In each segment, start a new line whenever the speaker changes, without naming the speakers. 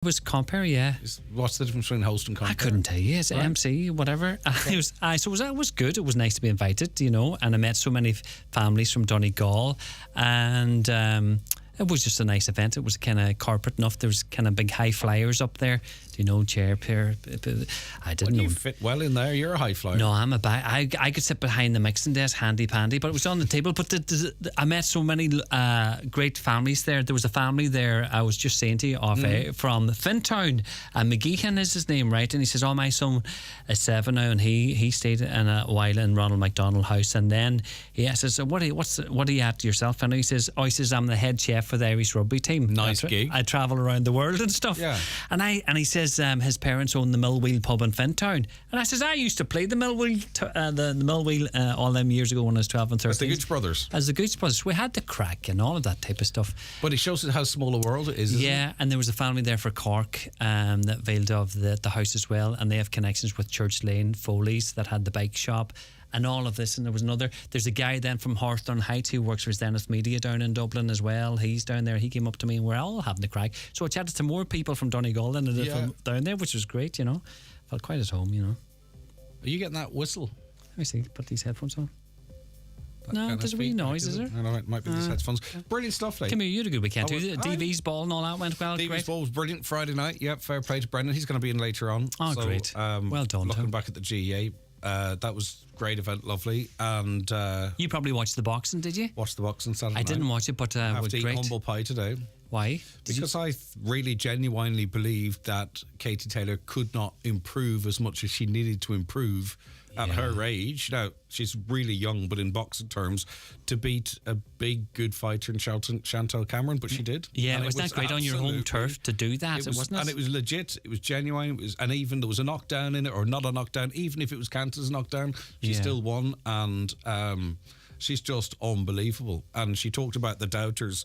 It was compere, yeah.
What's the difference between host and compere?
I couldn't tell you. It's MC, whatever. It was good. It was nice to be invited, and I met so many families from Donegal, and it was just a nice event. It was kind of corporate enough. There was kind of big high flyers up there. Chair pair. I didn't know.
You fit well in there. You're a high flyer.
No, I'm I could sit behind the mixing desk, handy pandy, but it was on the table. But I met so many great families there. There was a family there, I was just saying to you, from Fintown. McGeehan is his name, right? And he says, my son is 7 now, and he stayed in a while in Ronald McDonald House. And then he says, what are you at yourself? And he says, I'm the head chef for the Irish rugby team.
Nice gig.
I travel around the world and stuff.
Yeah.
And he says his parents own the Millwheel pub in Fintown. And I says, I used to play the Millwheel the Millwheel all them years ago when I was 12 and 13.
As the Gooch Brothers.
As the Gooch Brothers. We had the crack and all of that type of stuff.
But it shows how small a world it is, isn't it?
And there was a family there for Cork that veiled of the house as well, and they have connections with Church Lane Foley's that had the bike shop and all of this. And there's a guy then from Hawthorne Heights who works for Zenith Media down in Dublin as well. He's down there. He came up to me and we're all having the crack. So I chatted to more people from Donegal than I did from down there, which was great, Felt quite at home,
Are you getting that whistle?
Let me see, put these headphones on. No, there's a wee noise, is there?
I know, it might be these headphones. Brilliant stuff, like.
Come here, you had a good weekend too. DV's ball and all that went well.
DV's ball was brilliant Friday night. Yep, fair play to Brendan. He's going to be in later on.
Oh, great. Well done.
Looking back at the GEA, that was great event, lovely. And
you probably watched the boxing, did you?
Watched the boxing Saturday night.
I didn't watch it, but it was great.
Humble pie today.
Why?
Because I really genuinely believed that Katie Taylor could not improve as much as she needed to improve at her age. Now, she's really young, but in boxing terms, to beat a big, good fighter in Chantal Cameron, but she did.
Yeah, and it was that great on your home turf to do that, wasn't it?
And it was legit, it was genuine, and even there was a knockdown in it, or not a knockdown, even if it was Cantor's knockdown, she still won, and she's just unbelievable. And she talked about the doubters,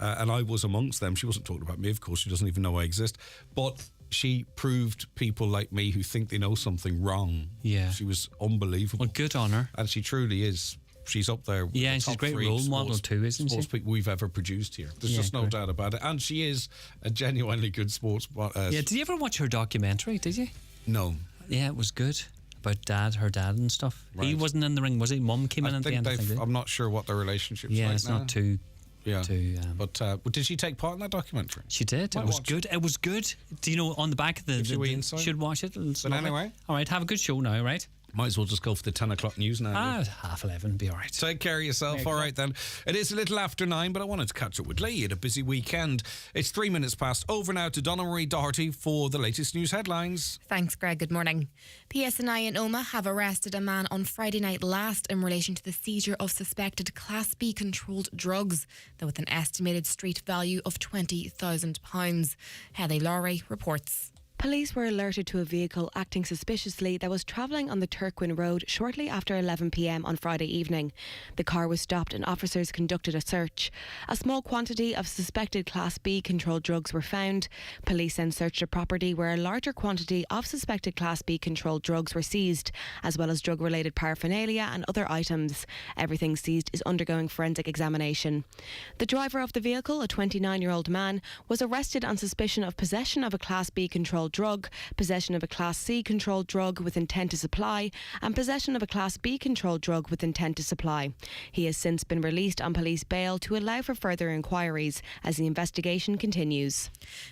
and I was amongst them. She wasn't talking about me, of course, she doesn't even know I exist, but she proved people like me who think they know something wrong. Yeah. She was unbelievable.
Well, good on her.
And she truly is. She's up there with
the and she's a great role model too, isn't she?
Sports people we've ever produced here. There's just no doubt about it. And she is a genuinely good sports.
Did you ever watch her documentary, did you?
No.
Yeah, it was good. About her dad and stuff. Right. He wasn't in the ring, was he? Mum came in at the end.
I'm not sure what their relationship's like now.
Yeah, it's not too...
Yeah, but did she take part in that documentary?
She did. It was good. It was good. Do you know on the back of the should watch it.
But anyway,
all right. Have a good show now, right?
Might as well just go for the 10 o'clock news now.
11:30, be all right.
Take care of yourself. All right, then. It is a little after 9, but I wanted to catch up with Lee. Had a busy weekend. It's 3 minutes past. Over now to Donna Marie Doherty for the latest news headlines.
Thanks, Greg. Good morning. PSNI in Omagh have arrested a man on Friday night last in relation to the seizure of suspected Class B controlled drugs, though with an estimated street value of £20,000. Heather Lowry reports.
Police were alerted to a vehicle acting suspiciously that was travelling on the Turquin Road shortly after 11 p.m. on Friday evening. The car was stopped and officers conducted a search. A small quantity of suspected Class B controlled drugs were found. Police then searched a property where a larger quantity of suspected Class B controlled drugs were seized, as well as drug-related paraphernalia and other items. Everything seized is undergoing forensic examination. The driver of the vehicle, a 29-year-old man, was arrested on suspicion of possession of a Class B controlled drug, possession of a Class C controlled drug with intent to supply, and possession of a Class B controlled drug with intent to supply. He has since been released on police bail to allow for further inquiries as the investigation continues.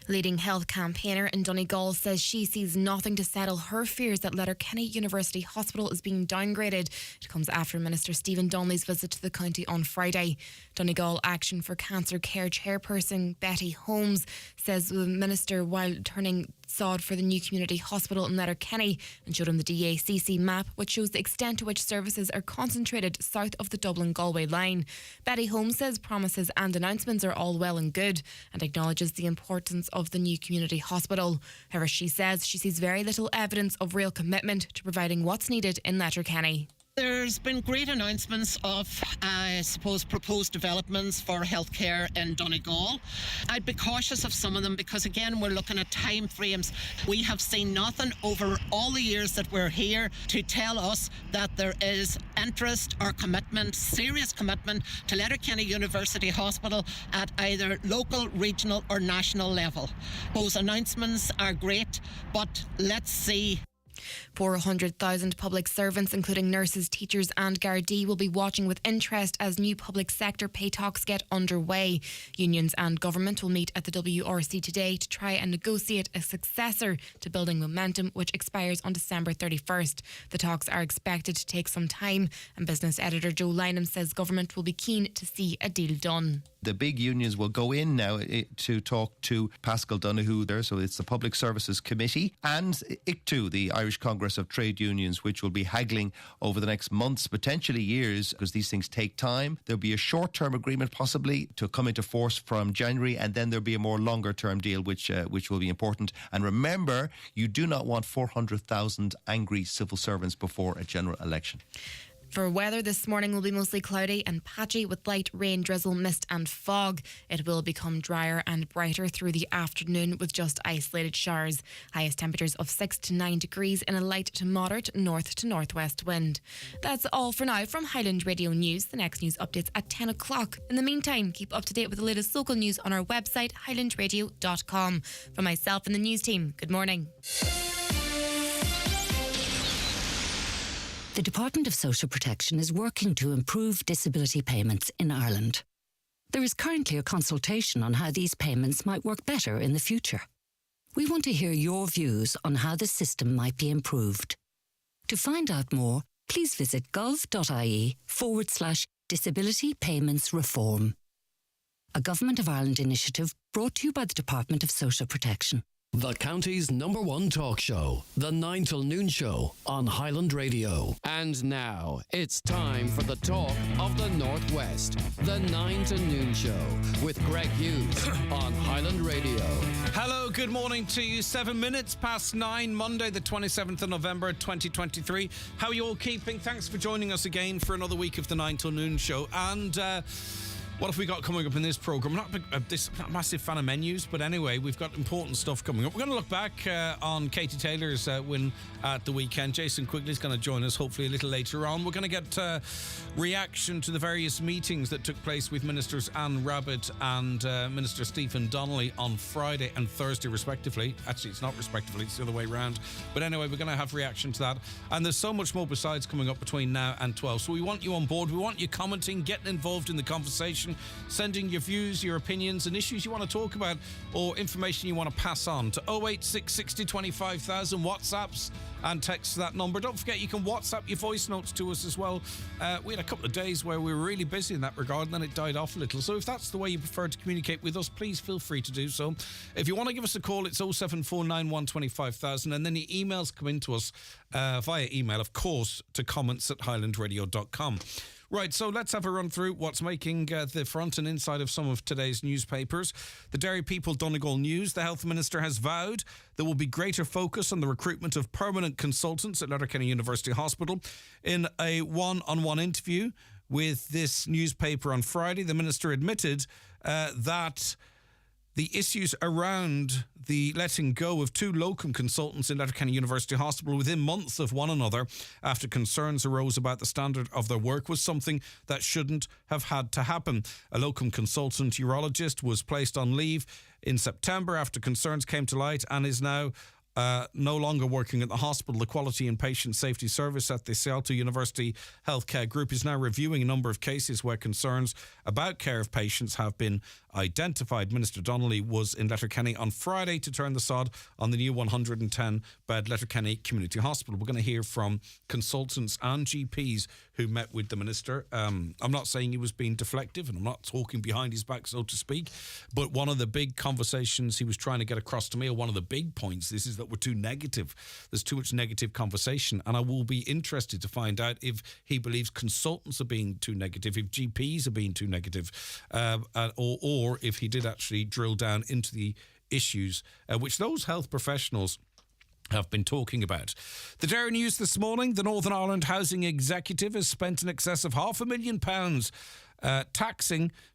Leading health campaigner in Donegal says she sees nothing to settle her fears that Letterkenny University Hospital is being downgraded. It comes after Minister Stephen Donnelly's visit to the county on Friday. Donegal Action for Cancer Care chairperson Betty Holmes says the minister, while turning sod for the new community hospital in Letterkenny, and showed him the DACC map, which shows the extent to which services are concentrated south of the Dublin-Galway line. Betty Holmes says promises and announcements are all well and good, and acknowledges the importance of the new community hospital. However, she says she sees very little evidence of real commitment to providing what's needed in Letterkenny.
There's been great announcements of, I suppose, proposed developments for healthcare in Donegal. I'd be cautious of some of them because, again, we're looking at time frames. We have seen nothing over all the years that we're here to tell us that there is interest or commitment, serious commitment to Letterkenny University Hospital at either local, regional or national level. Those announcements are great, but let's see.
400,000 public servants, including nurses, teachers and Gardaí, will be watching with interest as new public sector pay talks get underway. Unions and government will meet at the WRC today to try and negotiate a successor to Building Momentum, which expires on December 31st. The talks are expected to take some time, and business editor Joe Lynham says government will be keen to see a deal done.
The big unions will go in now to talk to Pascal Donoghue there, so it's the Public Services Committee, and ICTU, the Irish Congress of Trade Unions, which will be haggling over the next months, potentially years, because these things take time. There'll be a short-term agreement possibly to come into force from January, and then there'll be a more longer-term deal which will be important. And remember, you do not want 400,000 angry civil servants before a general election.
For weather, this morning will be mostly cloudy and patchy with light rain, drizzle, mist and fog. It will become drier and brighter through the afternoon with just isolated showers. Highest temperatures of 6 to 9 degrees in a light to moderate north to northwest wind. That's all for now from Highland Radio News. The next news update's at 10 o'clock. In the meantime, keep up to date with the latest local news on our website, highlandradio.com. From myself and the news team, good morning.
The Department of Social Protection is working to improve disability payments in Ireland. There is currently a consultation on how these payments might work better in the future. We want to hear your views on how the system might be improved. To find out more, please visit gov.ie/disability payments reform. A Government of Ireland initiative brought to you by the Department of Social Protection.
The county's #1 talk show, The 9 till Noon Show on Highland Radio. And now it's time for the talk of the Northwest, The 9 to Noon Show with Greg Hughes on Highland Radio.
Hello, good morning to you. 7 minutes past 9, Monday, the 27th of November, 2023. How are you all keeping? Thanks for joining us again for another week of the 9 till Noon Show. And, what have we got coming up in this programme? I'm not a massive fan of menus, but anyway, we've got important stuff coming up. We're going to look back on Katie Taylor's win at the weekend. Jason Quigley's going to join us hopefully a little later on. We're going to get reaction to the various meetings that took place with Ministers Anne Rabbitte and Minister Stephen Donnelly on Friday and Thursday, respectively. Actually, it's not respectively, it's the other way around. But anyway, we're going to have reaction to that. And there's so much more besides coming up between now and 12. So we want you on board. We want you commenting, getting involved in the conversation, sending your views, your opinions and issues you want to talk about or information you want to pass on to 086 60 25,000 WhatsApps and text that number. Don't forget you can WhatsApp your voice notes to us as well. We had a couple of days where we were really busy in that regard and then it died off a little. So if that's the way you prefer to communicate with us, please feel free to do so. If you want to give us a call, it's 07491 25,000 and then the emails come into us via email, of course, to comments@highlandradio.com. Right, so let's have a run through what's making the front and inside of some of today's newspapers. The Derry People Donegal News. The Health Minister has vowed there will be greater focus on the recruitment of permanent consultants at Letterkenny University Hospital. In a one-on-one interview with this newspaper on Friday, the Minister admitted that the issues around the letting go of 2 locum consultants in Letterkenny University Hospital within months of one another after concerns arose about the standard of their work was something that shouldn't have had to happen. A locum consultant urologist was placed on leave in September after concerns came to light and is now no longer working at the hospital. The Quality and Patient Safety Service at the Seattle University Healthcare Group is now reviewing a number of cases where concerns about care of patients have been identified. Minister Donnelly was in Letterkenny on Friday to turn the sod on the new 110-bed Letterkenny Community Hospital. We're going to hear from consultants and GPs who met with the Minister. I'm not saying he was being deflective and I'm not talking behind his back, so to speak, but one of the big conversations he was trying to get across to me, or one of the big points, is that we're too negative. There's too much negative conversation, and I will be interested to find out if he believes consultants are being too negative, if GPs are being too negative, or if he did actually drill down into the issues which those health professionals have been talking about. The Dairy News this morning, the Northern Ireland Housing Executive has spent in excess of £500,000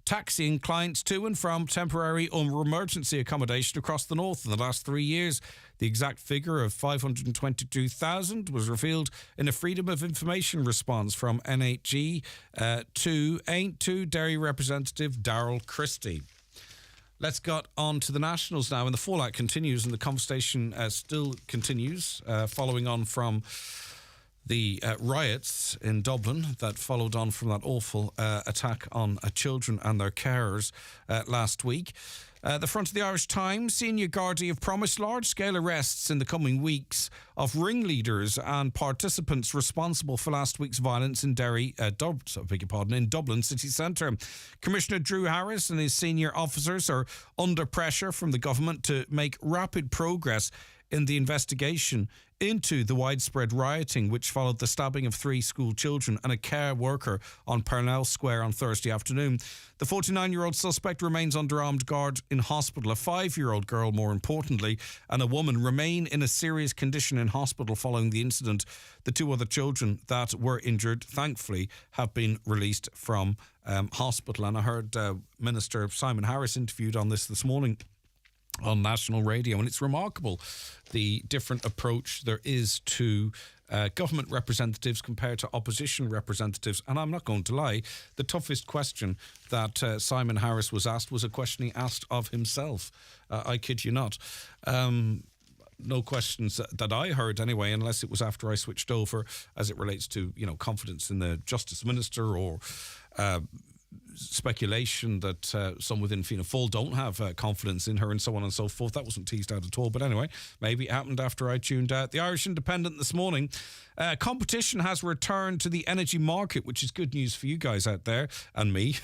taxiing clients to and from temporary or emergency accommodation across the north in the last 3 years. The exact figure of 522,000 was revealed in a Freedom of Information response from NHE to Dairy representative Darrell Christie. Let's get on to the Nationals now, and the fallout continues, and the conversation still continues, following on from the riots in Dublin that followed on from that awful attack on children and their carers last week. The front of the Irish Times, senior Gardaí have promised large-scale arrests in the coming weeks of ringleaders and participants responsible for last week's violence in in Dublin city centre. Commissioner Drew Harris and his senior officers are under pressure from the government to make rapid progress in the investigation into the widespread rioting which followed the stabbing of 3 school children and a care worker on Parnell Square on Thursday afternoon. The 49-year-old suspect remains under armed guard in hospital. A 5-year-old girl, more importantly, and a woman remain in a serious condition in hospital following the incident. The 2 other children that were injured, thankfully, have been released from hospital. And I heard Minister Simon Harris interviewed on this morning on national radio, and it's remarkable the different approach there is to government representatives compared to opposition representatives. And I'm not going to lie, the toughest question that Simon Harris was asked was a question he asked of himself. I kid you not. No questions that I heard anyway, unless it was after I switched over, as it relates to, confidence in the Justice Minister or speculation that some within Fianna Fáil don't have confidence in her and so on and so forth. That wasn't teased out at all. But anyway, maybe it happened after I tuned out. The Irish Independent this morning. Competition has returned to the energy market, which is good news for you guys out there and me,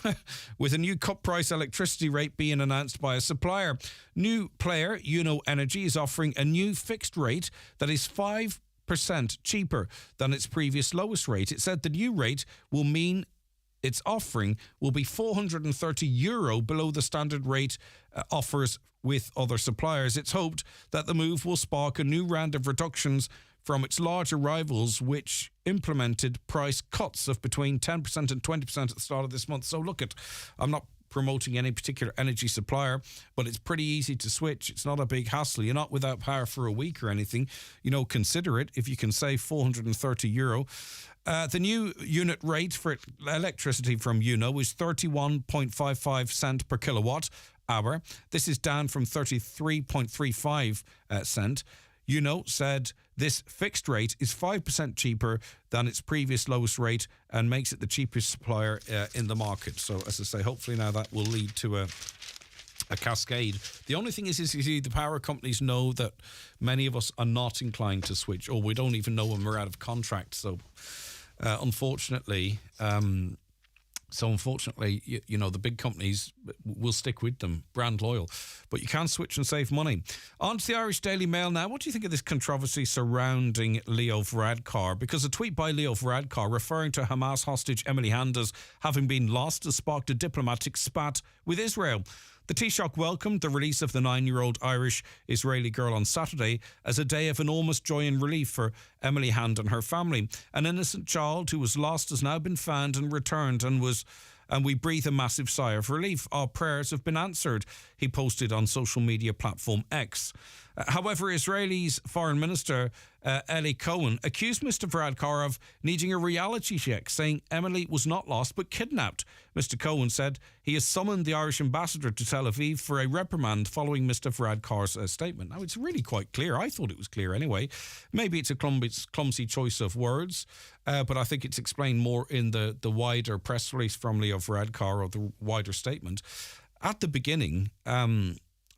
with a new cut price electricity rate being announced by a supplier. New player, UNO Energy, is offering a new fixed rate that is 5% cheaper than its previous lowest rate. It said the new rate will mean its offering will be €430 below the standard rate offers with other suppliers. It's hoped that the move will spark a new round of reductions from its larger rivals, which implemented price cuts of between 10% and 20% at the start of this month. So look, I'm not promoting any particular energy supplier, but it's pretty easy to switch. It's not a big hassle. You're not without power for a week or anything. Consider it if you can save €430. The new unit rate for electricity from UNO is 31.55 cent per kilowatt hour. This is down from 33.35 cent. UNO said this fixed rate is 5% cheaper than its previous lowest rate and makes it the cheapest supplier in the market. So, as I say, hopefully now that will lead to a cascade. The only thing is you see, the power companies know that many of us are not inclined to switch, or we don't even know when we're out of contract. So, unfortunately, the big companies will stick with them, brand loyal. But you can switch and save money. On to the Irish Daily Mail now. What do you think of this controversy surrounding Leo Varadkar? Because a tweet by Leo Varadkar referring to Hamas hostage Emily Handa's having been lost has sparked a diplomatic spat with Israel. The Taoiseach welcomed the release of the 9-year-old Irish-Israeli girl on Saturday as a day of enormous joy and relief for Emily Hand and her family. An innocent child who was lost has now been found and returned, and we breathe a massive sigh of relief. Our prayers have been answered, he posted on social media platform X. However, Israel's Foreign Minister Eli Cohen accused Mr. Varadkar of needing a reality check, saying Emily was not lost but kidnapped. Mr. Cohen said he has summoned the Irish ambassador to Tel Aviv for a reprimand following Mr. Varadkar's statement. Now, it's really quite clear. I thought it was clear anyway. Maybe it's a clumsy choice of words, but I think it's explained more in the wider press release from Leo Varadkar, or the wider statement. At the beginning,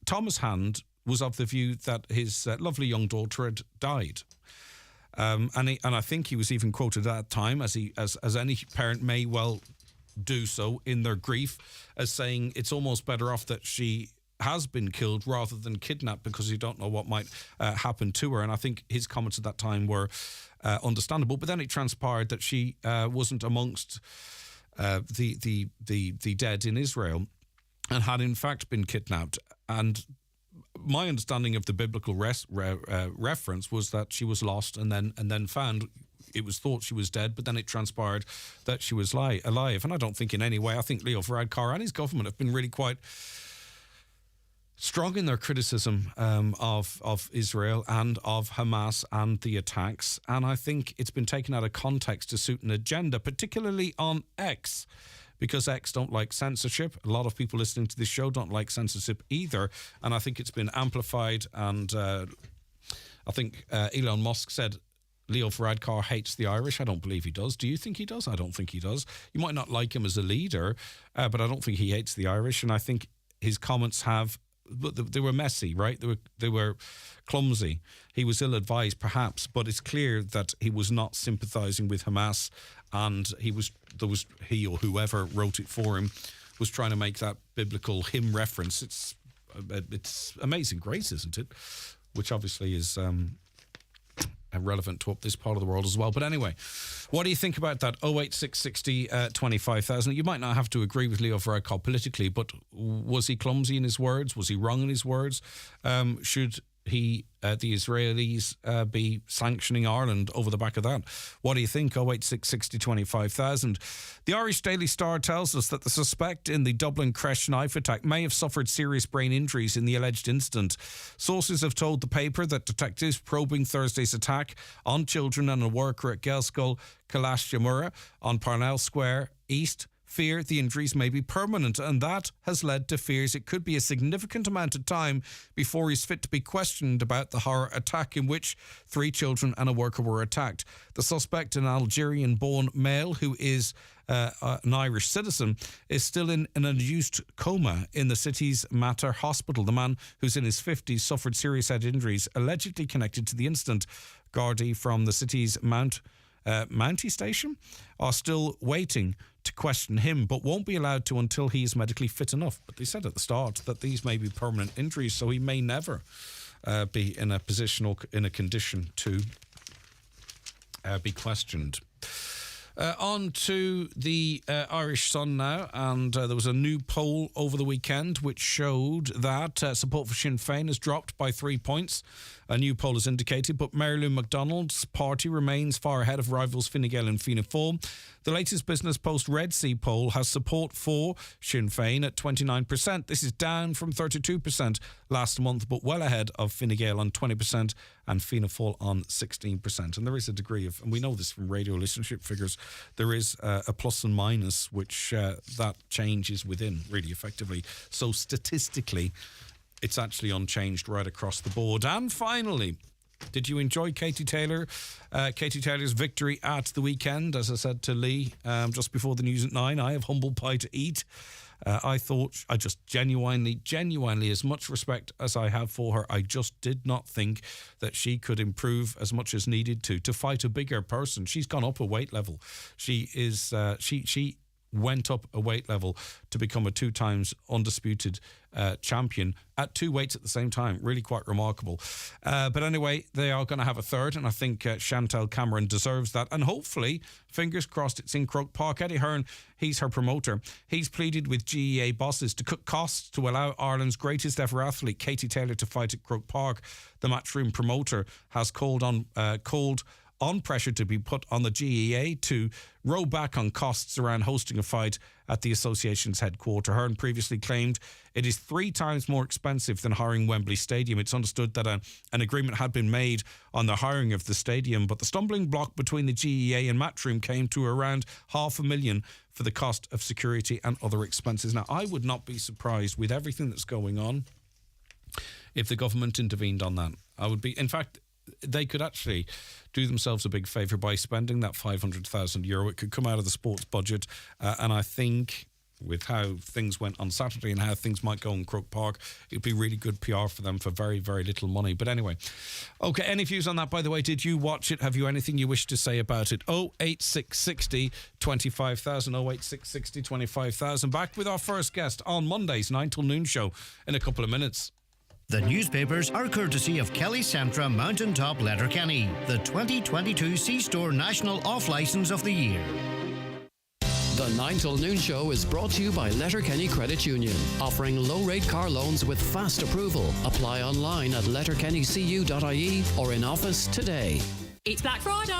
Thomas Hand was of the view that his lovely young daughter had died. And I think he was even quoted at that time, as any parent may well do so in their grief, as saying it's almost better off that she has been killed rather than kidnapped, because you don't know what might happen to her. And I think his comments at that time were understandable. But then it transpired that she wasn't amongst the dead in Israel and had in fact been kidnapped. And my understanding of the biblical reference was that she was lost and then found. It was thought she was dead, but then it transpired that she was alive. And I don't think in any way, I think Leo Varadkar and his government have been really quite strong in their criticism of Israel and of Hamas and the attacks. And I think it's been taken out of context to suit an agenda, particularly on X, because X don't like censorship. A lot of people listening to this show don't like censorship either. And I think it's been amplified. And I think Elon Musk said Leo Varadkar hates the Irish. I don't believe he does. Do you think he does? I don't think he does. You might not like him as a leader, but I don't think he hates the Irish. And I think his comments they were messy, right? They were clumsy. He was ill-advised, perhaps, but it's clear that he was not sympathising with Hamas, and he or whoever wrote it for him was trying to make that biblical hymn reference. It's Amazing Grace, isn't it? Which obviously is relevant to this part of the world as well. But anyway, what do you think about that? 08660 25,000. You might not have to agree with Leo Varadkar politically, but was he clumsy in his words? Was he wrong in his words? Should the Israelis be sanctioning Ireland over the back of that? What do you think? 08660 25,000. The Irish Daily Star tells us that the suspect in the Dublin Creche knife attack may have suffered serious brain injuries in the alleged incident. Sources have told the paper that detectives probing Thursday's attack on children and a worker at Gaelscoil Kalashtamura on Parnell Square East fear the injuries may be permanent, and that has led to fears it could be a significant amount of time before he's fit to be questioned about the horror attack in which 3 children and a worker were attacked. The suspect, an Algerian-born male who is an Irish citizen, is still in an induced coma in the city's Mater Hospital. The man, who's in his 50s, suffered serious head injuries allegedly connected to the incident. Gardaí from the city's Mountie station are still waiting to question him, but won't be allowed to until he is medically fit enough. But they said at the start that these may be permanent injuries, so he may never be in a position or in a condition to be questioned. On to the Irish Sun now, and there was a new poll over the weekend which showed that support for Sinn Féin has dropped by 3 points. A new poll has indicated, but Mary Lou McDonald's party remains far ahead of rivals Fine Gael and Fianna Fáil. The latest Business Post Red Sea poll has support for Sinn Féin at 29%. This is down from 32% last month, but well ahead of Fine Gael on 20% and Fianna Fáil on 16%. And there is a degree of, and we know this from radio listenership figures, there is a plus and minus, which that change is within, really effectively. So statistically, it's actually unchanged right across the board. And finally, did you enjoy Katie Taylor? Katie Taylor's victory at the weekend. As I said to Lee just before the news at 9, I have humble pie to eat. I thought, I just genuinely, as much respect as I have for her, I just did not think that she could improve as much as needed to fight a bigger person. She's gone up a weight level. She is, she went up a weight level to become a 2 times undisputed champion at 2 weights at the same time. Really quite remarkable. But anyway, they are going to have a third, and I think Chantel Cameron deserves that. And hopefully, fingers crossed, it's in Croke Park. Eddie Hearn, he's her promoter. He's pleaded with GEA bosses to cut costs to allow Ireland's greatest ever athlete, Katie Taylor, to fight at Croke Park. The Matchroom promoter has called on pressure to be put on the GEA to row back on costs around hosting a fight at the association's headquarter. Hearn previously claimed it is 3 times more expensive than hiring Wembley Stadium. It's understood that an agreement had been made on the hiring of the stadium, but the stumbling block between the GEA and Matchroom came to around $500,000 for the cost of security and other expenses. Now, I would not be surprised with everything that's going on if the government intervened on that. I would be, in fact, they could actually do themselves a big favour by spending that €500,000. It could come out of the sports budget, and I think with how things went on Saturday and how things might go in Croke Park, it'd be really good PR for them for very, very little money. But anyway, okay, any views on that, by the way? Did you watch it? Have you anything you wish to say about it? 08660 25,000, 08660 25,000. Back with our first guest on Monday's 9 till noon show in a couple of minutes.
The newspapers are courtesy of Kelly Centra Mountaintop Letterkenny, the 2022 C-Store National Off-Licence of the Year.
The The 9 till noon show is brought to you by Letterkenny Credit Union, offering low-rate car loans with fast approval. Apply online at letterkennycu.ie or in office today.
It's Black Friday.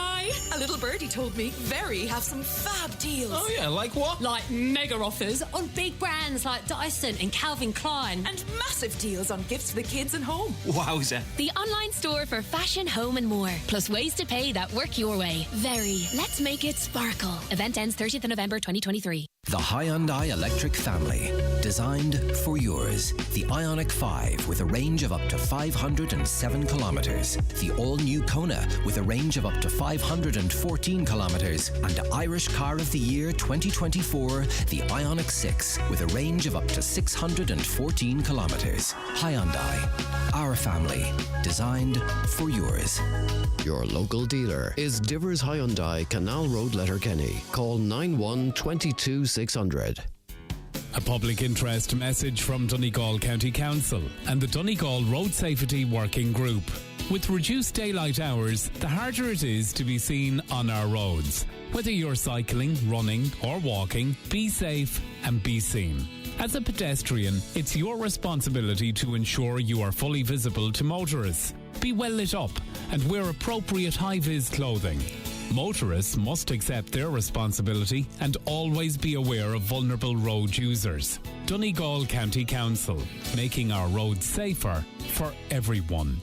A little birdie told me Very have some fab deals.
Oh yeah, like what?
Like mega offers on big brands like Dyson and Calvin Klein. And massive deals on gifts for the kids and home.
Wowza.
The online store for fashion, home and more. Plus ways to pay that work your way. Very. Let's make it sparkle. Event ends 30th of November 2023.
The Hyundai Electric family. Designed for yours. The Ioniq 5 with a range of up to 507 kilometres. The all-new Kona with a range of up to 514 kilometres. And Irish Car of the Year 2024, the Ioniq 6 with a range of up to 614 kilometres. Hyundai. Our family. Designed for yours.
Your local dealer is Divers Hyundai, Canal Road, Letterkenny. Call 9122 600.
A public interest message from Donegal County Council and the Donegal Road Safety Working Group. With reduced daylight hours, the harder it is to be seen on our roads. Whether you're cycling, running or walking, be safe and be seen. As a pedestrian, it's your responsibility to ensure you are fully visible to motorists. Be well lit up and wear appropriate high-vis clothing. Motorists must accept their responsibility and always be aware of vulnerable road users. Donegal County Council, making our roads safer for everyone.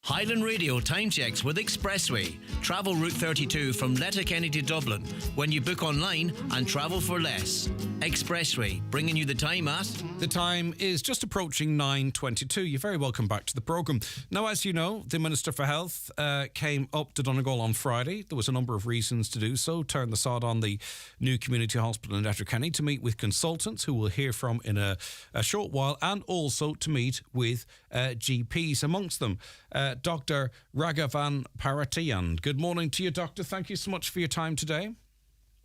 Highland Radio time checks with Expressway. Travel Route 32 from Letterkenny to Dublin when you book online and travel for less. Expressway, bringing you the time at...
The time is just approaching 9:22. You're very welcome back to the programme. Now, as you know, the Minister for Health came up to Donegal on Friday. There was a number of reasons to do so. Turned the sod on the new community hospital in Letterkenny to meet with consultants who we'll hear from in a short while, and also to meet with GPs, amongst them Dr. Raghavan Paratiyan. Good morning to you, Doctor. Thank you so much for your time today.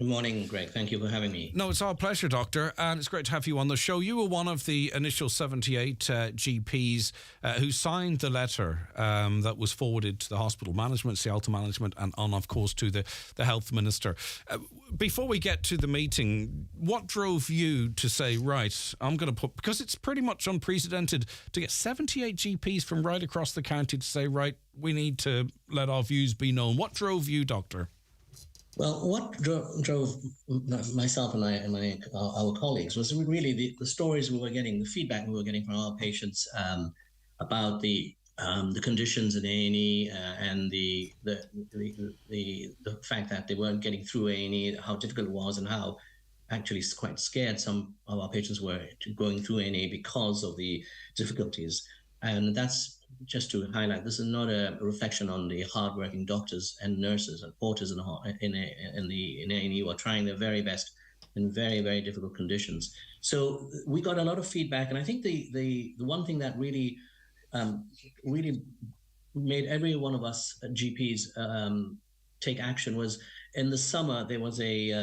Good morning, Greg. Thank you for having me.
No, it's our pleasure, Doctor, and it's great to have you on the show. You were one of the initial 78 GPs who signed the letter that was forwarded to the hospital management, Cialta management, and on, of course, to the health minister. Before we get to the meeting, what drove you to say, right, I'm going to put, because it's pretty much unprecedented to get 78 GPs from right across the county to say, right, we need to let our views be known. What drove you, Doctor?
Well, what drove myself and our colleagues was really the stories we were getting, the feedback we were getting from our patients about the conditions in A&E and the fact that they weren't getting through A&E, how difficult it was, and how actually quite scared some of our patients were to going through A&E because of the difficulties. And that's just to highlight, this is not a reflection on the hardworking doctors and nurses and porters in A&E who are trying their very best in very, very difficult conditions. So we got a lot of feedback, and I think the one thing that really made every one of us GPs take action was in the summer there was A&E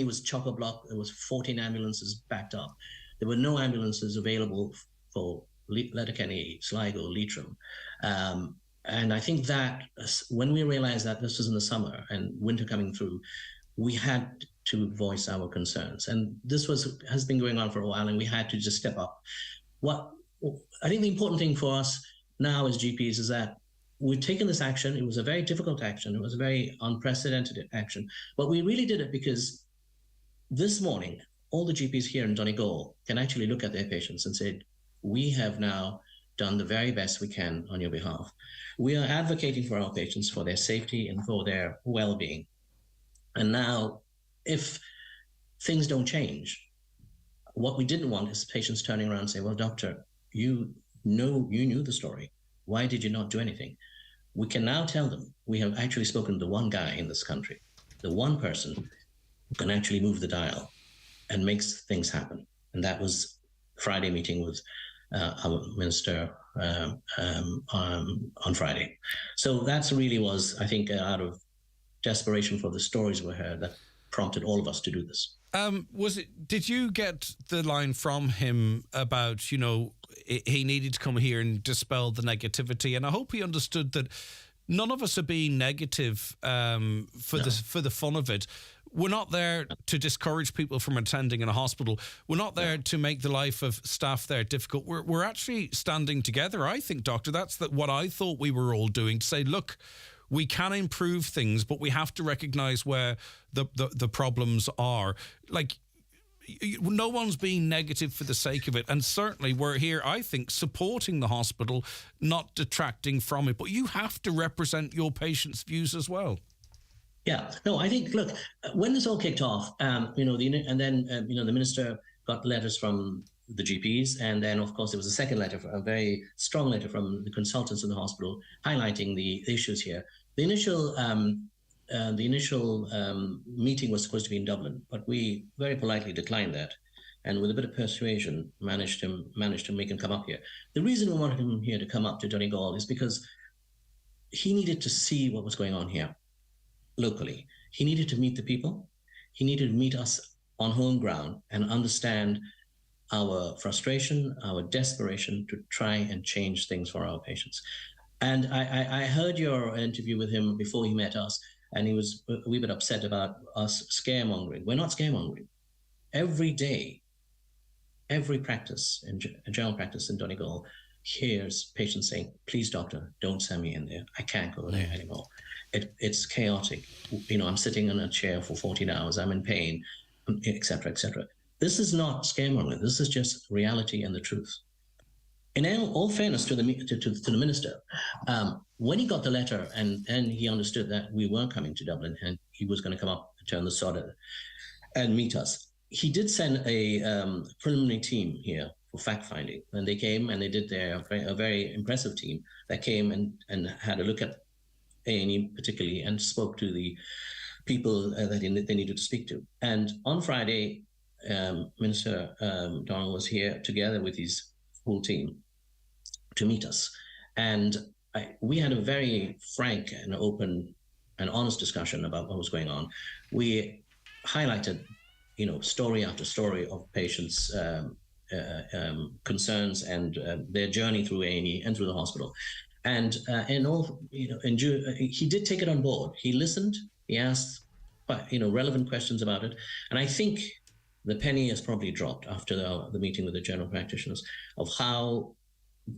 was chock-a-block. There was 14 ambulances backed up. There were no ambulances available for Letterkenny, Sligo, Leitrim. And I think that when we realized that this was in the summer and winter coming through, we had to voice our concerns. And this has been going on for a while, and we had to just step up. What I think the important thing for us now as GPs is that we've taken this action. It was a very difficult action. It was a very unprecedented action. But we really did it because this morning, all the GPs here in Donegal can actually look at their patients and say, we have now done the very best we can on your behalf. We are advocating for our patients, for their safety and for their well-being. And now, if things don't change, what we didn't want is patients turning around and saying, well, doctor, you knew the story. Why did you not do anything? We can now tell them we have actually spoken to one guy in this country, the one person who can actually move the dial and makes things happen. And that was Friday meeting with our minister on Friday. So that's really was, I think, out of desperation for the stories we heard that prompted all of us to do this.
Did you get the line from him about, he needed to come here and dispel the negativity? And I hope he understood that none of us are being negative for the fun of it. We're not there to discourage people from attending in a hospital. We're not there to make the life of staff there difficult. We're actually standing together, I think, Doctor. That's what I thought we were all doing, to say, look, we can improve things, but we have to recognise where the problems are. Like, no one's being negative for the sake of it. And certainly we're here, I think, supporting the hospital, not detracting from it. But you have to represent your patients' views as well.
Yeah, no, I think, look, when this all kicked off, the minister got letters from the GPs, and then, of course, there was a second letter, a very strong letter from the consultants in the hospital highlighting the issues here. The initial meeting was supposed to be in Dublin, but we very politely declined that, and with a bit of persuasion, managed to make him come up here. The reason we wanted him here to come up to Donegal is because he needed to see what was going on here locally. He needed to meet the people. He needed to meet us on home ground and understand our frustration, our desperation to try and change things for our patients. And I heard your interview with him before he met us, and he was a wee bit upset about us scaremongering. We're not scaremongering. Every day, every practice, in general practice in Donegal, hears patients saying, please, doctor, don't send me in there. I can't go there anymore. It's chaotic. I'm sitting in a chair for 14 hours. I'm in pain, etc., etc. This is not scaremongering. This is just reality and the truth. In all fairness to the minister, when he got the letter and he understood that we weren't coming to Dublin and he was going to come up and turn the sod and meet us, he did send a preliminary team here for fact-finding. And they came and they did a very impressive team that came and had a look at A&E particularly and spoke to the people that they needed to speak to. And on Friday, Minister Donald was here together with his full team to meet us. And we had a very frank and open and honest discussion about what was going on. We highlighted, story after story of patients' concerns and their journey through A&E and through the hospital. And he did take it on board. He listened. He asked, relevant questions about it. And I think the penny has probably dropped after the meeting with the general practitioners of how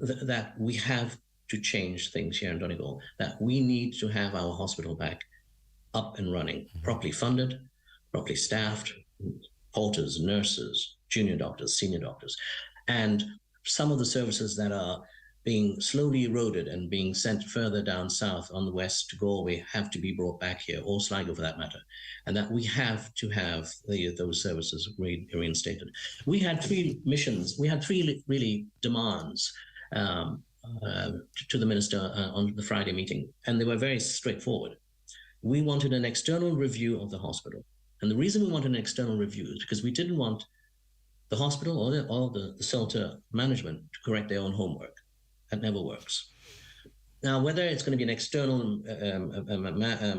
that we have to change things here in Donegal, that we need to have our hospital back up and running, properly funded, properly staffed, porters, nurses, junior doctors, senior doctors. And some of the services that are being slowly eroded and being sent further down south on the west to Galway have to be brought back here, or Sligo for that matter, and that we have to have those services reinstated. We had three missions. We had three really demands to the minister on the Friday meeting, and they were very straightforward. We wanted an external review of the hospital. And the reason we wanted an external review is because we didn't want the hospital or the CELTA management to correct their own homework. That never works. Now, whether it's going to be an external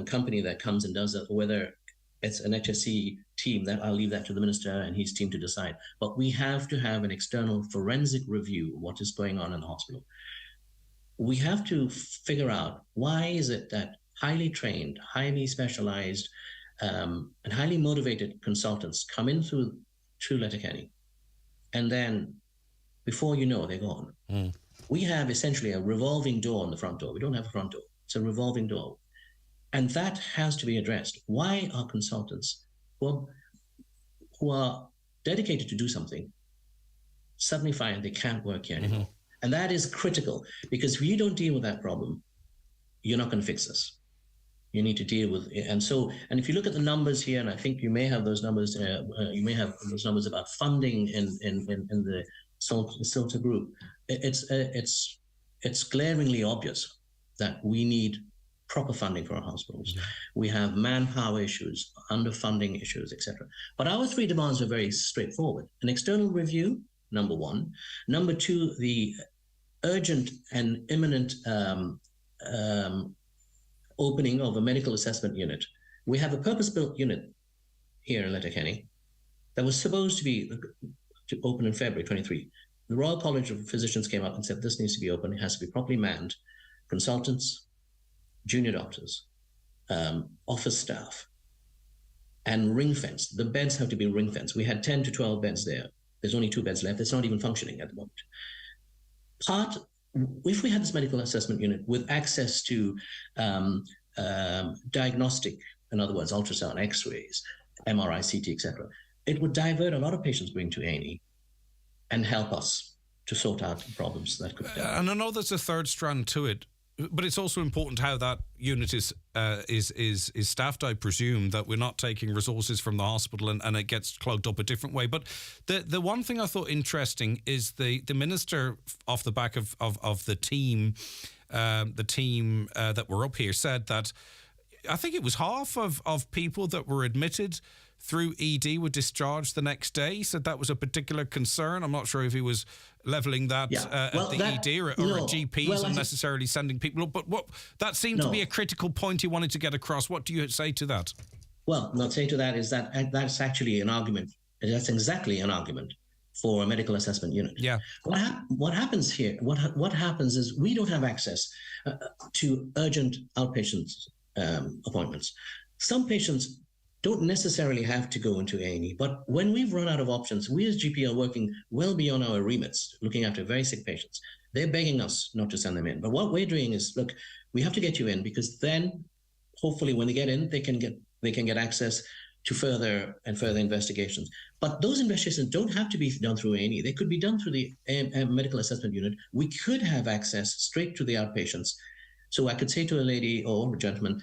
company that comes and does it, or whether it's an HSE team, that I'll leave that to the minister and his team to decide. But we have to have an external forensic review of what is going on in the hospital. We have to figure out, why is it that highly trained, highly specialized, and highly motivated consultants come in through Letterkenny, and then before you know, they're gone. We have essentially a revolving door on the front door. We don't have a front door. It's a revolving door. And that has to be addressed. Why are consultants who are dedicated to do something suddenly find they can't work here anymore? And that is critical, because if you don't deal with that problem, you're not going to fix this. You need to deal with it. And if you look at the numbers here, and I think you may have those numbers, about funding in the CELTA group, it's glaringly obvious that we need proper funding for our hospitals. We have manpower issues, underfunding issues, etc. But our three demands are very straightforward. An external review, number one. Number two, the urgent and imminent opening of a medical assessment unit. We have a purpose-built unit here in Letterkenny that was supposed to open in February 23. The Royal College of Physicians came up and said this needs to be open. It has to be properly manned. Consultants, junior doctors, office staff, and ring-fenced. The beds have to be ring-fenced. We had 10 to 12 beds there. There's only 2 beds left. It's not even functioning at the moment. If we had this medical assessment unit with access to diagnostic, in other words, ultrasound, X-rays, MRI, CT, etc., it would divert a lot of patients going to A&E and help us to sort out problems that could happen.
And I know there's a third strand to it, but it's also important how that unit is staffed. I presume that we're not taking resources from the hospital and it gets clogged up a different way. But the one thing I thought interesting is the minister, off the back of the team that were up here, said that I think it was half of people that were admitted through ED were discharged the next day. He said that was a particular concern. I'm not sure if he was levelling that at the ED or at GPs unnecessarily sending people up. But that seemed to be a critical point he wanted to get across. What do you say to that?
Well, what I'd say to that is that that's actually an argument. That's exactly an argument for a medical assessment unit.
Yeah.
What happens here? What happens is we don't have access to urgent outpatient appointments. Some patients don't necessarily have to go into A&E, but when we've run out of options, we as GP are working well beyond our remits, looking after very sick patients. They're begging us not to send them in. But what we're doing is, look, we have to get you in, because then hopefully when they get in, they can get access to further investigations. But those investigations don't have to be done through A&E. They could be done through the medical assessment unit. We could have access straight to the outpatients. So I could say to a lady or a gentleman,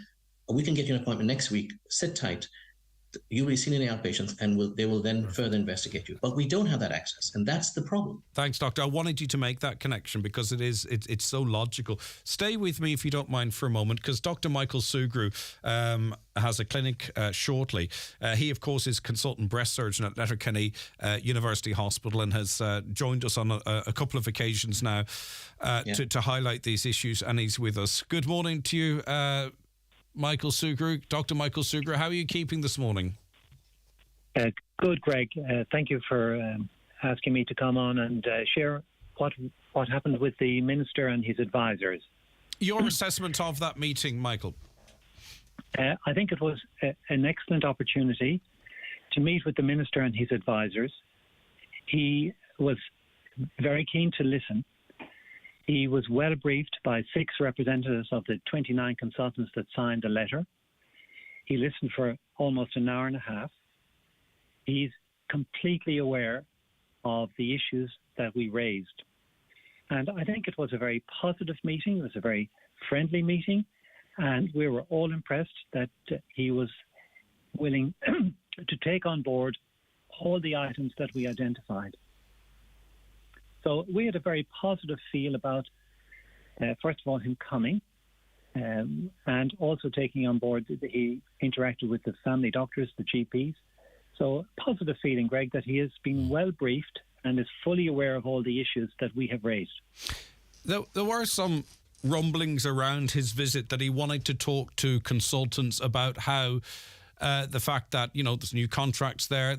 we can get you an appointment next week, sit tight. You'll be seen in the outpatients, and they will then further investigate you. But we don't have that access, and that's the problem.
Thanks, Doctor. I wanted you to make that connection because it's so logical. Stay with me, if you don't mind, for a moment, because Dr. Michael Sugrue has a clinic shortly. He, of course, is consultant breast surgeon at Letterkenny University Hospital and has joined us on a couple of occasions now to highlight these issues, and he's with us. Good morning to you, Michael Sugrue, Dr. Michael Sugrue. How are you keeping this morning?
Good, Greg. Thank you for asking me to come on and share what happened with the minister and his advisors.
Your assessment of that meeting, Michael?
I think it was an excellent opportunity to meet with the minister and his advisors. He was very keen to listen. He was well briefed by 6 representatives of the 29 consultants that signed the letter. He listened for almost an hour and a half. He's completely aware of the issues that we raised. And I think it was a very positive meeting. It was a very friendly meeting. And we were all impressed that he was willing to take on board all the items that we identified. So we had a very positive feel about, first of all, him coming and also taking on board. He interacted with the family doctors, the GPs. So positive feeling, Greg, that he has been well briefed and is fully aware of all the issues that we have raised.
There were some rumblings around his visit that he wanted to talk to consultants about how the fact that, there's new contracts there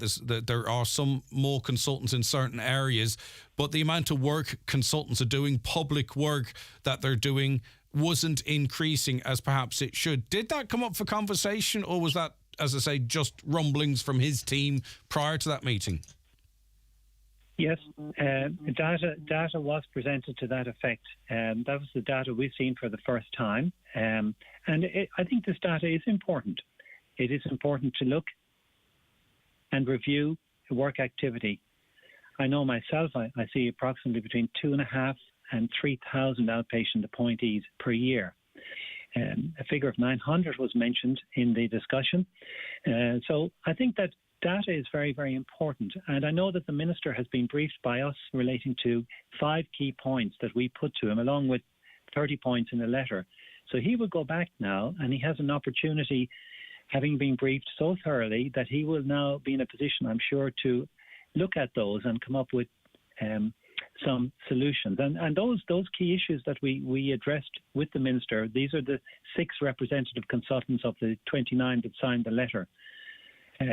are some more consultants in certain areas, but the amount of work consultants are doing, public work that they're doing, wasn't increasing as perhaps it should. Did that come up for conversation, or was that, as I say, just rumblings from his team prior to that meeting?
Yes, data was presented to that effect. That was the data we've seen for the first time. I think this data is important. It is important to look and review work activity. I know myself, I see approximately between 2,500 and 3,000 outpatient appointees per year. A figure of 900 was mentioned in the discussion. So I think that data is very, very important. And I know that the minister has been briefed by us relating to 5 key points that we put to him, along with 30 points in a letter. So he will go back now, and he has an opportunity, having been briefed so thoroughly, that he will now be in a position, I'm sure, to look at those and come up with some solutions. And those key issues that we addressed with the minister, these are the 6 representative consultants of the 29 that signed the letter.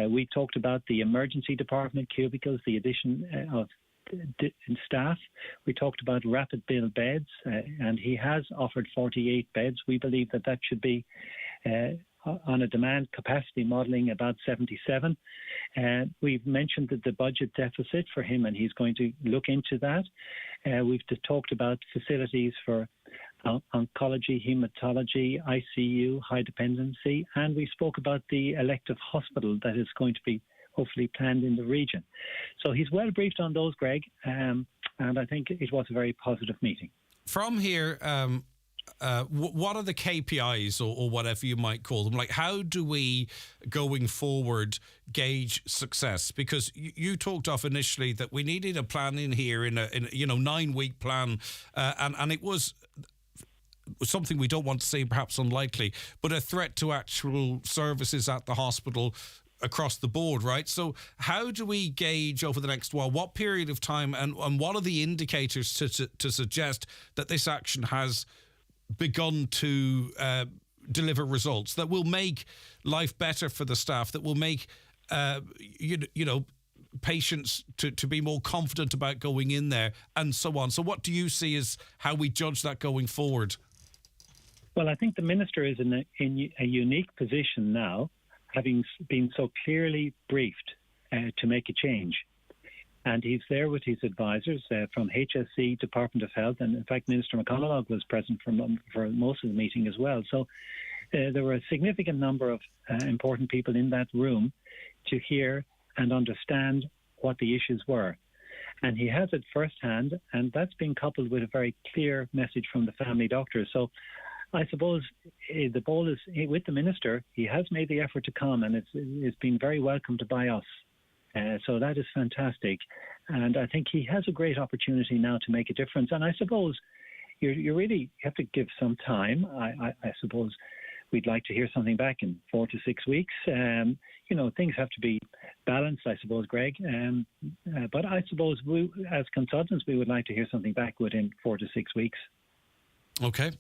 We talked about the emergency department cubicles, the addition of staff. We talked about rapid bill beds, and he has offered 48 beds. We believe that should be on a demand capacity modelling about 77. We've mentioned that the budget deficit for him, and he's going to look into that. We've talked about facilities for oncology, hematology, ICU, high dependency, and we spoke about the elective hospital that is going to be hopefully planned in the region. So he's well briefed on those, Greg, and I think it was a very positive meeting.
From here, what are the KPIs or whatever you might call them? Like, how do we, going forward, gauge success? Because you talked off initially that we needed a plan in here, in a 9-week plan, and it was something we don't want to say, perhaps unlikely, but a threat to actual services at the hospital across the board, right? So how do we gauge over the next while, what period of time, and what are the indicators to suggest that this action has begun to deliver results that will make life better for the staff, that will make patients to be more confident about going in there, and so on? So what do you see as how we judge that going forward?
Well, I think the Minister is in a unique position now, having been so clearly briefed to make a change. And he's there with his advisors from HSE, Department of Health, and in fact, Minister McConaughey was present for most of the meeting as well. So there were a significant number of important people in that room to hear and understand what the issues were. And he has it firsthand, and that's been coupled with a very clear message from the family doctor. So I suppose the ball is with the Minister. He has made the effort to come, and it's been very welcomed by us. So that is fantastic. And I think he has a great opportunity now to make a difference. And I suppose you really have to give some time. I suppose we'd like to hear something back in 4 to 6 weeks. Things have to be balanced, I suppose, Greg. But I suppose we, as consultants, we would like to hear something back within 4 to 6 weeks.
Okay.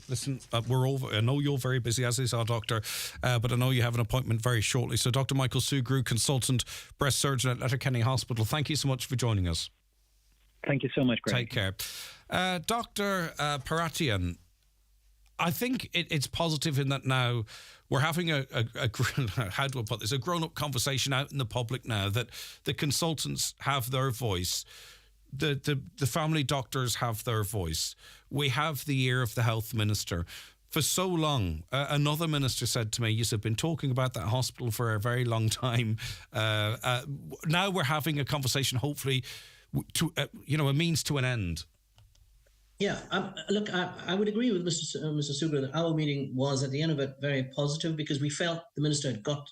Listen, we're over. I know you're very busy, as is our doctor, but I know you have an appointment very shortly. So Dr. Michael Sugrue, consultant breast surgeon at Letterkenny Hospital, thank you so much for joining us.
Thank you so much, Greg.
Take care. Dr. Paratian, I think it's positive in that now we're having how do I put this, a grown-up conversation out in the public now, that the consultants have their voice. The family doctors have their voice. We have the ear of the health minister. For so long, another minister said to me, you've been talking about that hospital for a very long time. Now we're having a conversation, hopefully, to a means to an end.
Yeah, look, I would agree with Mr. Sugrue that our meeting was, at the end of it, very positive, because we felt the minister had got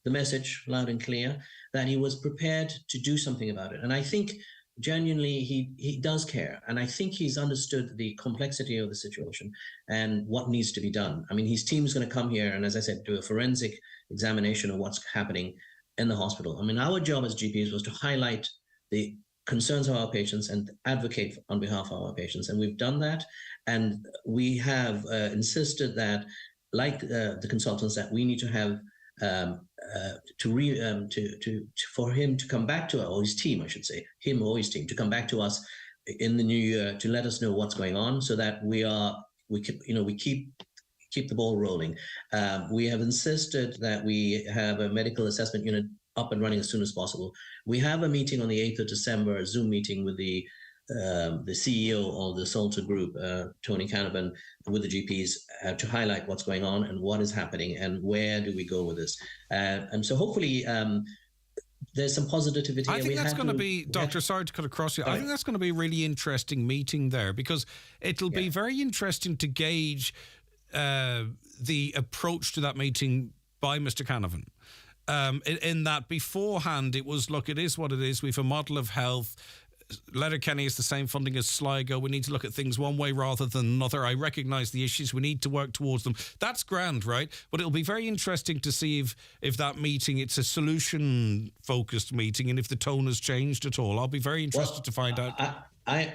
the message loud and clear, that he was prepared to do something about it. And I think genuinely he does care, and I think he's understood the complexity of the situation and what needs to be done. I mean, his team is going to come here and, as I said, do a forensic examination of what's happening in the hospital. I mean, our job as GPs was to highlight the concerns of our patients and advocate on behalf of our patients, and we've done that. And we have insisted that, like the consultants, that we need to have for him to come back to, or his team, I should say, him or his team, to come back to us in the new year to let us know what's going on, so that we keep the ball rolling. We have insisted that we have a medical assessment unit up and running as soon as possible. We have a meeting on the 8th of December, a Zoom meeting with the CEO of the Salter Group, Tony Canavan, with the GPs to highlight what's going on and what is happening and where do we go with this. And so hopefully there's some positivity.
I think that's going to be, Doctor, sorry to cut across you. I think that's going to be a really interesting meeting there, because it'll be very interesting to gauge the approach to that meeting by Mr. Canavan. In that beforehand, it was, look, it is what it is. We have a model of health. Letterkenny is the same funding as Sligo. We need to look at things one way rather than another. I recognise the issues. We need to work towards them. That's grand, right? But it'll be very interesting to see if that meeting, it's a solution-focused meeting, and if the tone has changed at all. I'll be very interested to find out.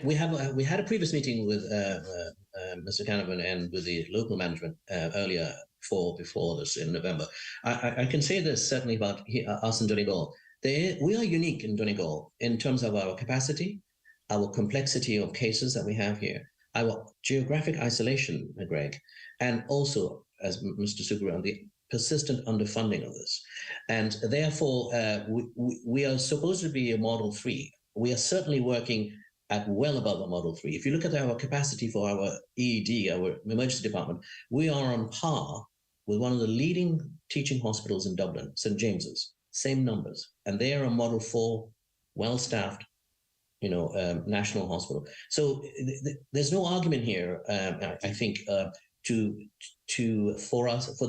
We had a previous meeting with Mr. Canavan and with the local management earlier before this in November. I can say this certainly about us in Donegal. we are unique in Donegal in terms of our capacity, our complexity of cases that we have here, our geographic isolation, Greg, and also, as Mr. Suguran, the persistent underfunding of this. And therefore, we are supposed to be a Model 3. We are certainly working at well above a Model 3. If you look at our capacity for our ED, our emergency department, we are on par with one of the leading teaching hospitals in Dublin, St. James's, same numbers. And they are a Model 4, well-staffed, national hospital. So there's no argument here, I think, for the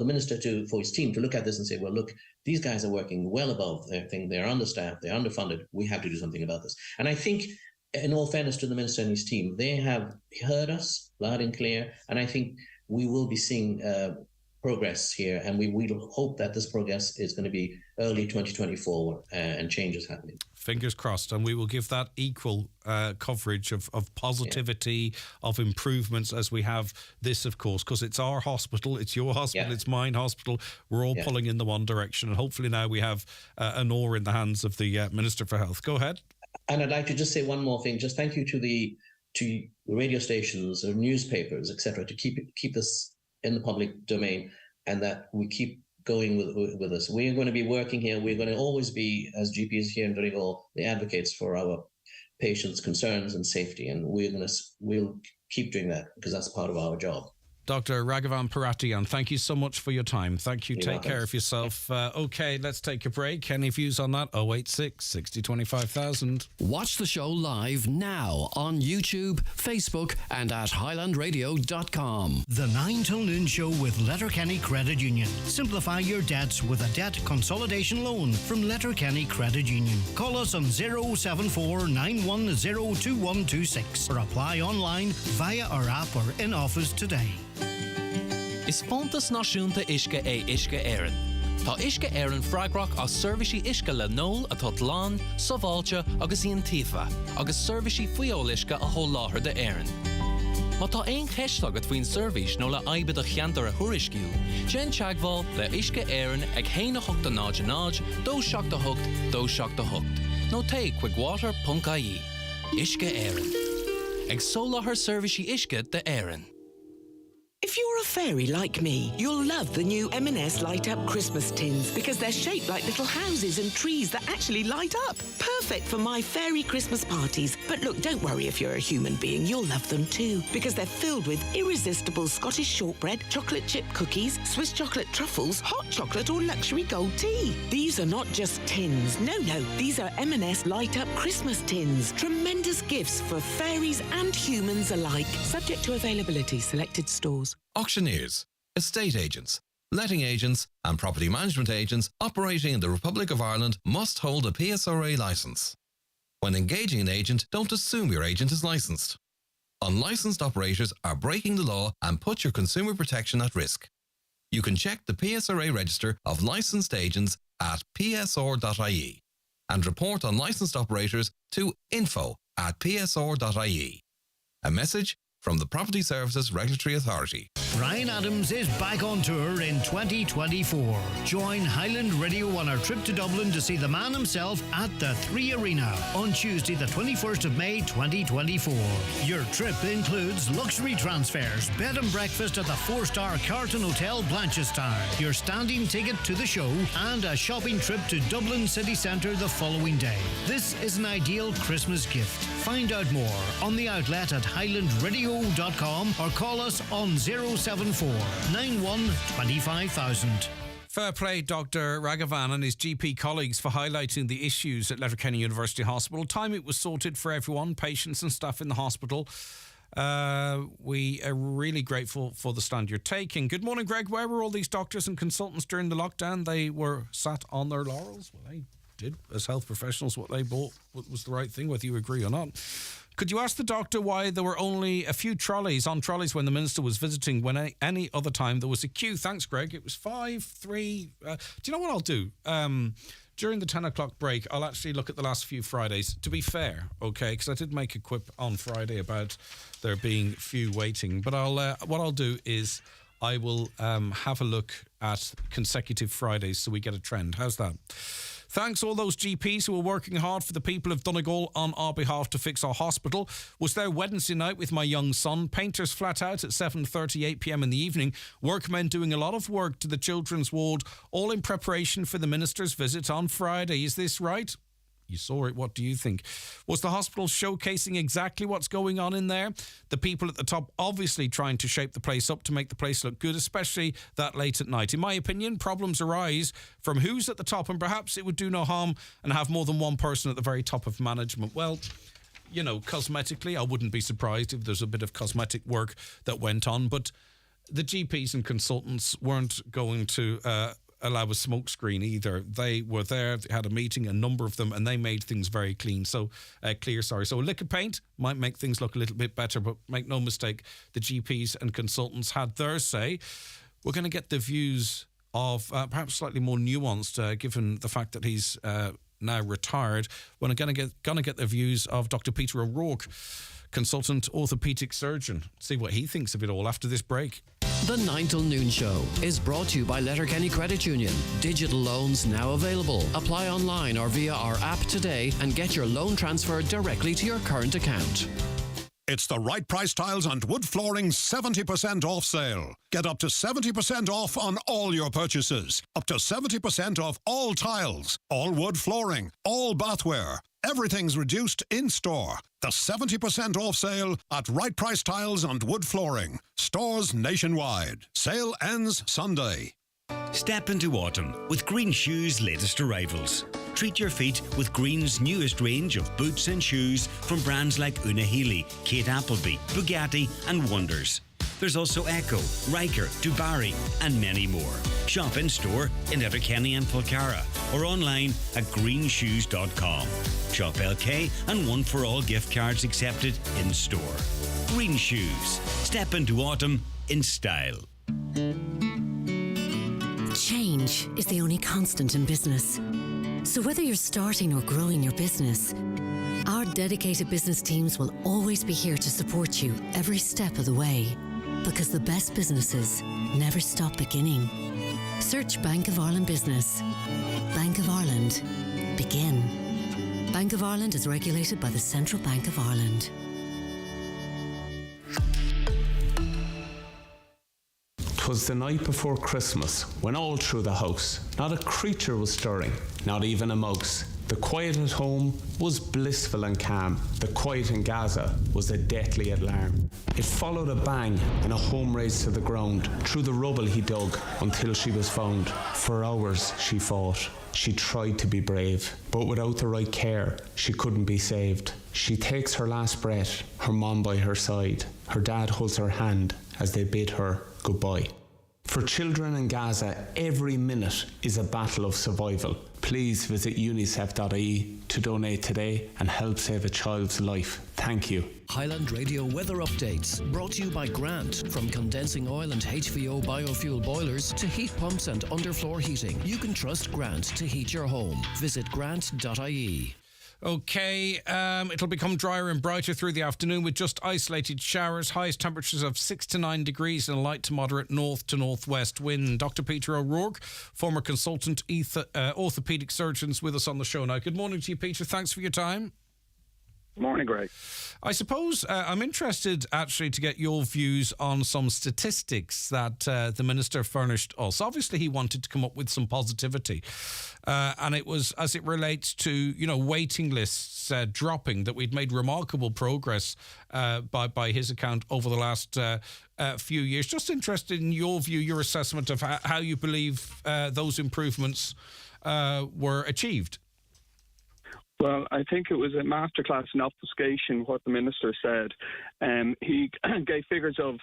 minister for his team to look at this and say, well, look, these guys are working well above their thing. They're understaffed. They're underfunded. We have to do something about this. And I think, in all fairness to the minister and his team, they have heard us loud and clear. And I think we will be seeing progress here. And we will hope that this progress is going to be early 2024 and changes happening.
Fingers crossed, and we will give that equal coverage of positivity, of improvements as we have this, of course, because it's our hospital, it's your hospital, it's mine hospital. We're all pulling in the one direction, and hopefully now we have an oar in the hands of the Minister for Health. Go ahead.
And I'd like to just say one more thing. Just thank you to the radio stations or newspapers, etc., to keep this in the public domain, and that we keep going with us. We're going to be working here. We're going to always be, as GPs here in Donegal, the advocates for our patients' concerns and safety, and we'll keep doing that because that's part of our job.
Dr. Raghavan Paratian, thank you so much for your time. Thank you. Take care of yourself. Okay, let's take a break. Any views on that? 086 60 25,000.
Watch the show live now on YouTube, Facebook, and at highlandradio.com.
The 9 till noon show with Letterkenny Credit Union. Simplify your debts with a debt consolidation loan from Letterkenny Credit Union. Call us on 074 910 2126 or apply online via our app or in office today.
Is fontas náisiúnta isce é isce éireann. Tá isce éireann freagrach as servicey isce le nóil atá tláán, sováilte agus íon tífa, agus servicey fuiol isce a thó láthair de éireann. Má tá aon cheist agat faoin service nó le aibid a cheantar a thuairisciú, Jen teagháil le isce éireann ag 189 278 nó té chuigwater.ie. Isce éireann. Ag soláthar servicey isce de éireann.
If you're a fairy like me, you'll love the new M&S Light Up Christmas tins because they're shaped like little houses and trees that actually light up. Perfect for my fairy Christmas parties. But look, don't worry if you're a human being, you'll love them too because they're filled with irresistible Scottish shortbread, chocolate chip cookies, Swiss chocolate truffles, hot chocolate or luxury gold tea. These are not just tins. No, these are M&S Light Up Christmas tins. Tremendous gifts for fairies and humans alike. Subject to availability, selected stores.
Auctioneers, estate agents, letting agents and property management agents operating in the Republic of Ireland must hold a PSRA licence. When engaging an agent, don't assume your agent is licensed. Unlicensed operators are breaking the law and put your consumer protection at risk. You can check the PSRA register of licensed agents at psr.ie and report unlicensed operators to info@psr.ie. A message from the Property Services Regulatory Authority.
Ryan Adams is back on tour in 2024. Join Highland Radio on our trip to Dublin to see the man himself at the 3 Arena on Tuesday the 21st of May 2024. Your trip includes luxury transfers, bed and breakfast at the 4-star Carlton Hotel Blanchardstown, your standing ticket to the show, and a shopping trip to Dublin city centre the following day. This is an ideal Christmas gift. Find out more on the outlet at highlandradio.com or call us on 074 91 25,000.
Fair play, Dr. Raghavan and his GP colleagues for highlighting the issues at Letterkenny University Hospital. Time it was sorted for everyone, patients and staff in the hospital. We are really grateful for the stand you're taking. Good morning, Greg. Where were all these doctors and consultants during the lockdown? They were sat on their laurels. Well, they did, as health professionals, what they bought was the right thing, whether you agree or not. Could you ask the doctor why there were only a few trolleys when the minister was visiting, when any other time there was a queue? Thanks, Greg. It was 5-3. Do you know what I'll do? During the 10 o'clock break, I'll actually look at the last few Fridays, to be fair, okay? Because I did make a quip on Friday about there being few waiting. But what I'll do is I will have a look at consecutive Fridays so we get a trend. How's that? Thanks all those GPs who are working hard for the people of Donegal on our behalf to fix our hospital. Was there Wednesday night with my young son. Painters flat out at 7:30, 8 p.m. in the evening. Workmen doing a lot of work to the children's ward, all in preparation for the minister's visit on Friday. Is this right? You saw it. What do you think? Was the hospital showcasing exactly what's going on in there? The people at the top obviously trying to shape the place up to make the place look good, especially that late at night. In my opinion, problems arise from who's at the top, and perhaps it would do no harm and have more than one person at the very top of management. Well, you know, cosmetically, I wouldn't be surprised if there's a bit of cosmetic work that went on, but the GPs and consultants weren't going to allow a smokescreen either. They were there, they had a meeting, a number of them, and they made things very clean. So clear. So a lick of paint might make things look a little bit better, but make no mistake, the GPs and consultants had their say. We're going to get the views of perhaps slightly more nuanced, given the fact that he's now retired. We're going to get the views of Dr. Peter O'Rourke, consultant orthopaedic surgeon. See what he thinks of it all after this break.
The 9 till noon show is brought to you by Letterkenny Credit Union. Digital loans now available. Apply online or via our app today and get your loan transferred directly to your current account.
It's the Right Price Tiles and Wood Flooring 70% off sale. Get up to 70% off on all your purchases. Up to 70% off all tiles, all wood flooring, all bathware. Everything's reduced in store. The 70% off sale at Right Price Tiles and Wood Flooring. Stores nationwide. Sale ends Sunday.
Step into autumn with Green Shoes' latest arrivals. Treat your feet with Green's newest range of boots and shoes from brands like Una Healy, Kate Appleby, Bugatti and Wonders. There's also Echo, Riker, Dubarry and many more. Shop in store in Letterkenny and Polcara or online at greenshoes.com. Shop LK and one for all gift cards accepted in store. Green Shoes. Step into autumn in style.
Change is the only constant in business. So whether you're starting or growing your business, our dedicated business teams will always be here to support you every step of the way. Because the best businesses never stop beginning. Search Bank of Ireland Business. Bank of Ireland. Begin. Bank of Ireland is regulated by the Central Bank of Ireland.'Twas
the night before Christmas, when all through the house, not a creature was stirring, not even a mouse. The quiet at home was blissful and calm. The quiet in Gaza was a deathly alarm. It followed a bang and a home raised to the ground. Through the rubble he dug until she was found. For hours she fought. She tried to be brave, but without the right care, she couldn't be saved. She takes her last breath, her mom by her side. Her dad holds her hand as they bid her goodbye. For children in Gaza, every minute is a battle of survival. Please visit unicef.ie to donate today and help save a child's life. Thank you.
Highland Radio weather updates brought to you by Grant. From condensing oil and HVO biofuel boilers to heat pumps and underfloor heating, you can trust Grant to heat your home. Visit grant.ie.
Okay, it'll become drier and brighter through the afternoon with just isolated showers, highest temperatures of 6 to 9 degrees and a light to moderate north to northwest wind. Dr. Peter O'Rourke, former consultant orthopaedic surgeons, with us on the show now. Good morning to you, Peter. Thanks for your time.
Morning, Greg.
I suppose I'm interested actually to get your views on some statistics that the Minister furnished us. Obviously, he wanted to come up with some positivity. And it was as it relates to, waiting lists dropping, that we'd made remarkable progress by his account over the last few years. Just interested in your view, your assessment of how you believe those improvements were achieved.
Well, I think it was a masterclass in obfuscation what the Minister said. He gave figures of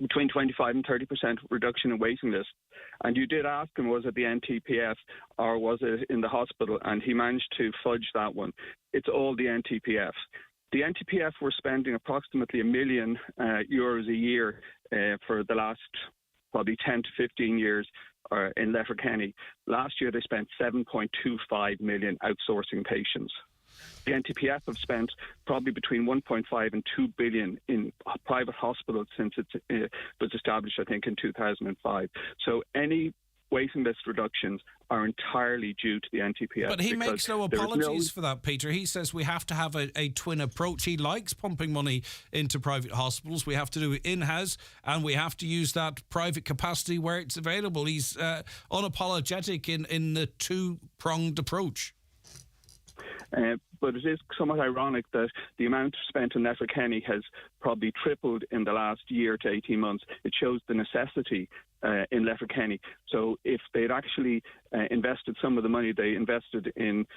between 25 and 30% reduction in waiting lists. And you did ask him, was it the NTPF or was it in the hospital? And he managed to fudge that one. It's all the NTPF. The NTPF were spending approximately €1 million a year for the last probably 10 to 15 years in Letterkenny. Last year they spent 7.25 million outsourcing patients. The NTPF have spent probably between 1.5 and 2 billion in private hospitals since it was established, I think, in 2005. So any waiting list reductions are entirely due to the NTPF.
But he makes no apologies for that, Peter. He says we have to have a twin approach. He likes pumping money into private hospitals. We have to do it in-house, and we have to use that private capacity where it's available. He's unapologetic in the two-pronged approach.
But it is somewhat ironic that the amount spent on Letterkenny has probably tripled in the last year to 18 months. It shows the necessity in Letterkenny. So if they'd actually invested some of the money they invested in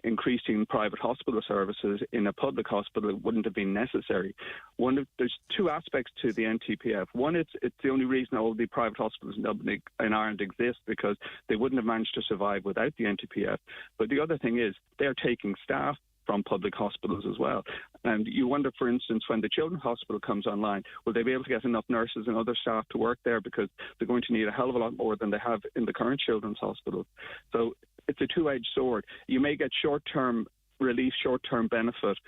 increasing private hospital services in a public hospital, it wouldn't have been necessary. There's two aspects to the NTPF. One, it's the only reason all the private hospitals in Ireland exist, because they wouldn't have managed to survive without the NTPF. But the other thing is they're taking staff from public hospitals as well. And you wonder, for instance, when the Children's Hospital comes online, will they be able to get enough nurses and other staff to work there, because they're going to need a hell of a lot more than they have in the current Children's Hospital. So it's a two-edged sword. You may get short-term relief, short-term benefit,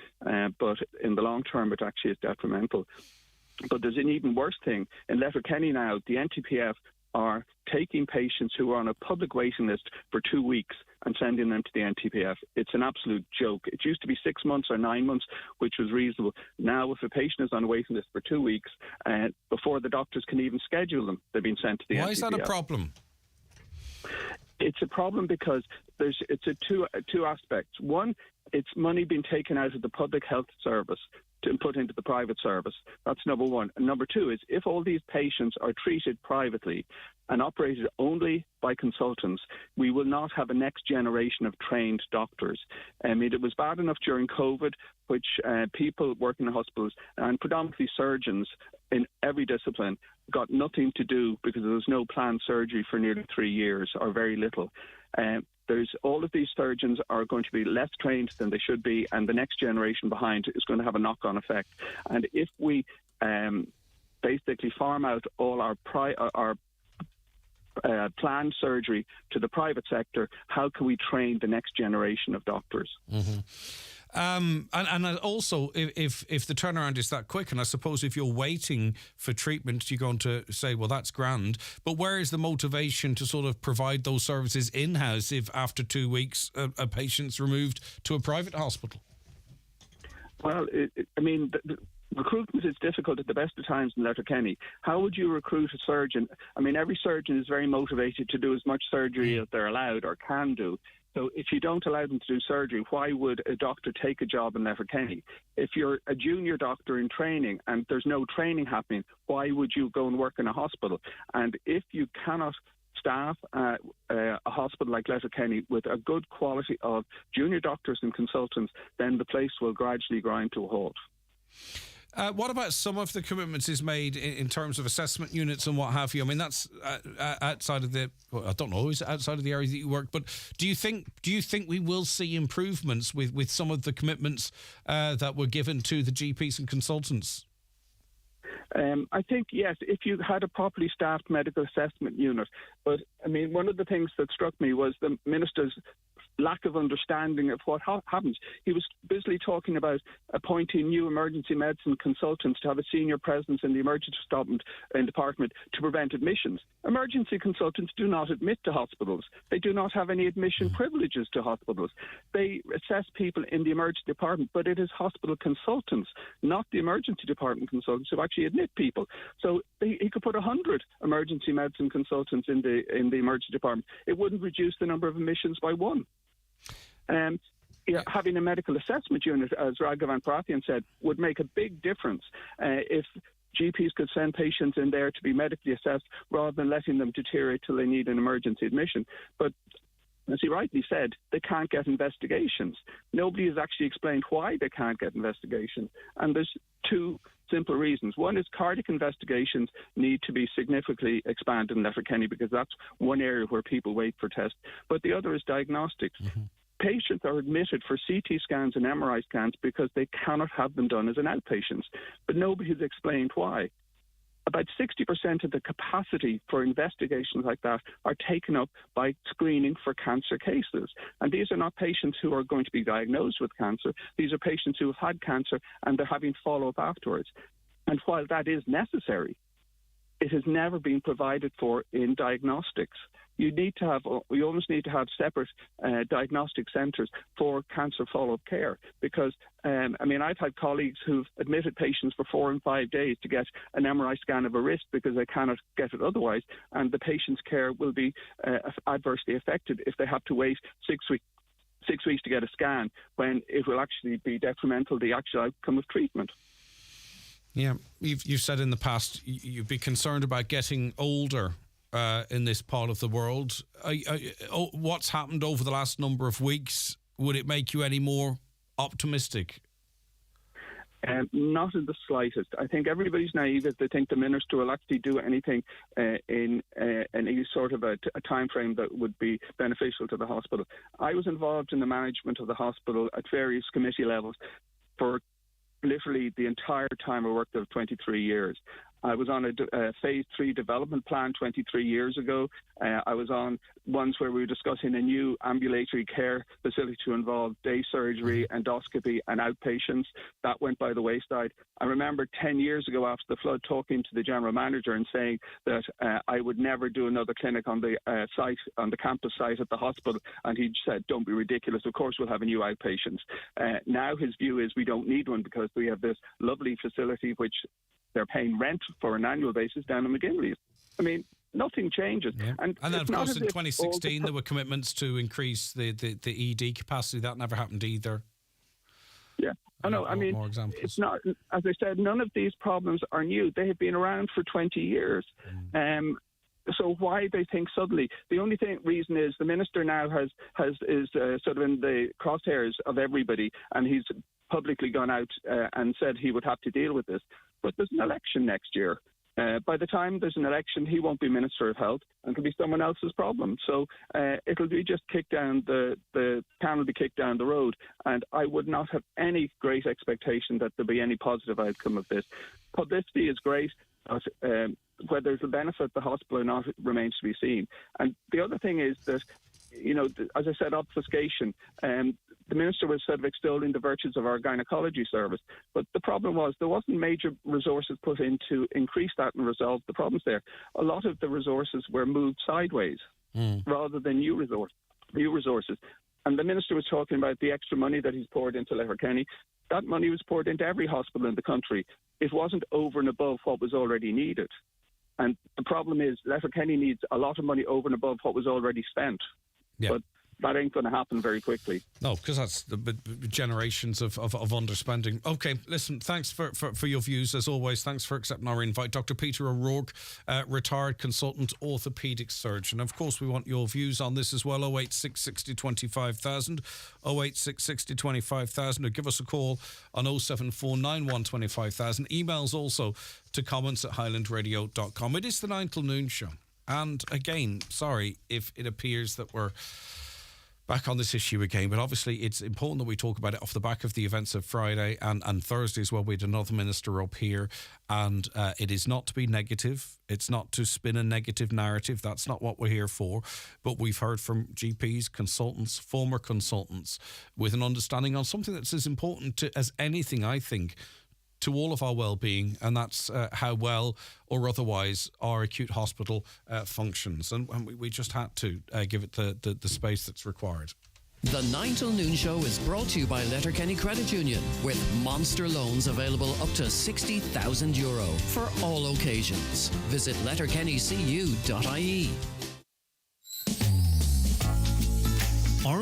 but in the long term it actually is detrimental. But there's an even worse thing. In Letterkenny now, the NTPF are taking patients who are on a public waiting list for 2 weeks and sending them to the NTPF. It's an absolute joke. It used to be 6 months or 9 months, which was reasonable. Now, if a patient is on a waiting list for 2 weeks, before the doctors can even schedule them, they've been sent to the NTPF.
Why is that a problem?
It's a problem because it's two aspects. One, it's money being taken out of the public health service to put into the private service. That's number one. And number two is, if all these patients are treated privately and operated only by consultants, we will not have a next generation of trained doctors. I mean, it was bad enough during COVID, which people working in hospitals, and predominantly surgeons in every discipline, got nothing to do because there was no planned surgery for nearly 3 years, or very little. All of these surgeons are going to be less trained than they should be, and the next generation behind is going to have a knock-on effect. And if we basically farm out all our planned surgery to the private sector, how can we train the next generation of doctors?
Mm-hmm. And also, if the turnaround is that quick, and I suppose if you're waiting for treatment, you're going to say, well, that's grand. But where is the motivation to sort of provide those services in-house if after 2 weeks a patient's removed to a private hospital?
Well, recruitment is difficult at the best of times in Letterkenny. How would you recruit a surgeon? I mean, every surgeon is very motivated to do as much surgery as they're allowed or can do. So if you don't allow them to do surgery, why would a doctor take a job in Letterkenny? If you're a junior doctor in training and there's no training happening, why would you go and work in a hospital? And if you cannot staff a hospital like Letterkenny with a good quality of junior doctors and consultants, then the place will gradually grind to a halt.
What about some of the commitments is made in terms of assessment units and what have you? I mean, that's outside of I don't know, is it outside of the area that you work? But do you think we will see improvements with some of the commitments that were given to the GPs and consultants?
I think, yes, if you had a properly staffed medical assessment unit. But, I mean, one of the things that struck me was the Minister's lack of understanding of what happens. He was busily talking about appointing new emergency medicine consultants to have a senior presence in the emergency department to prevent admissions. Emergency consultants do not admit to hospitals. They do not have any admission privileges to hospitals. They assess people in the emergency department, but it is hospital consultants, not the emergency department consultants, who actually admit people. So he could put 100 emergency medicine consultants in the emergency department. It wouldn't reduce the number of admissions by one. Having a medical assessment unit, as Raghavan Parathian said, would make a big difference if GPs could send patients in there to be medically assessed rather than letting them deteriorate till they need an emergency admission. But as he rightly said, they can't get investigations. Nobody has actually explained why they can't get investigations. And there's two simple reasons. One is cardiac investigations need to be significantly expanded in Letterkenny, because that's one area where people wait for tests. But the other is diagnostics. Mm-hmm. Patients are admitted for CT scans and MRI scans because they cannot have them done as an outpatient. But nobody has explained why. About 60% of the capacity for investigations like that are taken up by screening for cancer cases. And these are not patients who are going to be diagnosed with cancer. These are patients who have had cancer and they're having follow-up afterwards. And while that is necessary, it has never been provided for in diagnostics. you almost need to have separate diagnostic centres for cancer follow-up care, because I've had colleagues who've admitted patients for 4 and 5 days to get an MRI scan of a wrist because they cannot get it otherwise, and the patient's care will be adversely affected if they have to wait 6 weeks to get a scan, when it will actually be detrimental to the actual outcome of treatment.
Yeah, you've said in the past you'd be concerned about getting older in this part of the world. What's happened over the last number of weeks, would it make you any more optimistic?
Not in the slightest. I think everybody's naive if they think the minister will actually do anything in any sort of a time frame that would be beneficial to the hospital. I was involved in the management of the hospital at various committee levels for literally the entire time I worked there, 23 years. I was on a phase 3 development plan 23 years ago. I was on ones where we were discussing a new ambulatory care facility to involve day surgery, endoscopy and outpatients. That went by the wayside. I remember 10 years ago after the flood talking to the general manager and saying that I would never do another clinic on the site, on the campus site at the hospital. And he said, don't be ridiculous. Of course, we'll have a new outpatients. Now his view is we don't need one because we have this lovely facility which they're paying rent for an annual basis down in McGinley's. I mean, nothing changes.
Yeah. And then, of course, in 2016, there were commitments to increase the ED capacity. That never happened either.
Yeah, I know. I mean, it's not, as I said, none of these problems are new. They have been around for 20 years. So why they think suddenly? The only reason is the minister now is sort of in the crosshairs of everybody, and he's publicly gone out and said he would have to deal with this. But there's an election next year. By the time there's an election, he won't be Minister of Health, and it'll be someone else's problem. So it'll be just kicked down, the can will be kicked down the road. And I would not have any great expectation that there'll be any positive outcome of this. Publicity is great, but whether it'll benefit the hospital or not remains to be seen. And the other thing is that, you know, as I said, obfuscation. The minister was sort of extolling the virtues of our gynecology service, but the problem was there wasn't major resources put in to increase that and resolve the problems there. A lot of the resources were moved sideways rather than new resources. And the minister was talking about the extra money that he's poured into Letterkenny. That money was poured into every hospital in the country. It wasn't over and above what was already needed. And the problem is Letterkenny needs a lot of money over and above what was already spent.
Yeah.
But that ain't going to happen very quickly.
No, because that's the generations of underspending. Okay, listen, thanks for your views as always. Thanks for accepting our invite. Dr. Peter O'Rourke, retired consultant orthopaedic surgeon. Of course, we want your views on this as well. 086 60 25,000, 086 60 25,000, or give us a call on 074 125,000. Emails also to comments@highlandradio.com. It is the 9 till noon show. And again, sorry if it appears that we're back on this issue again, but obviously it's important that we talk about it off the back of the events of Friday and Thursday as well. We had another minister up here, and it is not to be negative. It's not to spin a negative narrative. That's not what we're here for. But we've heard from GPs, consultants, former consultants, with an understanding on something that's as important as anything, I think, to all of our well-being, and that's how well or otherwise our acute hospital functions. And we just had to give it the space that's required.
The 9 till noon show is brought to you by Letterkenny Credit Union, with monster loans available up to €60,000 for all occasions. Visit letterkennycu.ie.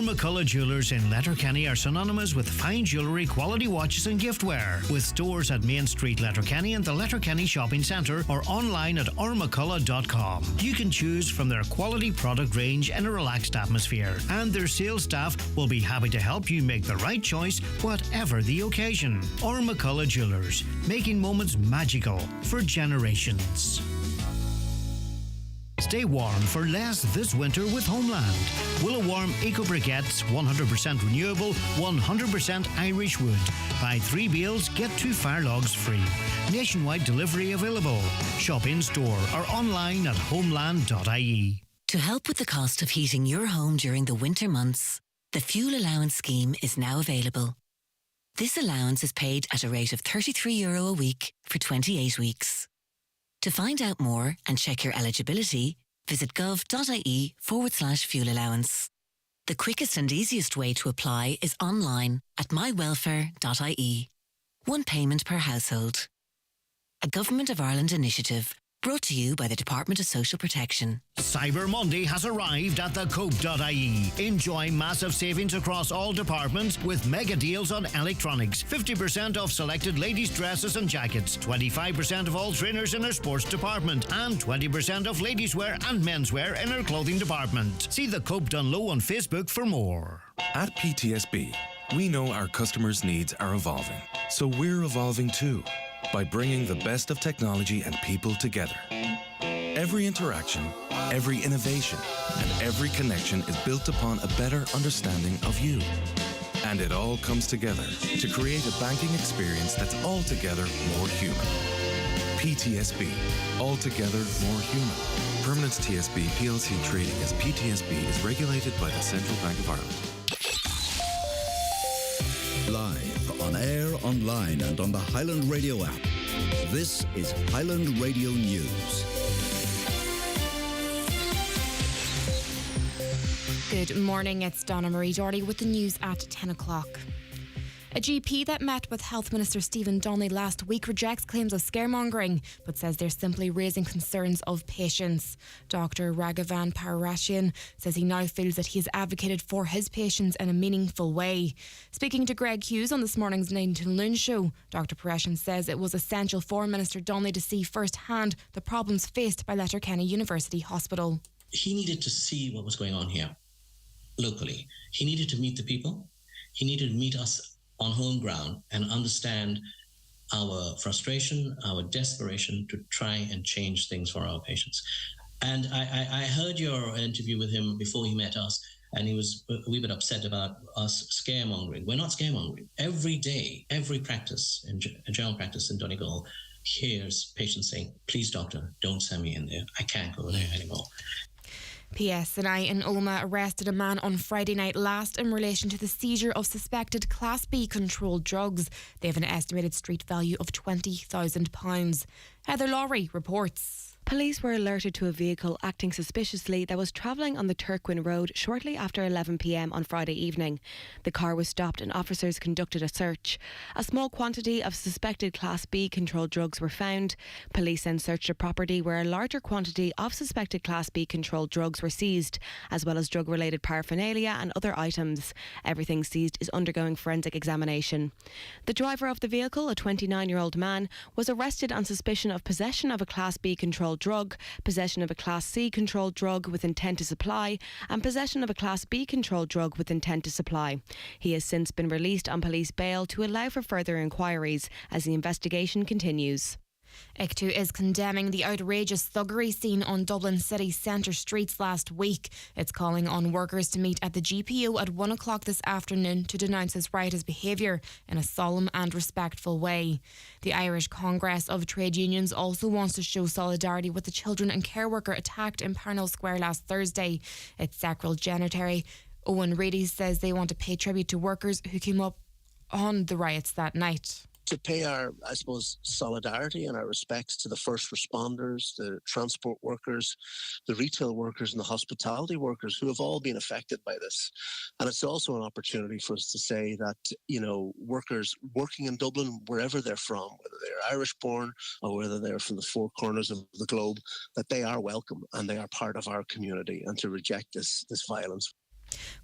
McCullough Jewellers in Letterkenny are synonymous with fine jewellery, quality watches and giftware. With stores at Main Street, Letterkenny and the Letterkenny Shopping Centre, or online at ormccullough.com. You can choose from their quality product range in a relaxed atmosphere, and their sales staff will be happy to help you make the right choice, whatever the occasion. McCullough Jewellers, making moments magical for generations. Stay warm for less this winter with Homeland. Willow Warm Eco Briquettes, 100% renewable, 100% Irish wood. Buy 3 bales, get 2 fire logs free. Nationwide delivery available. Shop in store or online at homeland.ie.
To help with the cost of heating your home during the winter months, the Fuel Allowance Scheme is now available. This allowance is paid at a rate of €33 a week for 28 weeks. To find out more and check your eligibility, visit gov.ie/fuel allowance. The quickest and easiest way to apply is online at mywelfare.ie. One payment per household. A Government of Ireland initiative brought to you by the Department of Social Protection.
Cyber Monday has arrived at thecope.ie. Enjoy massive savings across all departments with mega deals on electronics. 50% off selected ladies' dresses and jackets, 25% of all trainers in our sports department, and 20% off ladies' wear and menswear in our clothing department. See The Cope done low on Facebook for more.
At PTSB, we know our customers' needs are evolving, so we're evolving too, by bringing the best of technology and people together. Every interaction, every innovation, and every connection is built upon a better understanding of you. And it all comes together to create a banking experience that's altogether more human. PTSB, altogether more human. Permanent TSB PLC trading as PTSB is regulated by the Central Bank of Ireland.
Live, on air, online and on the Highland Radio app. This is Highland Radio News.
Good morning, it's Donna Marie Doherty with the news at 10 o'clock. A GP that met with Health Minister Stephen Donnelly last week rejects claims of scaremongering, but says they're simply raising concerns of patients. Dr. Raghavan Parashian says he now feels that he has advocated for his patients in a meaningful way. Speaking to Greg Hughes on this morning's 9 till noon show, Dr. Parashian says it was essential for Minister Donnelly to see firsthand the problems faced by Letterkenny University Hospital.
He needed to see what was going on here locally. He needed to meet the people. He needed to meet us on home ground and understand our frustration, our desperation to try and change things for our patients. And I heard your interview with him before he met us, and he was a wee bit upset about us scaremongering. We're not scaremongering. Every day, every practice, in general practice in Donegal, hears patients saying, please, doctor, don't send me in there. I can't go there anymore.
PSNI in Omagh arrested a man on Friday night last in relation to the seizure of suspected Class B controlled drugs. They have an estimated street value of £20,000. Heather Lowry reports.
Police were alerted to a vehicle acting suspiciously that was travelling on the Turquin Road shortly after 11 p.m. on Friday evening. The car was stopped and officers conducted a search. A small quantity of suspected Class B controlled drugs were found. Police then searched a property where a larger quantity of suspected Class B controlled drugs were seized, as well as drug-related paraphernalia and other items. Everything seized is undergoing forensic examination. The driver of the vehicle, a 29-year-old man, was arrested on suspicion of possession of a Class B controlled drug, possession of a Class C controlled drug with intent to supply, and possession of a Class B controlled drug with intent to supply. He has since been released on police bail to allow for further inquiries as the investigation continues.
ICTU is condemning the outrageous thuggery seen on Dublin city centre streets last week. It's calling on workers to meet at the GPO at 1 o'clock this afternoon to denounce this riotous behaviour in a solemn and respectful way. The Irish Congress of Trade Unions also wants to show solidarity with the children and care worker attacked in Parnell Square last Thursday. Its secretary Owen Reedy says they want to pay tribute to workers who came up on the riots that night.
To pay our, I suppose, solidarity and our respects to the first responders, the transport workers, the retail workers and the hospitality workers who have all been affected by this. And it's also an opportunity for us to say that, you know, workers working in Dublin, wherever they're from, whether they're Irish born or whether they're from the four corners of the globe, that they are welcome and they are part of our community, and to reject this violence.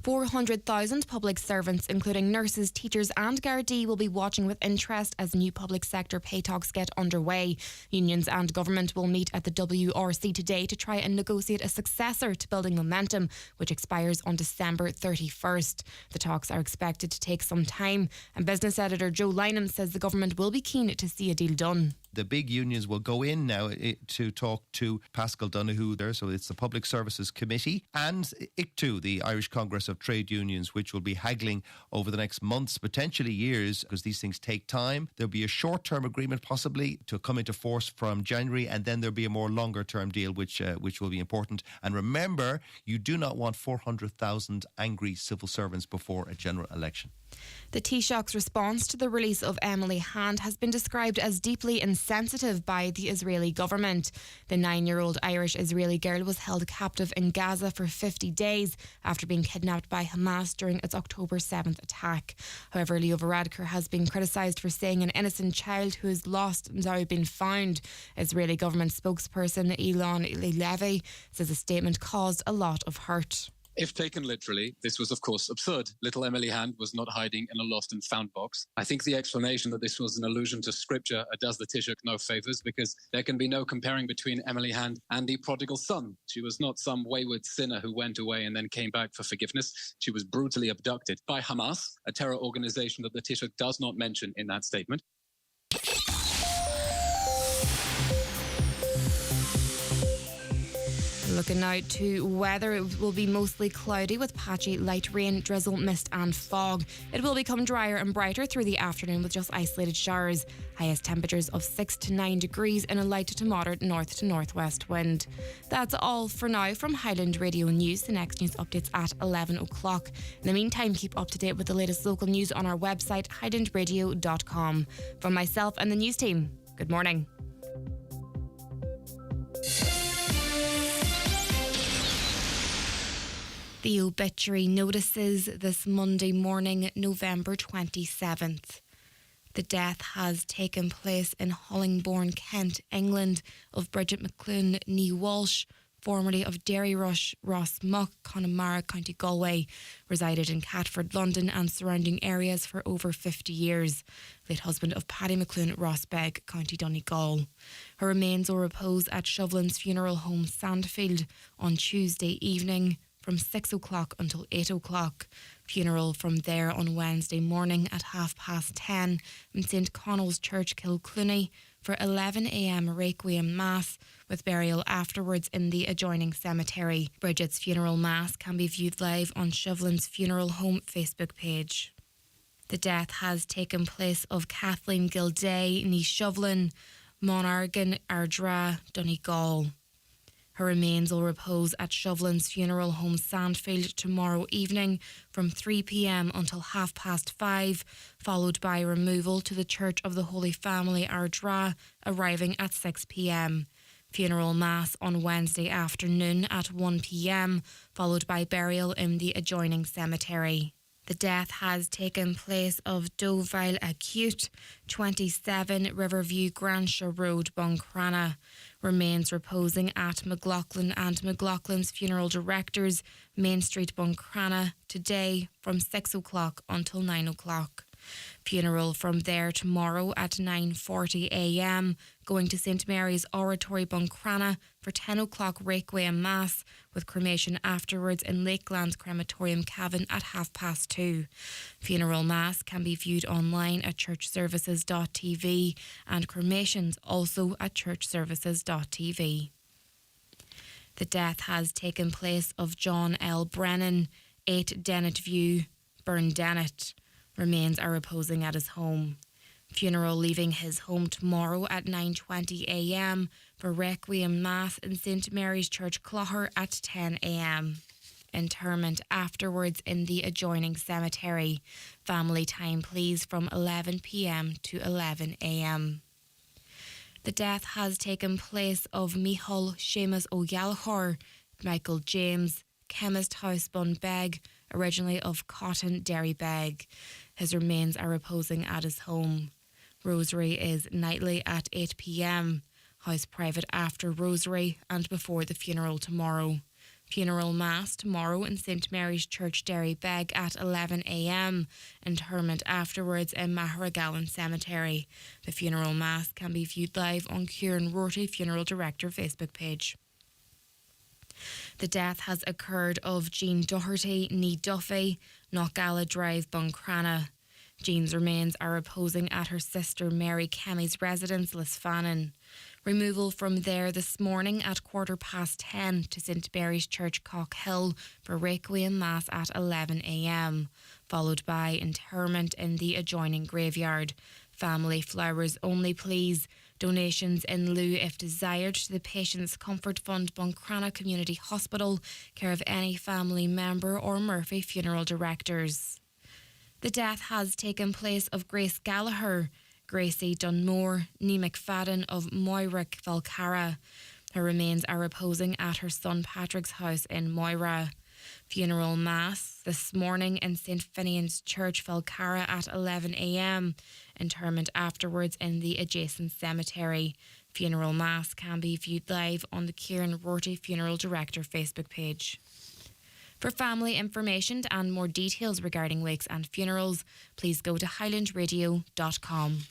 400,000 public servants, including nurses, teachers and Gardaí, will be watching with interest as new public sector pay talks get underway. Unions and government will meet at the WRC today to try and negotiate a successor to Building Momentum, which expires on December 31st. The talks are expected to take some time, and business editor Joe Lynham says the government will be keen to see a deal done.
The big unions will go in now to talk to Pascal Donoghue there, so it's the Public Services Committee, and ICTU, the Irish Congress Congress of Trade Unions, which will be haggling over the next months, potentially years, because these things take time. There'll be a short-term agreement possibly to come into force from January, and then there'll be a more longer-term deal, which will be important. And remember, you do not want 400,000 angry civil servants before a general election.
The Taoiseach's response to the release of Emily Hand has been described as deeply insensitive by the Israeli government. The 9-year-old Irish-Israeli girl was held captive in Gaza for 50 days after being kidnapped by Hamas during its October 7th attack. However, Leo Varadkar has been criticised for saying an innocent child who is lost has now been found. Israeli government spokesperson Elon Levy says the statement caused a lot of hurt.
If taken literally, this was of course absurd. Little Emily Hand was not hiding in a lost and found box. I think the explanation that this was an allusion to scripture does the Taoiseach no favours, because there can be no comparing between Emily Hand and the prodigal son. She was not some wayward sinner who went away and then came back for forgiveness. She was brutally abducted by Hamas, a terror organisation that the Taoiseach does not mention in that statement.
Looking now to weather, it will be mostly cloudy with patchy light rain, drizzle, mist and fog. It will become drier and brighter through the afternoon with just isolated showers. Highest temperatures of 6 to 9 degrees in a light to moderate north to northwest wind. That's all for now from Highland Radio News. The next news update's at 11 o'clock. In the meantime, keep up to date with the latest local news on our website, highlandradio.com. From myself and the news team, good morning. The obituary notices this Monday morning, November 27th. The death has taken place in Hollingbourne, Kent, England, of Bridget McClune Nee Walsh, formerly of Derryrush, Rossmuck, Connemara, County Galway, resided in Catford, London and surrounding areas for over 50 years. Late husband of Paddy McClune, Rossbeg, County Donegal. Her remains will repose at Shuvlin's funeral home, Sandfield, on Tuesday evening, from 6 o'clock until 8 o'clock. Funeral from there on Wednesday morning at 10:30 in St Connell's Church, Kilclooney, for 11 a.m. Requiem Mass, with burial afterwards in the adjoining cemetery. Bridget's funeral Mass can be viewed live on Shuvlin's Funeral Home Facebook page. The death has taken place of Kathleen Gilday Nee Shuvlin, Monargan Ardra, Donegal. Her remains will repose at Shuvlin's Funeral Home, Sandfield, tomorrow evening from 3 p.m. until 5:30, followed by removal to the Church of the Holy Family, Ardra, arriving at 6 p.m. Funeral Mass on Wednesday afternoon at 1 p.m, followed by burial in the adjoining cemetery. The death has taken place of Dovile Acute, 27 Riverview Granshaw Road, Buncrana. Remains reposing at McLaughlin and McLaughlin's Funeral Directors, Main Street, Buncrana, today from 6 o'clock until 9 o'clock. Funeral from there tomorrow at 9:40 a.m, going to St Mary's Oratory, Buncrana, for 10 o'clock Requiem Mass, with cremation afterwards in Lakelands Crematorium, Cavan at 2:30. Funeral Mass can be viewed online at churchservices.tv and cremations also at churchservices.tv. The death has taken place of John L. Brennan, 8 Dennett View, Burndennet. Remains are reposing at his home. Funeral leaving his home tomorrow at 9:20 a.m. for Requiem Mass in St Mary's Church, Clogher at 10 a.m. Interment afterwards in the adjoining cemetery. Family time please from 11 p.m. to 11 a.m. The death has taken place of Michal Seamus O'Gallagher, Michael James, Chemist House Bunbeg, originally of Cotton Derrybeg. His remains are reposing at his home. Rosary is nightly at 8 p.m, house private after Rosary and before the funeral tomorrow. Funeral Mass tomorrow in St Mary's Church, Derrybeg at 11 a.m. Interment afterwards in Maharagowan Cemetery. The funeral Mass can be viewed live on Kieran Rorty, Funeral Director Facebook page. The death has occurred of Jean Doherty, Nee Duffy, Knockgalla Drive, Buncrana. Jean's remains are reposing at her sister Mary Kemmy's residence, Lisfannon. Removal from there this morning at 10:15 to St Mary's Church, Cockhill, for Requiem Mass at 11 a.m, followed by interment in the adjoining graveyard. Family flowers only, please. Donations in lieu, if desired, to the Patients Comfort Fund, Buncrana Community Hospital, care of any family member or Murphy Funeral Directors. The death has taken place of Grace Gallagher, Gracie Dunmore, Nee McFadden of Moira, Falcarra. Her remains are reposing at her son Patrick's house in Moira. Funeral Mass this morning in St Finian's Church, Falcarra at 11 a.m. Interment afterwards in the adjacent cemetery. Funeral Mass can be viewed live on the Kieran Rorty Funeral Director Facebook page. For family information and more details regarding wakes and funerals, please go to highlandradio.com.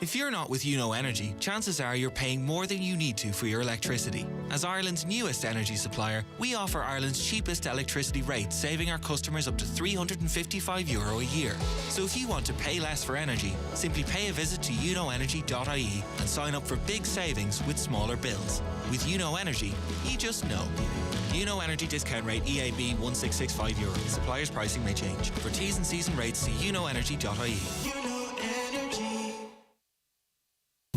If you're not with UNO Energy, chances are you're paying more than you need to for your electricity. As Ireland's newest energy supplier, we offer Ireland's cheapest electricity rates, saving our customers up to €355 a year. So if you want to pay less for energy, simply pay a visit to unoenergy.ie and sign up for big savings with smaller bills. With UNO Energy, you just know. UNO Energy discount rate EAB €1665. Supplier's pricing may change. For T's and C's and rates, see unoenergy.ie.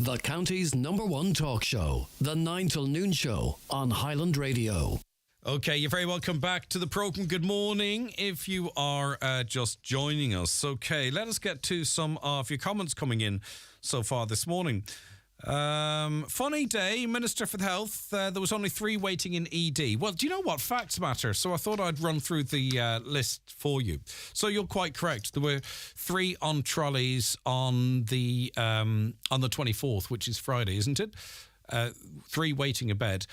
The county's #1 talk show, The 9 till Noon Show on Highland Radio.
Okay, you're very welcome back to the programme. Good morning if you are just joining us. Okay, let us get to some of your comments coming in so far this morning. Funny day, Minister for Health. There was only 3 waiting in ED. Well, do you know what? Facts matter. So I thought I'd run through the list for you. So you're quite correct. There were 3 on trolleys on the 24th, which is Friday, isn't it? 3 waiting a bed.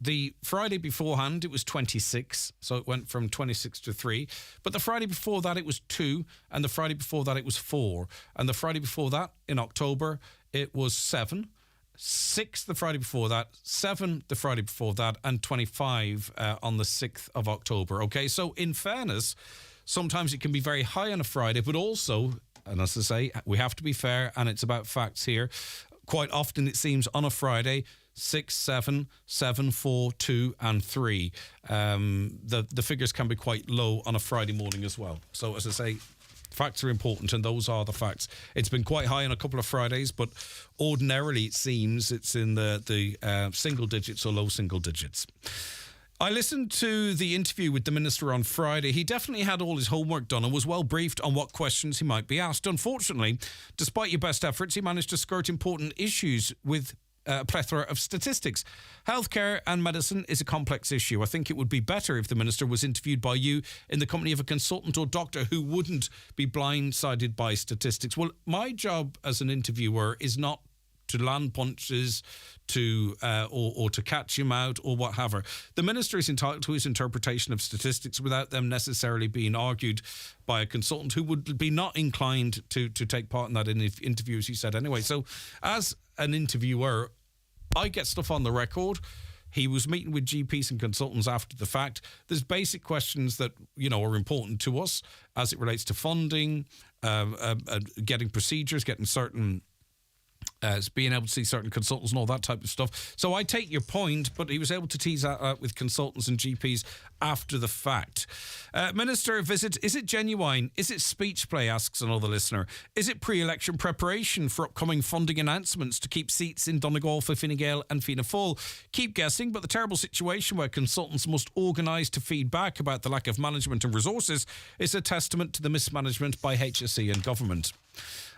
The Friday beforehand, it was 26, so it went from 26 to 3. But the Friday before that, it was 2, and the Friday before that, it was 4. And the Friday before that, in October, it was 7. 6 the Friday before that, 7 the Friday before that, and 25 on the 6th of October. Okay, so in fairness, sometimes it can be very high on a Friday, but also, and as I say, we have to be fair, and it's about facts here. Quite often, it seems, on a Friday, 6, 7, 7, 4, 2 and 3. The figures can be quite low on a Friday morning as well. So as I say, facts are important, and those are the facts. It's been quite high on a couple of Fridays, but ordinarily it seems it's in the single digits or low single digits. I listened to the interview with the Minister on Friday. He definitely had all his homework done and was well briefed on what questions he might be asked. Unfortunately, despite your best efforts, he managed to skirt important issues with a plethora of statistics. Healthcare and medicine is a complex issue. I think it would be better if the Minister was interviewed by you in the company of a consultant or doctor who wouldn't be blindsided by statistics. Well, my job as an interviewer is not to land punches, or to catch him out or whatever. The Minister is entitled to his interpretation of statistics without them necessarily being argued by a consultant who would be not inclined to take part in that interview, as he said anyway. So as an interviewer, I get stuff on the record. He was meeting with GPs and consultants after the fact. There's basic questions that, are important to us as it relates to funding, getting procedures, getting certain being able to see certain consultants and all that type of stuff. So I take your point, but he was able to tease that out with consultants and GPs after the fact. Minister visit, is it genuine? Is it speech play, asks another listener. Is it pre-election preparation for upcoming funding announcements to keep seats in Donegal, Fine Gael and Fianna Fáil? Keep guessing, but the terrible situation where consultants must organise to feed back about the lack of management and resources is a testament to the mismanagement by HSE and government.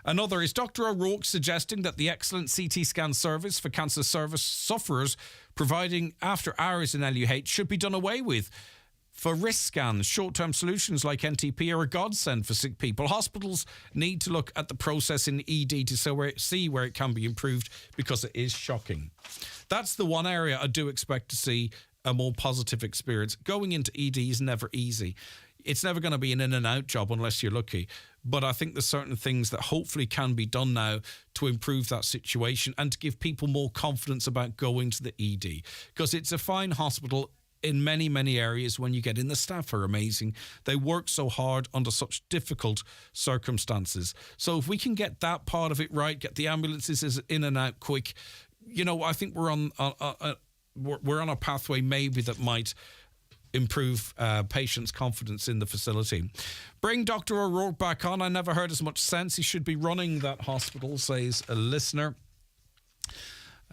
Another is Dr. O'Rourke suggesting that the excellent CT scan service for cancer service sufferers providing after hours in LUH should be done away with. For risk scans, short-term solutions like NTP are a godsend for sick people. Hospitals need to look at the process in ED to see where it can be improved, because it is shocking. That's the one area I do expect to see a more positive experience. Going into ED is never easy. It's never going to be an in and out job unless you're lucky. But I think there's certain things that hopefully can be done now to improve that situation and to give people more confidence about going to the ED. Because it's a fine hospital in many, many areas when you get in. The staff are amazing. They work so hard under such difficult circumstances. So if we can get that part of it right, get the ambulances in and out quick, I think we're on a pathway maybe that might improve patients' confidence in the facility. Bring Dr. O'Rourke back on. I never heard as much sense. He should be running that hospital, says a listener.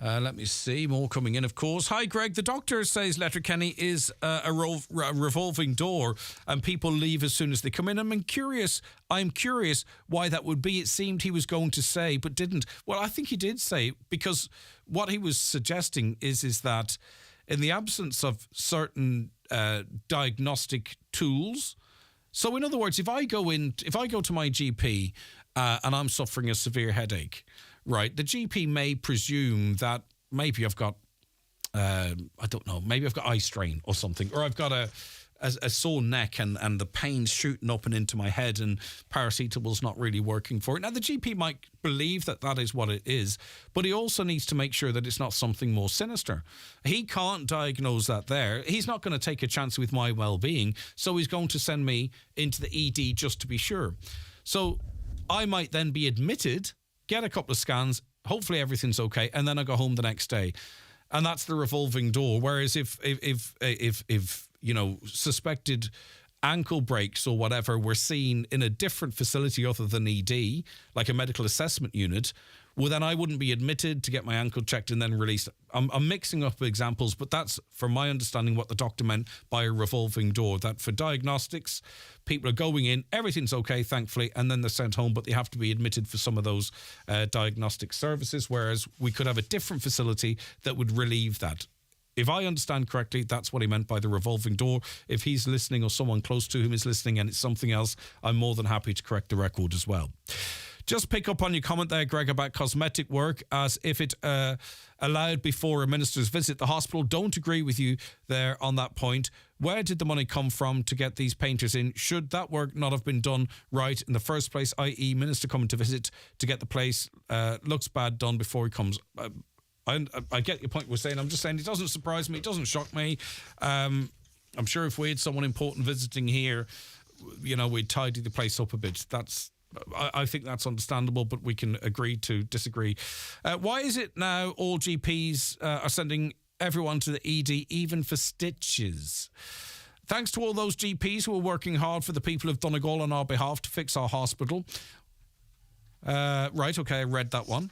Let me see. More coming in, of course. Hi, Greg. The doctor says Letterkenny is a revolving door and people leave as soon as they come in. I'm curious why that would be. It seemed he was going to say, but didn't. Well, I think he did say, because what he was suggesting is that in the absence of certain diagnostic tools. So in other words, if I go to my GP and I'm suffering a severe headache, right, the GP may presume that maybe I've got, I don't know, maybe I've got eye strain or something, or I've got a sore neck and the pain's shooting up and into my head and paracetamol's not really working for it. Now, the GP might believe that is what it is, but he also needs to make sure that it's not something more sinister. He can't diagnose that there. He's not going to take a chance with my well-being, so he's going to send me into the ED just to be sure. So I might then be admitted, get a couple of scans, hopefully everything's okay, and then I go home the next day. And that's the revolving door. Whereas if suspected ankle breaks or whatever were seen in a different facility other than ED, like a medical assessment unit, well, then I wouldn't be admitted to get my ankle checked and then released. I'm mixing up examples, but that's, from my understanding, what the doctor meant by a revolving door, that for diagnostics, people are going in, everything's okay, thankfully, and then they're sent home, but they have to be admitted for some of those diagnostic services, whereas we could have a different facility that would relieve that. If I understand correctly, that's what he meant by the revolving door. If he's listening or someone close to him is listening and it's something else, I'm more than happy to correct the record as well. Just pick up on your comment there, Greg, about cosmetic work as if it allowed before a minister's visit. The hospital don't agree with you there on that point. Where did the money come from to get these painters in? Should that work not have been done right in the first place, i.e. minister coming to visit to get the place looks bad done before he comes? I get your point we're saying. I'm just saying it doesn't surprise me. It doesn't shock me. I'm sure if we had someone important visiting here, we'd tidy the place up a bit. I think that's understandable, but we can agree to disagree. Why is it now all GPs are sending everyone to the ED, even for stitches? Thanks to all those GPs who are working hard for the people of Donegal on our behalf to fix our hospital. Right, okay, I read that one.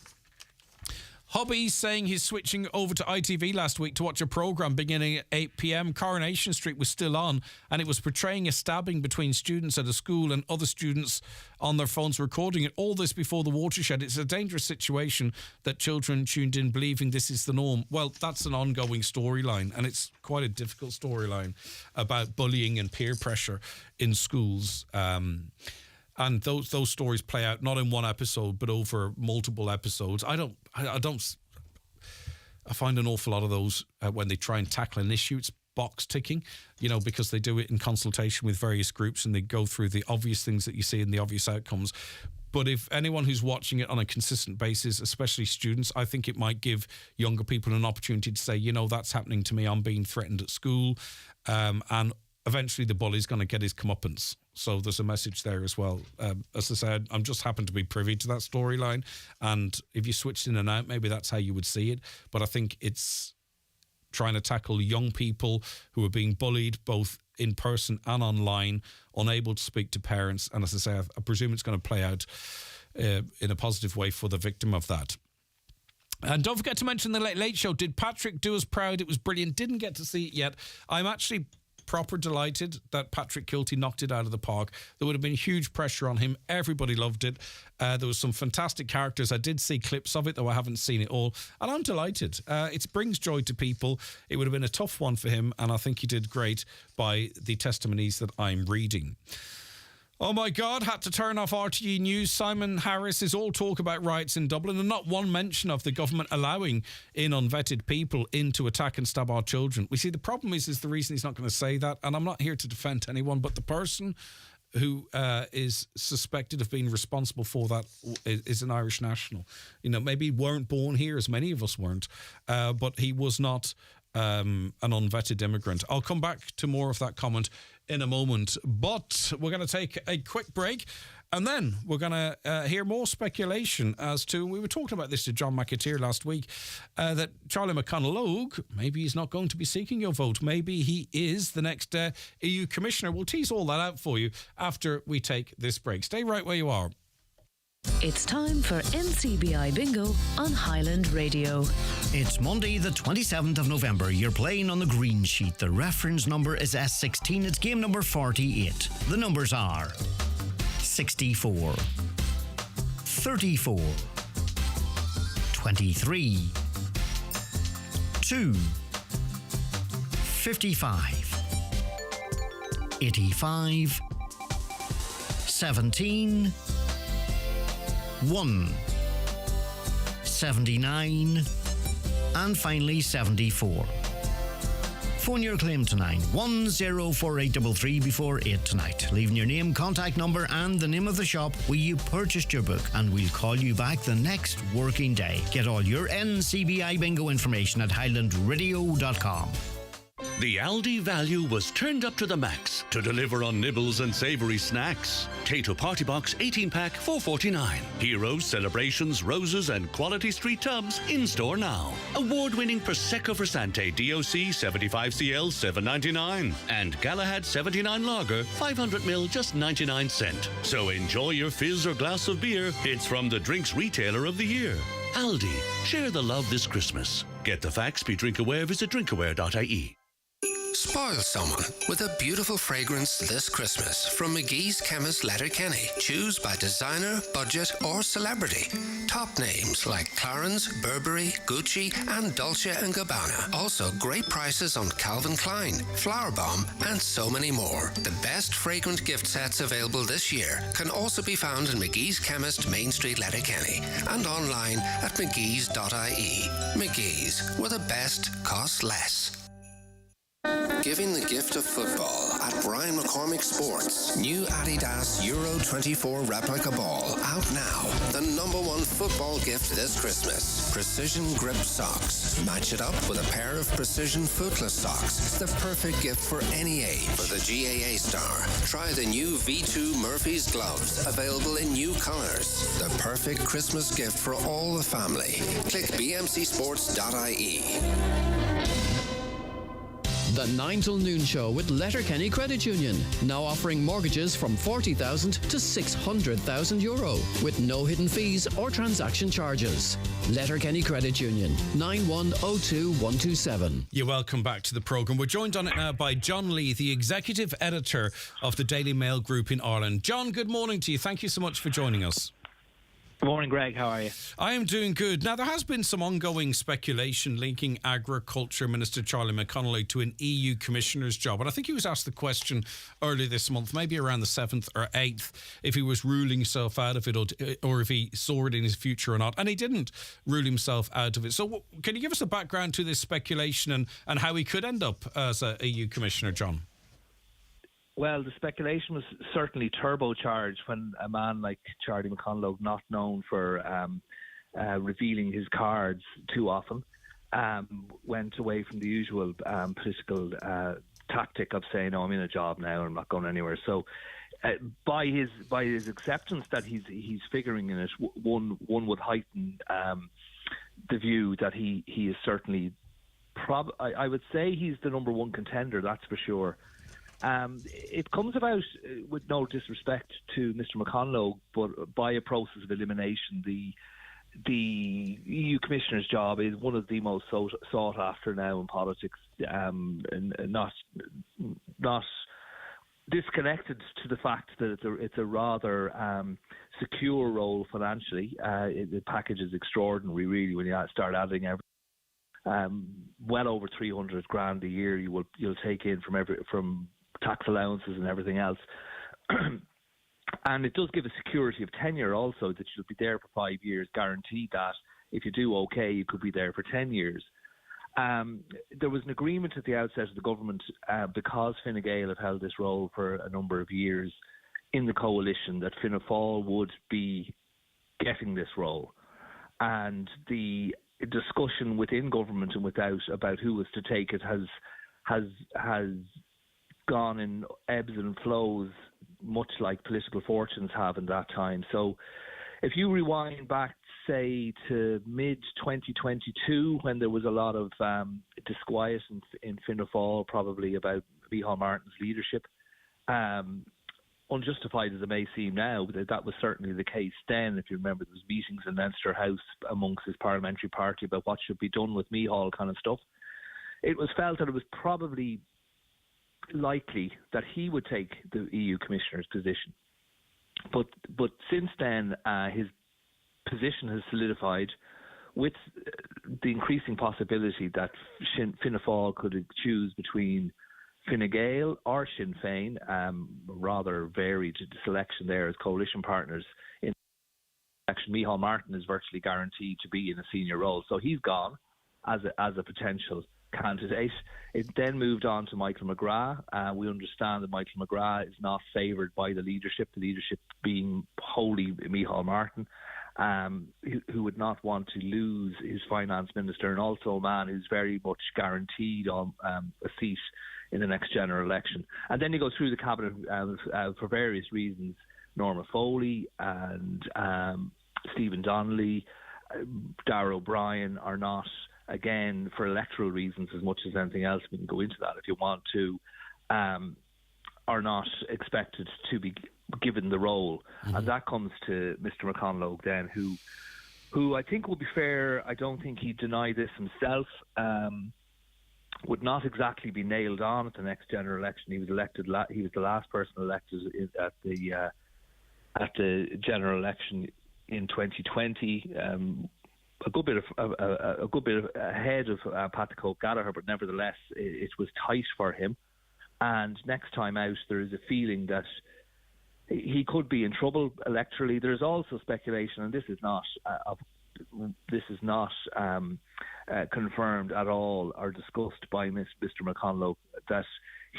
Hobby's saying he's switching over to ITV last week to watch a programme beginning at 8 p.m. Coronation Street was still on, and it was portraying a stabbing between students at a school and other students on their phones recording it. All this before the watershed. It's a dangerous situation that children tuned in believing this is the norm. Well, that's an ongoing storyline, and it's quite a difficult storyline about bullying and peer pressure in schools. And those stories play out not in one episode, but over multiple episodes. I find an awful lot of those when they try and tackle an issue, it's box ticking, because they do it in consultation with various groups and they go through the obvious things that you see and the obvious outcomes. But if anyone who's watching it on a consistent basis, especially students, I think it might give younger people an opportunity to say, that's happening to me. I'm being threatened at school. And eventually the bully's going to get his comeuppance. So there's a message there as well. As I said, I'm just happen to be privy to that storyline. And if you switched in and out, maybe that's how you would see it. But I think it's trying to tackle young people who are being bullied both in person and online, unable to speak to parents. And as I say, I presume it's going to play out in a positive way for the victim of that. And don't forget to mention the Late Late Show. Did Patrick do us proud? It was brilliant. Didn't get to see it yet. I'm actually proper delighted that Patrick Kilty knocked it out of the park. There would have been huge pressure on him. Everybody loved it. There was some fantastic characters. I did see clips of it, though I haven't seen it all. And I'm delighted. It brings joy to people. It would have been a tough one for him, and I think he did great by the testimonies that I'm reading. Oh my God, had to turn off RTE News. Simon Harris is all talk about riots in Dublin and not one mention of the government allowing in unvetted people in to attack and stab our children. We see the problem is the reason he's not going to say that, and I'm not here to defend anyone, but the person who is suspected of being responsible for that is an Irish national. Maybe weren't born here, as many of us weren't, but he was not an unvetted immigrant. I'll come back to more of that comment in a moment, but we're going to take a quick break. And then we're going to hear more speculation as to, we were talking about this to John McAteer last week, that Charlie McConalogue, maybe he's not going to be seeking your vote. Maybe he is the next EU Commissioner. We'll tease all that out for you after we take this break. Stay right where you are.
It's time for NCBI Bingo on Highland Radio.
It's Monday, the 27th of November. You're playing on the green sheet. The reference number is S16. It's game number 48. The numbers are 64, 34, 23, 2, 55, 85, 17, 1, 79, and finally 74. Phone your claim to 9104833 before 8 tonight. Leaving your name, contact number and the name of the shop where you purchased your book, and we'll call you back the next working day. Get all your NCBI bingo information at highlandradio.com.
The Aldi value was turned up to the max to deliver on nibbles and savoury snacks. Tato Party Box 18-pack $4.49. Heroes, Celebrations, Roses and Quality Street Tubs in store now. Award-winning Prosecco Versante DOC 75cl $7.99 and Galahad 79 Lager 500ml just 99 cents. So enjoy your fizz or glass of beer. It's from the Drinks Retailer of the Year. Aldi, share the love this Christmas. Get the facts, be drink aware, visit drinkaware.ie.
Spoil someone with a beautiful fragrance this Christmas from McGee's Chemist Letterkenny. Choose by designer, budget or celebrity. Top names like Clarins, Burberry, Gucci and Dolce & Gabbana. Also great prices on Calvin Klein, Flower Bomb and so many more. The best fragrant gift sets available this year can also be found in McGee's Chemist, Main Street, Letterkenny and online at mcgees.ie. McGee's, where the best costs less. Giving the gift of football at Brian McCormick Sports. New Adidas Euro 24 replica ball. Out now. The #1 football gift this Christmas. Precision Grip Socks. Match it up with a pair of Precision Footless Socks. It's the perfect gift for any age. For the GAA star, try the new V2 Murphy's Gloves. Available in new colors. The perfect Christmas gift for all the family. Click bmcsports.ie.
The 9 till noon show with Letterkenny Credit Union. Now offering mortgages from €40,000 to €600,000 with no hidden fees or transaction charges. Letterkenny Credit Union, 9102127.
You're welcome back to the programme. We're joined on it now by John Lee, the executive editor of the Daily Mail Group in Ireland. John, good morning to you. Thank you so much for joining us.
Good morning, Greg. How are you?
I am doing good. Now, there has been some ongoing speculation linking Agriculture Minister Charlie McConalogue to an EU Commissioner's job. And I think he was asked the question earlier this month, maybe around the 7th or 8th, if he was ruling himself out of it or if he saw it in his future or not. And he didn't rule himself out of it. So can you give us a background to this speculation and how he could end up as a EU Commissioner, John?
Well, the speculation was certainly turbocharged when a man like Charlie McConalogue, not known for revealing his cards too often, went away from the usual political tactic of saying, "Oh, I'm in a job now, I'm not going anywhere." So, by his acceptance that he's figuring in it, one would heighten the view that he is certainly. I would say he's the #1 contender. That's for sure. It comes about, with no disrespect to Mr. McConalogue, but by a process of elimination. The EU Commissioner's job is one of the most sought after now in politics, and not disconnected to the fact that it's a rather secure role financially. The package is extraordinary, really, when you start adding everything. Well over 300 grand a year you'll take in from tax allowances and everything else. And it does give a security of tenure also, that you'll be there for 5 years, guaranteed that if you do okay, you could be there for 10 years. There was an agreement at the outset of the government, because Fine Gael have held this role for a number of years in the coalition, that Fianna Fáil would be getting this role. And the discussion within government and without about who was to take it has gone in ebbs and flows, much like political fortunes have in that time. So if you rewind back, say, to mid-2022, when there was a lot of disquiet in Fianna Fáil, probably about Micheál Martin's leadership, unjustified as it may seem now, that was certainly the case then. If you remember, there was meetings in Leinster House amongst his parliamentary party about what should be done with Micheál kind of stuff. It was felt that it was probably likely that he would take the EU Commissioner's position. But since then, his position has solidified with the increasing possibility that Fianna Fáil could choose between Fine Gael or Sinn Féin, rather varied selection there as coalition partners. In election, Micheál Martin is virtually guaranteed to be in a senior role, so he's gone as a potential candidate. It then moved on to Michael McGrath. We understand that Michael McGrath is not favoured by the leadership being wholly Micheál Martin, who would not want to lose his finance minister, and also a man who's very much guaranteed on a seat in the next general election. And then you go through the cabinet for various reasons. Norma Foley and Stephen Donnelly, Darragh O'Brien are not, again, for electoral reasons as much as anything else, we can go into that if you want to, are not expected to be given the role. Mm-hmm. And that comes to Mr McConalogue then, who I think will be fair. I don't think he'd deny this himself. Would not exactly be nailed on at the next general election. He was elected. He was the last person elected at the general election in 2020. A good bit ahead of Pat the Cope Gallagher, but nevertheless, it was tight for him. And next time out, there is a feeling that he could be in trouble electorally. There is also speculation, and this is not confirmed at all or discussed by Mr. McConalogue, that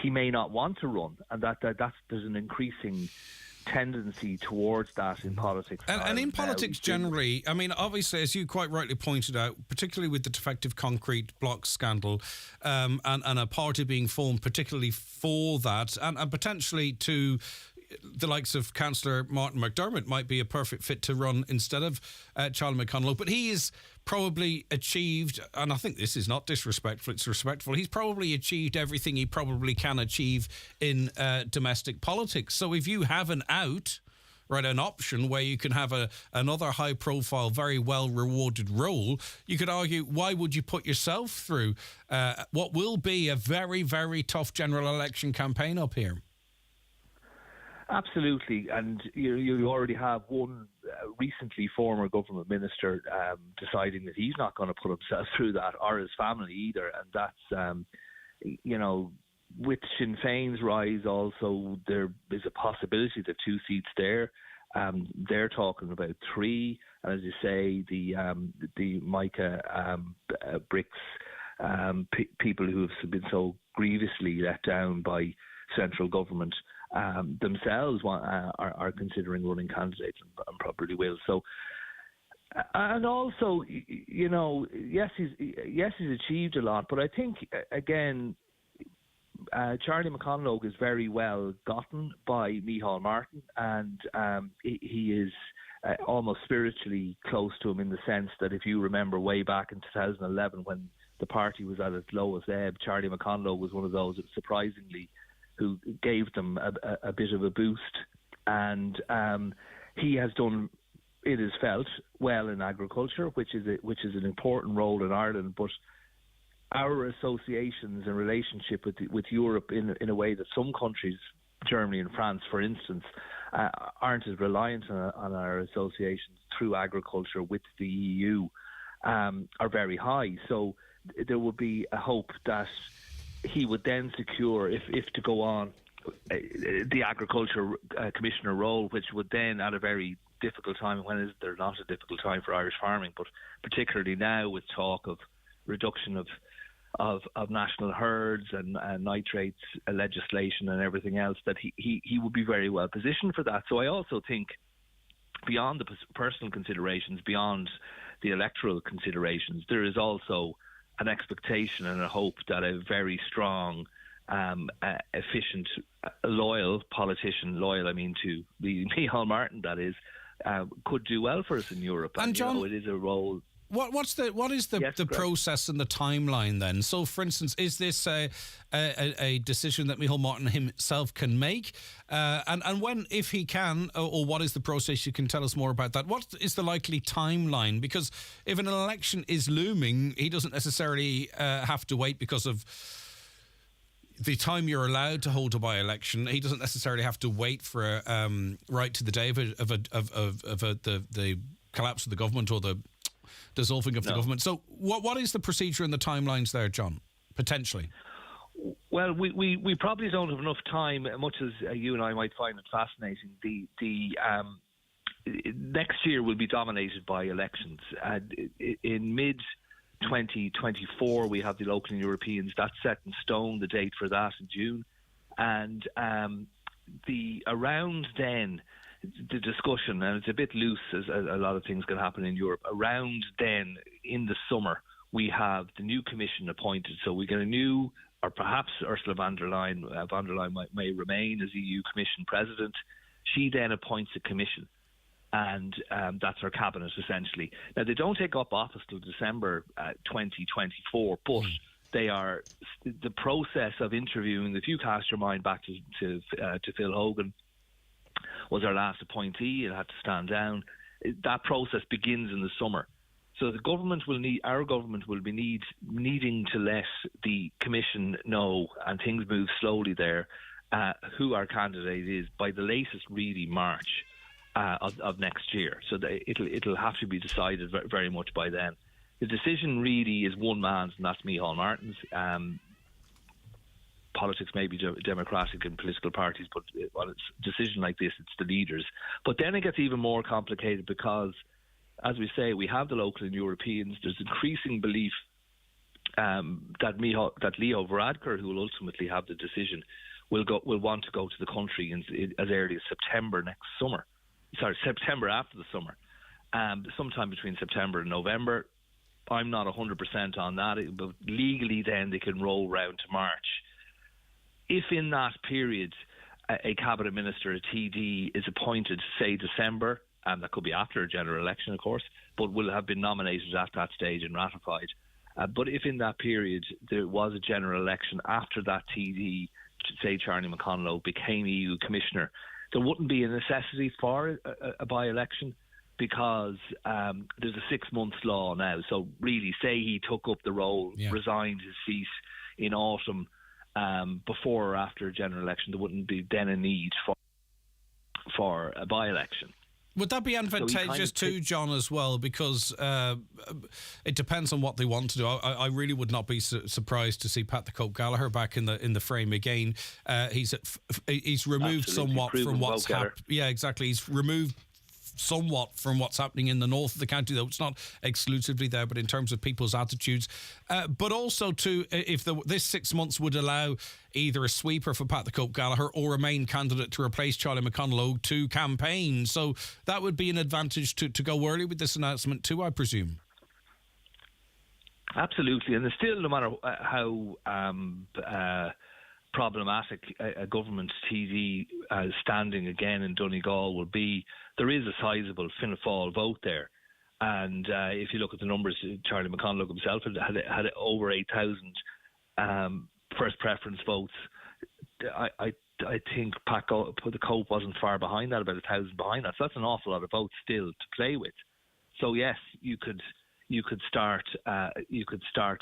he may not want to run, and that there's an increasing tendency towards that in politics.
And in politics generally, I mean, obviously, as you quite rightly pointed out, particularly with the defective concrete block scandal, and a party being formed particularly for that, and potentially to the likes of Councillor Martin McDermott might be a perfect fit to run instead of Charlie McConalogue. But he has probably achieved, and I think this is not disrespectful, it's respectful, he's probably achieved everything he probably can achieve in domestic politics. So if you have an out, right, an option where you can have another high-profile, very well-rewarded role, you could argue, why would you put yourself through what will be a very, very tough general election campaign up here?
Absolutely, and you already have one recently former government minister deciding that he's not going to put himself through that, or his family either, and that's, with Sinn Féin's rise also, there is a possibility that 2 seats there. They're talking about 3, and as you say, the Micah Bricks, people who have been so grievously let down by central government, themselves are considering running candidates and probably will. So, and also, yes, he's achieved a lot, but I think again, Charlie McConalogue is very well gotten by Micheál Martin, and he is almost spiritually close to him in the sense that if you remember way back in 2011 when the party was at its lowest ebb, Charlie McConalogue was one of those that surprisingly who gave them a bit of a boost, and he has done, it is felt, well in agriculture, which is an important role in Ireland. But our associations and relationship with Europe in a way that some countries, Germany and France, for instance, aren't as reliant on our associations through agriculture with the EU, are very high. So there would be a hope that he would then secure, if to go on, the Agriculture Commissioner role, which would then, at a very difficult time, when is there not a difficult time for Irish farming, but particularly now with talk of reduction of national herds and nitrates legislation and everything else, that he would be very well positioned for that. So I also think beyond the personal considerations, beyond the electoral considerations, there is also an expectation and a hope that a very strong, efficient, loyal politician, I mean to Micheál Martin, that is, could do well for us in Europe.
And John,
it is a role.
What is the process and the timeline then? So, for instance, is this a decision that Micheál Martin himself can make? And when, if he can, or what is the process? You can tell us more about that. What is the likely timeline? Because if an election is looming, he doesn't necessarily have to wait because of the time you're allowed to hold a by-election. He doesn't necessarily have to wait for right to the day of the collapse of the government or the dissolving of the government. So what is the procedure and the timelines there, John, potentially?
Well, we probably don't have enough time, much as you and I might find it fascinating. The next year will be dominated by elections. In mid-2024, we have the local and Europeans. That's set in stone, the date for that in June. And around then, the discussion, and it's a bit loose as a lot of things can happen in Europe, around then in the summer we have the new commission appointed. So we get a new, or perhaps Ursula von der Leyen may remain as EU Commission President. She then appoints a commission, and that's her cabinet essentially. Now they don't take up office till December 2024, but the process of interviewing, if you cast your mind back to Phil Hogan, was our last appointee. It had to stand down. That process begins in the summer. So our government will be needing to let the commission know, and things move slowly there, who our candidate is by the latest really March of next year. So it'll have to be decided very much by then. The decision really is one man's, and that's Micheál Martin's. Politics may be democratic in political parties, but on a decision like this, it's the leaders. But then it gets even more complicated because, as we say, we have the local and Europeans. There's increasing belief that Leo Varadkar, who will ultimately have the decision, will want to go to the country as early as September September after the summer, sometime between September and November. I'm not 100% on that, but legally then they can roll round to March. If in that period a cabinet minister, a TD, is appointed, say December, and that could be after a general election, of course, but will have been nominated at that stage and ratified. But if in that period there was a general election after that TD, say Charlie McConlogue, became EU Commissioner, there wouldn't be a necessity for a by-election because there's a 6-month law now. So really, say he took up the role, resigned his seat in autumn, before or after a general election, there wouldn't be then a need for a by-election.
Would that be advantageous too, John, as well? Because it depends on what they want to do. I really would not be surprised to see Pat the Cope Gallagher back in the frame again. He's removed somewhat from what's happened. Yeah, exactly. He's removed somewhat from what's happening in the north of the county, though it's not exclusively there, but in terms of people's attitudes. But also, if this 6 months would allow either a sweeper for Pat the Cope Gallagher or a main candidate to replace Charlie McConlogue to campaign. So that would be an advantage to go early with this announcement too, I presume.
Absolutely. And there's still, no matter how problematic a government TD standing again in Donegal will be, there is a sizable Fianna Fáil vote there. And if you look at the numbers, Charlie McConlogue himself had over 8,000 first preference votes. I think Pat the Cope wasn't far behind that, about 1,000 behind that. So that's an awful lot of votes still to play with. So yes, you could start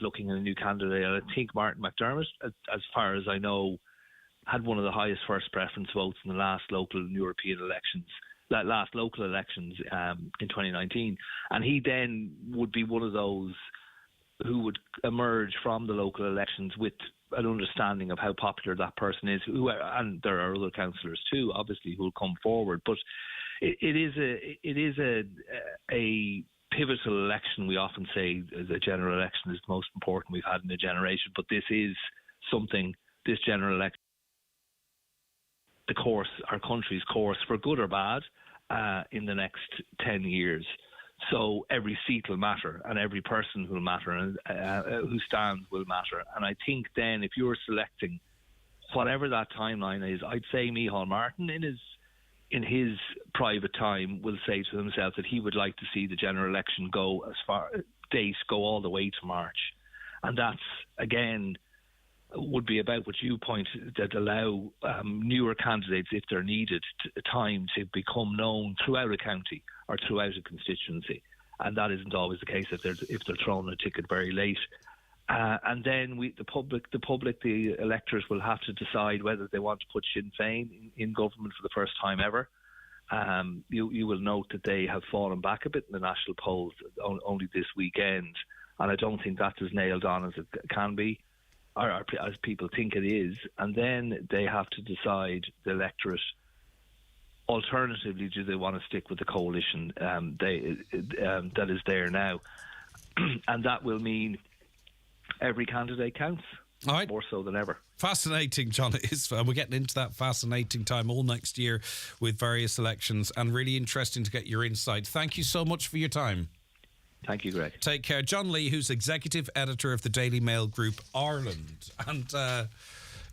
looking at a new candidate. And I think Martin McDermott, as far as I know, had one of the highest first preference votes in the last local and European elections, last local elections in 2019, and he then would be one of those who would emerge from the local elections with an understanding of how popular that person is. And there are other councillors too, obviously, who will come forward. But it is a pivotal election. We often say the general election is the most important we've had in a generation, but this is something, this general election, our country's course, for good or bad, in the next 10 years. So every seat will matter, and every person will matter, and who stands will matter. And I think then, if you're selecting whatever that timeline is, I'd say Micheál Martin in his private time will say to himself that he would like to see the general election go all the way to March. And that's, again, would be about what you pointed, that allow newer candidates, if they're needed, time to become known throughout a county or throughout a constituency. And that isn't always the case if they're thrown a ticket very late. And then the electors will have to decide whether they want to put Sinn Féin in government for the first time ever. You will note that they have fallen back a bit in the national polls only this weekend, and I don't think that's as nailed on as it can be, or as people think it is. And then they have to decide, the electorate, alternatively, do they want to stick with the coalition that is there now? And that will mean every candidate counts,
all right,
more so than ever.
Fascinating, John. It is. We're getting into that fascinating time all next year with various elections, and really interesting to get your insight. Thank you so much for your time.
Thank you, Greg.
Take care. John Lee, who's executive editor of the Daily Mail Group Ireland. And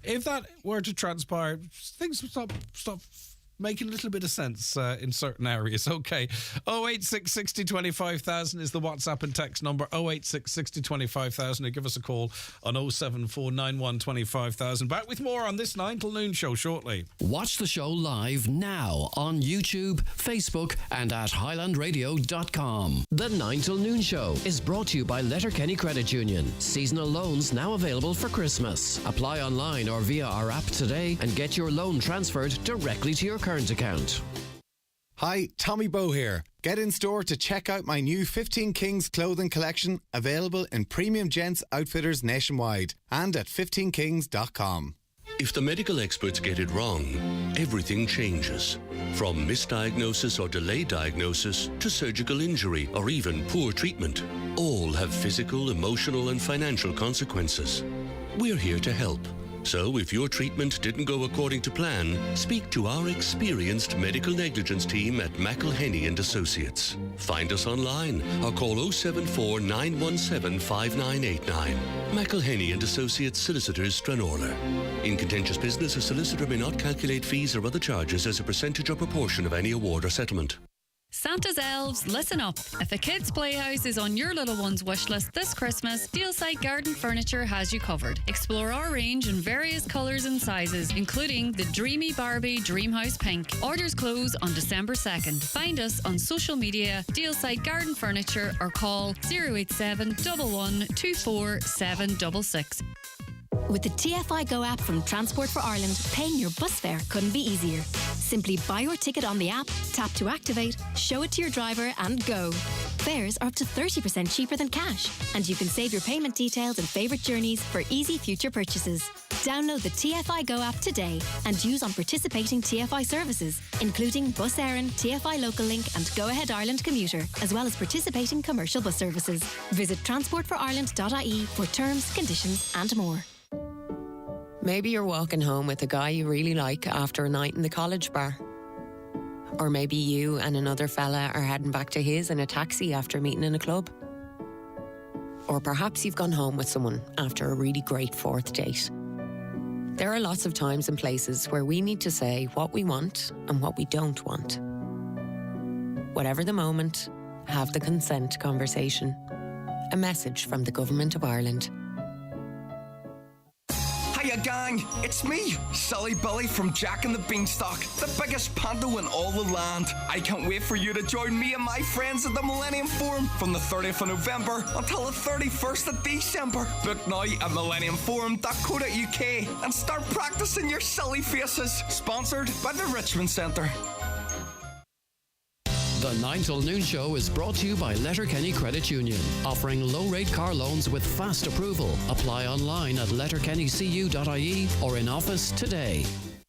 if that were to transpire, things would stop making a little bit of sense in certain areas. Okay. 086 60 25,000 is the WhatsApp and text number. 086 60 25,000. Give us a call on 07491 25,000. Back with more on this 9 till noon show shortly.
Watch the show live now on YouTube, Facebook and at highlandradio.com. The 9 till noon show is brought to you by Letterkenny Credit Union. Seasonal loans now available for Christmas. Apply online or via our app today and get your loan transferred directly to your current account.
Hi, Tommy Bow here. Get in store to check out my new 15 Kings clothing collection, available in premium gents outfitters nationwide and at 15kings.com.
If the medical experts get it wrong, everything changes. From misdiagnosis or delayed diagnosis to surgical injury or even poor treatment, all have physical, emotional and financial consequences. We're here to help. So if your treatment didn't go according to plan, speak to our experienced medical negligence team at McElhenney and Associates. Find us online or call 074 917 5989. McElhenney and Associates Solicitors, Stranorlar. In contentious business, a solicitor may not calculate fees or other charges as a percentage or proportion of any award or settlement.
Santa's elves, listen up. If a kid's playhouse is on your little one's wish list this Christmas, Dealside Garden Furniture has you covered. Explore our range in various colours and sizes, including the Dreamy Barbie Dreamhouse Pink. Orders close on December 2nd. Find us on social media, Dealside Garden Furniture, or call 087 11 24 766.
With the TFI Go app from Transport for Ireland, paying your bus fare couldn't be easier. Simply buy your ticket on the app, tap to activate, show it to your driver and go. Fares are up to 30% cheaper than cash, and you can save your payment details and favourite journeys for easy future purchases. Download the TFI Go app today and use on participating TFI services, including Bus Éireann, TFI Local Link and Go Ahead Ireland Commuter, as well as participating commercial bus services. Visit transportforireland.ie for terms, conditions and more.
Maybe you're walking home with a guy you really like after a night in the college bar. Or maybe you and another fella are heading back to his in a taxi after meeting in a club. Or perhaps you've gone home with someone after a really great fourth date. There are lots of times and places where we need to say what we want and what we don't want. Whatever the moment, have the consent conversation. A message from the Government of Ireland.
Hiya gang, it's me, Silly Billy from Jack and the Beanstalk, the biggest panto in all the land. I can't wait for you to join me and my friends at the Millennium Forum from the 30th of November until the 31st of December. Book now at millenniumforum.co.uk and start practicing your silly faces. Sponsored by the Richmond Centre.
The 9 till noon show is brought to you by Letterkenny Credit Union, offering low-rate car loans with fast approval. Apply online at letterkennycu.ie or in office today.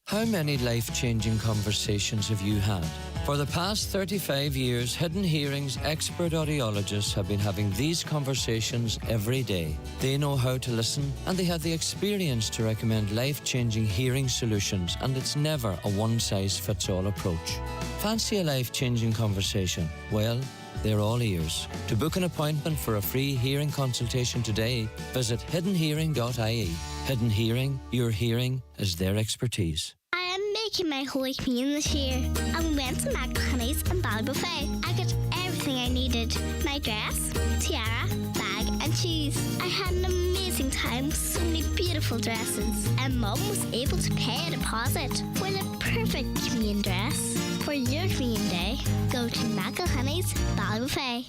How many life-changing conversations have you had
For the past 35 years, Hidden Hearing's expert audiologists have been having these conversations every day. They know how to listen, and they have the experience to recommend life-changing hearing solutions, and it's never a one-size-fits-all approach. Fancy a life-changing conversation? Well, they're all ears. To book an appointment for a free hearing consultation today, visit hiddenhearing.ie. Hidden Hearing, your hearing is their expertise.
I am making my Holy Communion this year, and we went to Macaroni's and Ballybuffet. I got everything I needed: my dress, tiara, bag, and shoes. I had an amazing time with so many beautiful dresses, and Mum was able to pay a deposit for the perfect communion dress. For your communion day, go to Macaroni's Ballybuffet.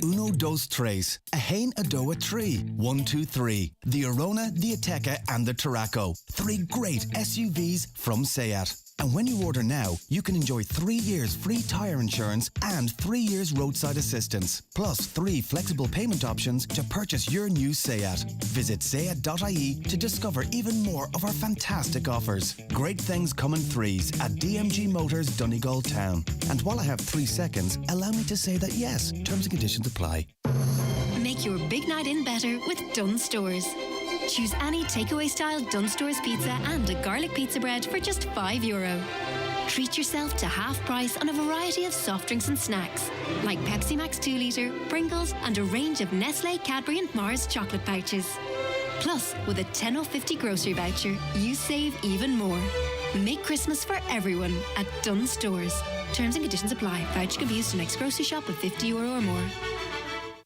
Uno, dos, tres. A hain, a do, a tree. 1, 2, 3. The Arona, the Ateca, and the Tarraco. 3 great SUVs from SEAT. And when you order now, you can enjoy 3 years free tyre insurance and 3 years roadside assistance. Plus 3 flexible payment options to purchase your new SEAT. Visit seat.ie to discover even more of our fantastic offers. Great things come in threes at DMG Motors, Donegal Town. And while I have 3 seconds, allow me to say that yes, terms and conditions apply.
Make your big night in better with Dunnes Stores. Choose any takeaway style Dunnes Stores pizza and a garlic pizza bread for just €5. Treat yourself to half price on a variety of soft drinks and snacks, like Pepsi Max 2 litre, Pringles, and a range of Nestle, Cadbury and Mars chocolate pouches. Plus, with a €10.50 grocery voucher, you save even more. Make Christmas for everyone at Dunnes Stores. Terms and conditions apply. Voucher can be used to next grocery shop with €50 or more.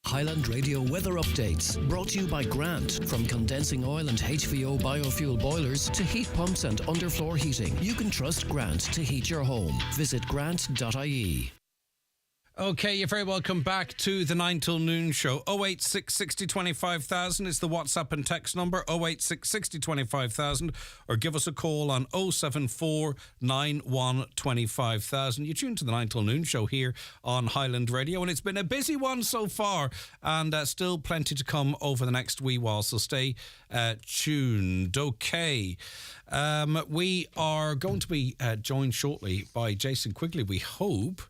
Highland Radio weather updates brought to you by Grant. From condensing oil and HVO biofuel boilers to heat pumps and underfloor heating, you can trust Grant to heat your home. Visit grant.ie.
Okay, you're very welcome back to the 9 till noon show. 086 60 25,000 is the WhatsApp and text number, 086 60 25,000, or give us a call on 074 91 25,000. You're tuned to the 9 till noon show here on Highland Radio, and it's been a busy one so far, and still plenty to come over the next wee while, so stay tuned. Okay, we are going to be joined shortly by Jason Quigley, we hope,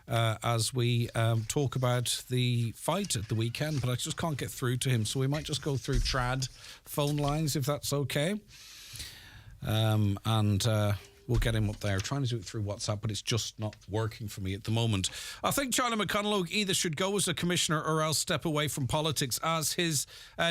as we talk about the fight at the weekend, but I just can't get through to him, so we might just go through trad phone lines if that's okay, and we'll get him up there. Trying to do it through WhatsApp, but it's just not working for me at the moment. I think Charlie McConalogue either should go as a commissioner or else step away from politics, as his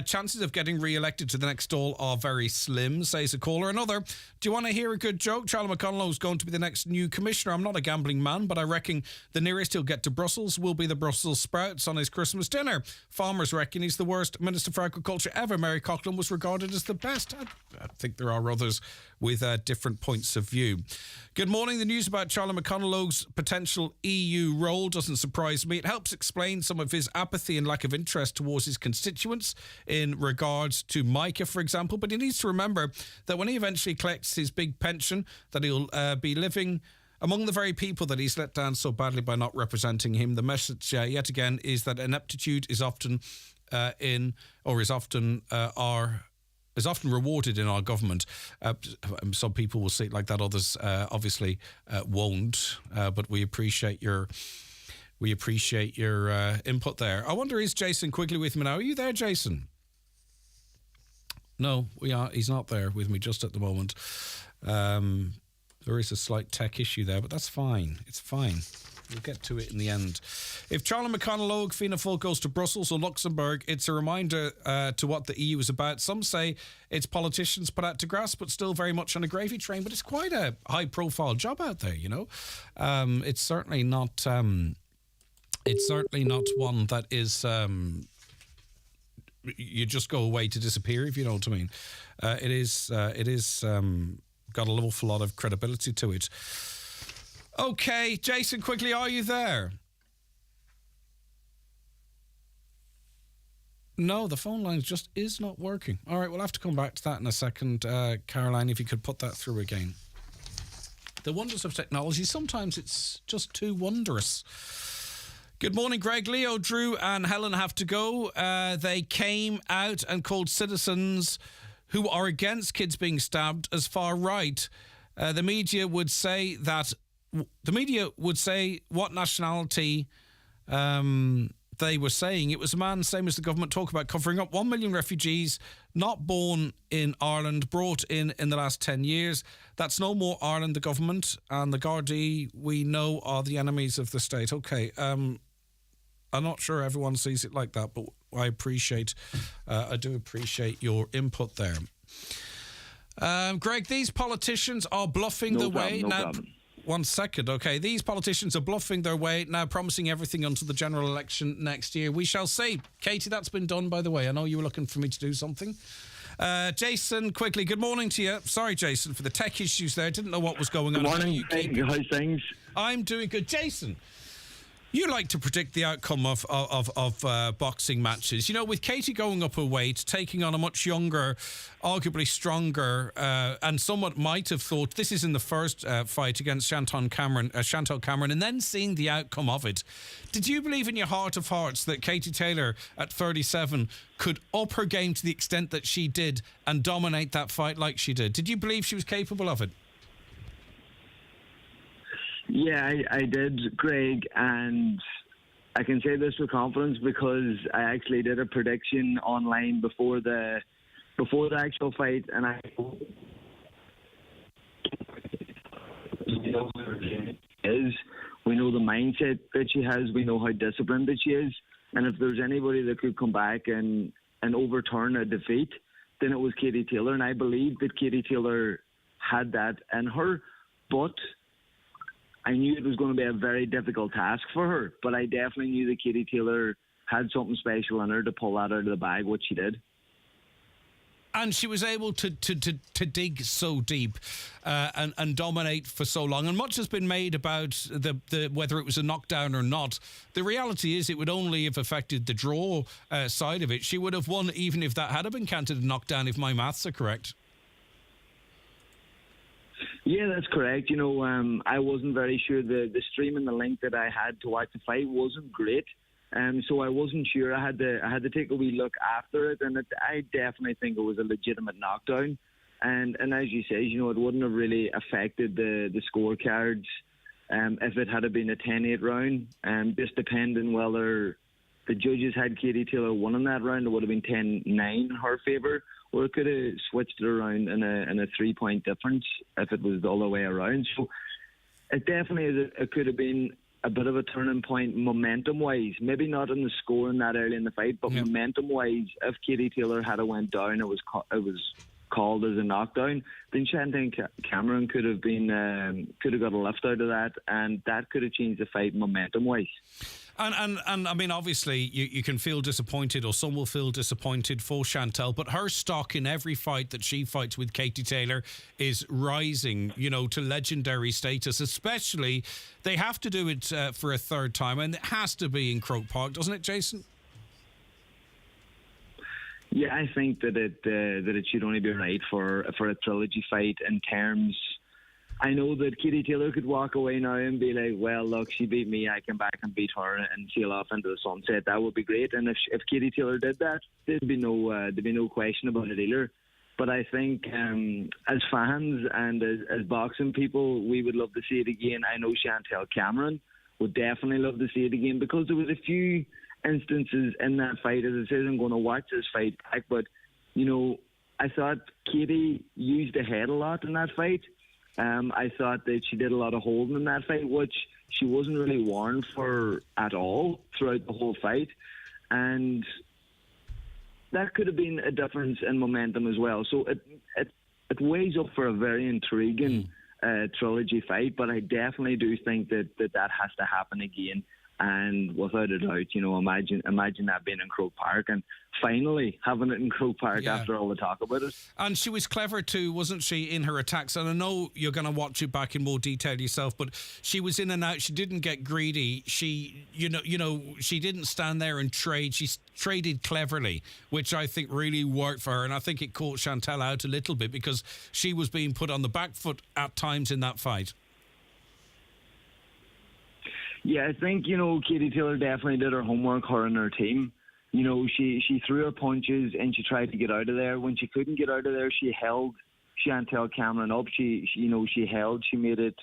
chances of getting re-elected to the next stall are very slim, says a caller. Another, do you want to hear a good joke? Charlie McConalogue is going to be the next new commissioner. I'm not a gambling man, but I reckon the nearest he'll get to Brussels will be the Brussels sprouts on his Christmas dinner. Farmers reckon he's the worst Minister for Agriculture ever. Mary Coughlin was regarded as the best. I think there are others with different points of view. Good morning. The news about Charlie McConalogue's potential EU role doesn't surprise me. It helps explain some of his apathy and lack of interest towards his constituents in regards to Micah, for example. But he needs to remember that when he eventually collects his big pension, that he'll be living among the very people that he's let down so badly by not representing him. The message, yet again, is that ineptitude is often is often rewarded in our government. Some people will see it like that, others obviously won't. But we appreciate your input there. I wonder, is Jason Quigley with me now? Are you there, Jason? No, he's not there with me just at the moment. There is a slight tech issue there, but that's fine. It's fine. We'll get to it in the end. If Charlie McConalogue, Fianna Fáil goes to Brussels or Luxembourg, it's a reminder to what the EU is about. Some say it's politicians put out to grass, but still very much on a gravy train. But it's quite a high-profile job out there, you know. It's certainly not. It's certainly not one that is. You just go away to disappear, if you know what I mean. It is. Got an awful lot of credibility to it. Okay, Jason, quickly, are you there? No, the phone line just is not working. All right, we'll have to come back to that in a second. Caroline, if you could put that through again. The wonders of technology, sometimes it's just too wondrous. Good morning, Greg. Leo, Drew and Helen have to go. They came out and called citizens who are against kids being stabbed as far right. The media would say that the media would say what nationality they were saying. It was a man, same as the government talk about, covering up 1 million refugees not born in Ireland, brought in the last 10 years. That's no more Ireland, the government, and the Gardaí, we know, are the enemies of the state. Okay, I'm not sure everyone sees it like that, but I do appreciate your input there. Greg, these politicians are bluffing their way. Now, 1 second, okay. These politicians are bluffing their way, now promising everything until the general election next year. We shall see. Katie, that's been done, by the way. I know you were looking for me to do something. Jason, quickly, good morning to you. Sorry, Jason, for the tech issues there. Didn't know what was going on.
Good morning. How's things?
I'm doing good. Jason, you like to predict the outcome of boxing matches. You know, with Katie going up a weight, taking on a much younger, arguably stronger, and someone might have thought this is in the first fight against Chantal Cameron, and then seeing the outcome of it. Did you believe in your heart of hearts that Katie Taylor at 37 could up her game to the extent that she did and dominate that fight like she did? Did you believe she was capable of it?
Yeah, I did, Greg, and I can say this with confidence because I actually did a prediction online before the actual fight, and I we know the mindset that she has, we know how disciplined that she is, and if there's anybody that could come back and overturn a defeat, then it was Katie Taylor, and I believe that Katie Taylor had that in her, but I knew it was going to be a very difficult task for her, but I definitely knew that Katie Taylor had something special in her to pull that out of the bag, which she did.
And she was able to dig so deep and dominate for so long. And much has been made about the whether it was a knockdown or not. The reality is it would only have affected the draw side of it. She would have won even if that had been counted a knockdown, if my maths are correct.
Yeah, that's correct. You know, I wasn't very sure. The stream and the link that I had to watch the fight wasn't great. So I wasn't sure. I had to take a wee look after it, and I definitely think it was a legitimate knockdown. And as you say, you know, it wouldn't have really affected the scorecards if it had been a 10-8 round. Just depending whether the judges had Katie Taylor won in that round, it would have been 10-9 in her favour, or it could have switched it around in a 3-point difference if it was the other way around. So it definitely it could have been a bit of a turning point momentum-wise. Maybe not in the score in that early in the fight, but momentum-wise, if Katie Taylor had went down, it was called as a knockdown, then Chantal Cameron could have got a lift out of that, and that could have changed the fight momentum-wise.
And I mean, obviously, you can feel disappointed, or some will feel disappointed for Chantal, but her stock in every fight that she fights with Katie Taylor is rising, you know, to legendary status. Especially, they have to do it for a third time, and it has to be in Croke Park, doesn't it, Jason?
Yeah, I think that it should only be right for a trilogy fight in terms. I know that Katie Taylor could walk away now and be like, well, look, she beat me, I come back and beat her and sail off into the sunset. That would be great. And if Katie Taylor did that, there'd be no question about it either. But I think as fans and as boxing people, we would love to see it again. I know Chantal Cameron would definitely love to see it again, because there was a few instances in that fight. As I said, I'm going to watch this fight back, but, you know, I thought Katie used the head a lot in that fight. I thought that she did a lot of holding in that fight, which she wasn't really warned for at all throughout the whole fight. And that could have been a difference in momentum as well. So it weighs up for a very intriguing trilogy fight, but I definitely do think that has to happen again. And without a doubt, you know, imagine that being in Croke Park and finally having it in Croke Park after all the talk about it.
And she was clever too, wasn't she, in her attacks? And I know you're going to watch it back in more detail yourself, but she was in and out. She didn't get greedy. She, you know, she didn't stand there and trade. She traded cleverly, which I think really worked for her. And I think it caught Chantal out a little bit because she was being put on the back foot at times in that fight.
Yeah, I think, you know, Katie Taylor definitely did her homework, her and her team. You know, she threw her punches and she tried to get out of there. When she couldn't get out of there, she held Chantal Cameron up. She made it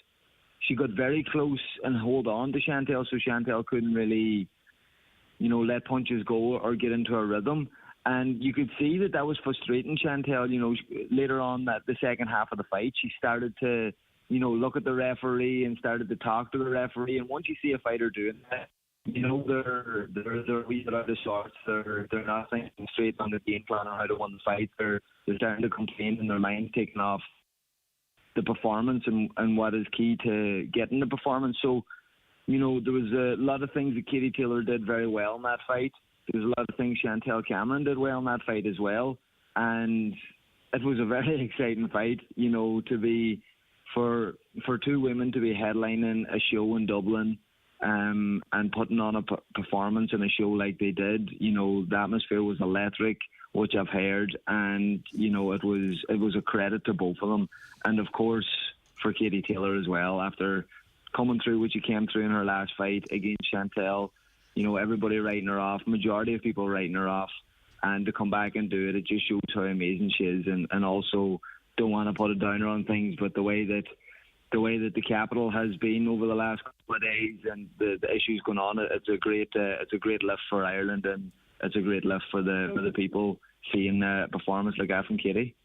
she got very close and hold on to Chantel, so Chantel couldn't really, let punches go or get into a rhythm. And you could see that was frustrating Chantel. Later on the second half of the fight, she started to, look at the referee and started to talk to the referee. And once you see a fighter doing that, they're a wee bit out of sorts. They're not thinking straight on the game plan on how to win the fight. They're starting to complain and their mind's taking off the performance and what is key to getting the performance. So, there was a lot of things that Katie Taylor did very well in that fight. There was a lot of things Chantel Cameron did well in that fight as well. And it was a very exciting fight, to be for two women to be headlining a show in Dublin and putting on a performance in a show like they did. The atmosphere was electric, which I've heard, and it was a credit to both of them, and of course for Katie Taylor as well, after coming through what she came through in her last fight against Chantel. Everybody writing her off, majority of people writing her off, and to come back and do it just shows how amazing she is. And also, don't want to put a downer on things, but the way that the capital has been over the last couple of days and the issues going on, it's a great lift for Ireland, and it's a great lift for the people seeing a performance like that from Katie.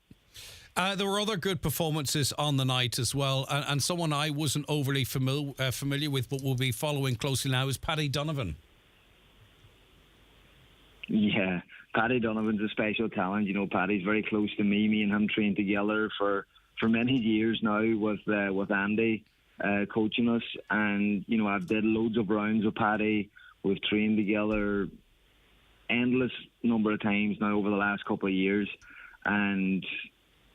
There were other good performances on the night as well, and someone I wasn't overly familiar with but will be following closely now is Paddy Donovan.
Yeah, Paddy Donovan's a special talent. Paddy's very close to me. Me and him trained together for many years now with Andy coaching us, and I've did loads of rounds with Paddy. We've trained together endless number of times now over the last couple of years, and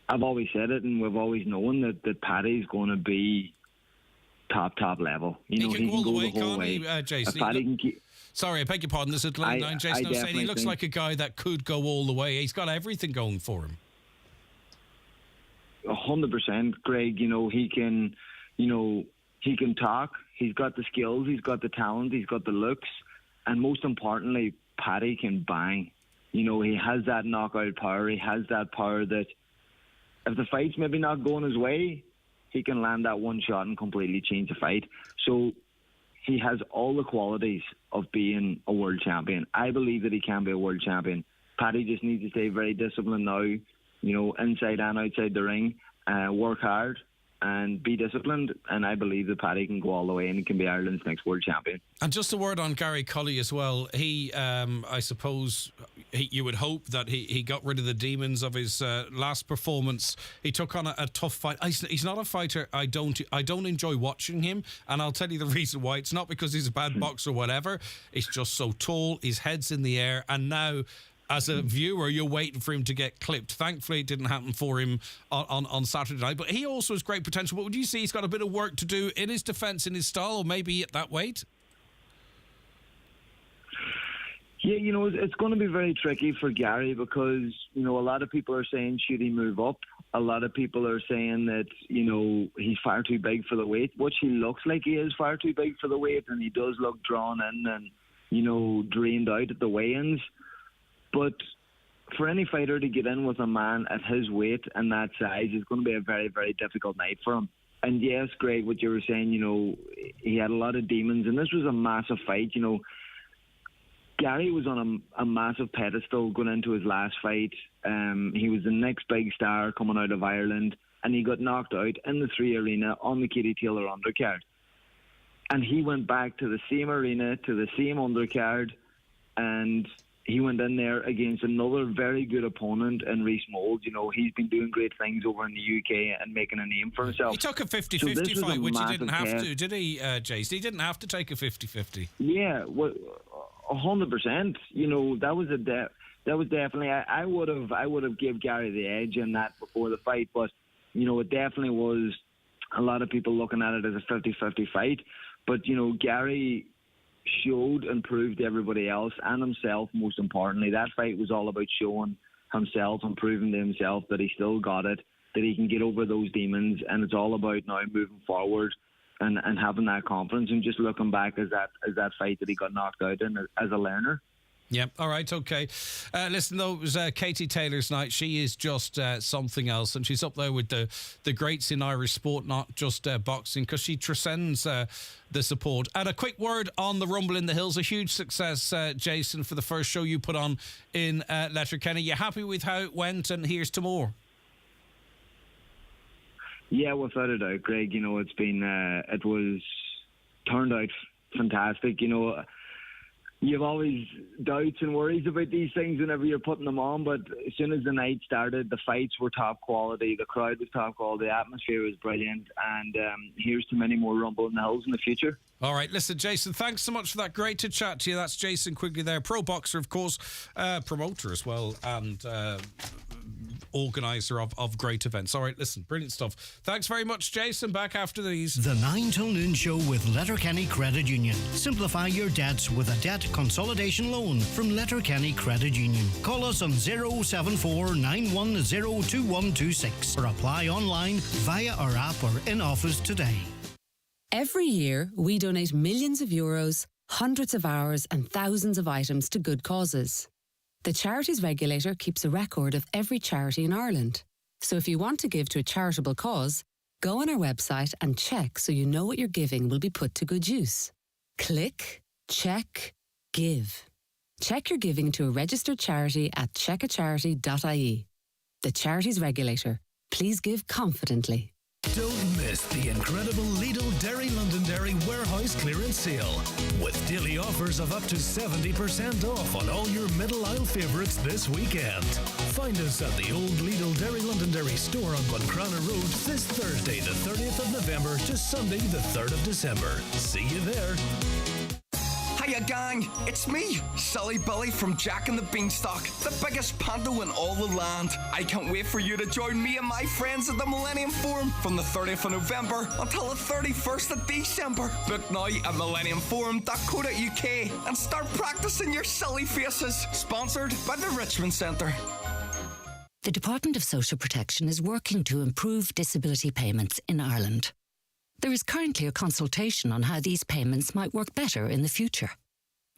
I've always said it, and we've always known that Paddy's going to be top level. He can go the whole way. Paddy can keep.
Sorry, I beg your pardon. This is line 9. Jason, I was saying he looks like a guy that could go all the way. He's got everything going for him.
100%, Greg. He can talk. He's got the skills. He's got the talent. He's got the looks, and most importantly, Paddy can bang. He has that knockout power. He has that power that if the fight's maybe not going his way, he can land that one shot and completely change the fight. So he has all the qualities of being a world champion. I believe that he can be a world champion. Paddy just needs to stay very disciplined now, inside and outside the ring, work hard and be disciplined, and I believe that Paddy can go all the way and he can be Ireland's next world champion.
And just a word on Gary Cully as well. He, I suppose, you would hope that he got rid of the demons of his last performance. He took on a tough fight. He's not a fighter. I don't enjoy watching him, and I'll tell you the reason why. It's not because he's a bad boxer or whatever. It's just so tall. His head's in the air, and now, as a viewer, you're waiting for him to get clipped. Thankfully, it didn't happen for him on Saturday night. But he also has great potential. But would you see he's got a bit of work to do in his defence, in his style, or maybe at that weight?
Yeah, it's going to be very tricky for Gary because, a lot of people are saying, should he move up? A lot of people are saying that, he's far too big for the weight, which he looks like he is far too big for the weight, and he does look drawn in and, drained out at the weigh-ins. But for any fighter to get in with a man at his weight and that size is going to be a very, very difficult night for him. And yes, Greg, what you were saying, he had a lot of demons, and this was a massive fight. Gary was on a massive pedestal going into his last fight. He was the next big star coming out of Ireland, and he got knocked out in the 3 Arena on the Katie Taylor undercard. And he went back to the same arena, to the same undercard, and he went in there against another very good opponent in Reece Mould. He's been doing great things over in the UK and making a name for himself.
He took a 50-50 fight, which he didn't have to, did he, Jace? He didn't have to take a 50-50.
Yeah, 100%. That was definitely. I would have give Gary the edge in that before the fight, but it definitely was a lot of people looking at it as a 50-50 fight. But Gary showed and proved to everybody else and himself, most importantly. That fight was all about showing himself and proving to himself that he still got it, that he can get over those demons, and it's all about now moving forward and having that confidence and just looking back as that fight that he got knocked out in as a learner.
Yeah, all right, okay. Listen, though, it was Katie Taylor's night. She is just something else, and she's up there with the greats in Irish sport, not just boxing, because she transcends the support. And a quick word on the Rumble in the Hills. A huge success, Jason, for the first show you put on in Letterkenny. You happy with how it went? And here's to more.
Yeah, without a doubt, Greg. You know, it's been it was turned out fantastic. You know, you've always doubts and worries about these things whenever you're putting them on, but as soon as the night started, the fights were top quality, the crowd was top quality, the atmosphere was brilliant, and here's to many more Rumble in the Hills in the future.
All right, listen, Jason, thanks so much for that. Great to chat to you. That's Jason Quigley there, pro boxer, of course, promoter as well, and organiser of great events. All right, listen, brilliant stuff. Thanks very much, Jason. Back after these.
The 9 till noon show with Letterkenny Credit Union. Simplify your debts with a debt consolidation loan from Letterkenny Credit Union. Call us on 074 910 2126 or apply online via our app or in office today.
Every year, we donate millions of euros, hundreds of hours and thousands of items to good causes. The Charities Regulator keeps a record of every charity in Ireland. So if you want to give to a charitable cause, go on our website and check so you know what you're giving will be put to good use. Click, check, give. Check your giving to a registered charity at checkacharity.ie. The Charities Regulator. Please give confidently.
Don't miss the incredible Lidl Dairy Londonderry warehouse clearance sale with daily offers of up to 70% off on all your middle aisle favourites this weekend. Find us at the old Lidl Dairy Londonderry store on Buncrana Road this Thursday the 30th of November to Sunday the 3rd of December. See you there.
Hiya gang, it's me, Silly Billy from Jack and the Beanstalk, the biggest panto in all the land. I can't wait for you to join me and my friends at the Millennium Forum from the 30th of November until the 31st of December. Book now at millenniumforum.co.uk and start practicing your silly faces. Sponsored by the Richmond Centre.
The Department of Social Protection is working to improve disability payments in Ireland. There is currently a consultation on how these payments might work better in the future.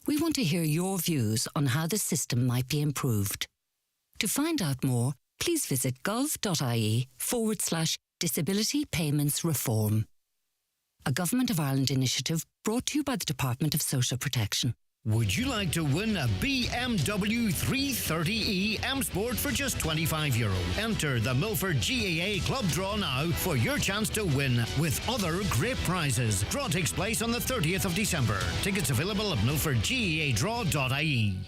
We want to hear your views on how the system might be improved. To find out more, please visit gov.ie/disability payments reform. A Government of Ireland initiative brought to you by the Department of Social Protection.
Would you like to win a BMW 330e M Sport for just €25? Enter the Milford GAA Club Draw now for your chance to win with other great prizes. Draw takes place on the 30th of December. Tickets available at milfordgaadraw.ie.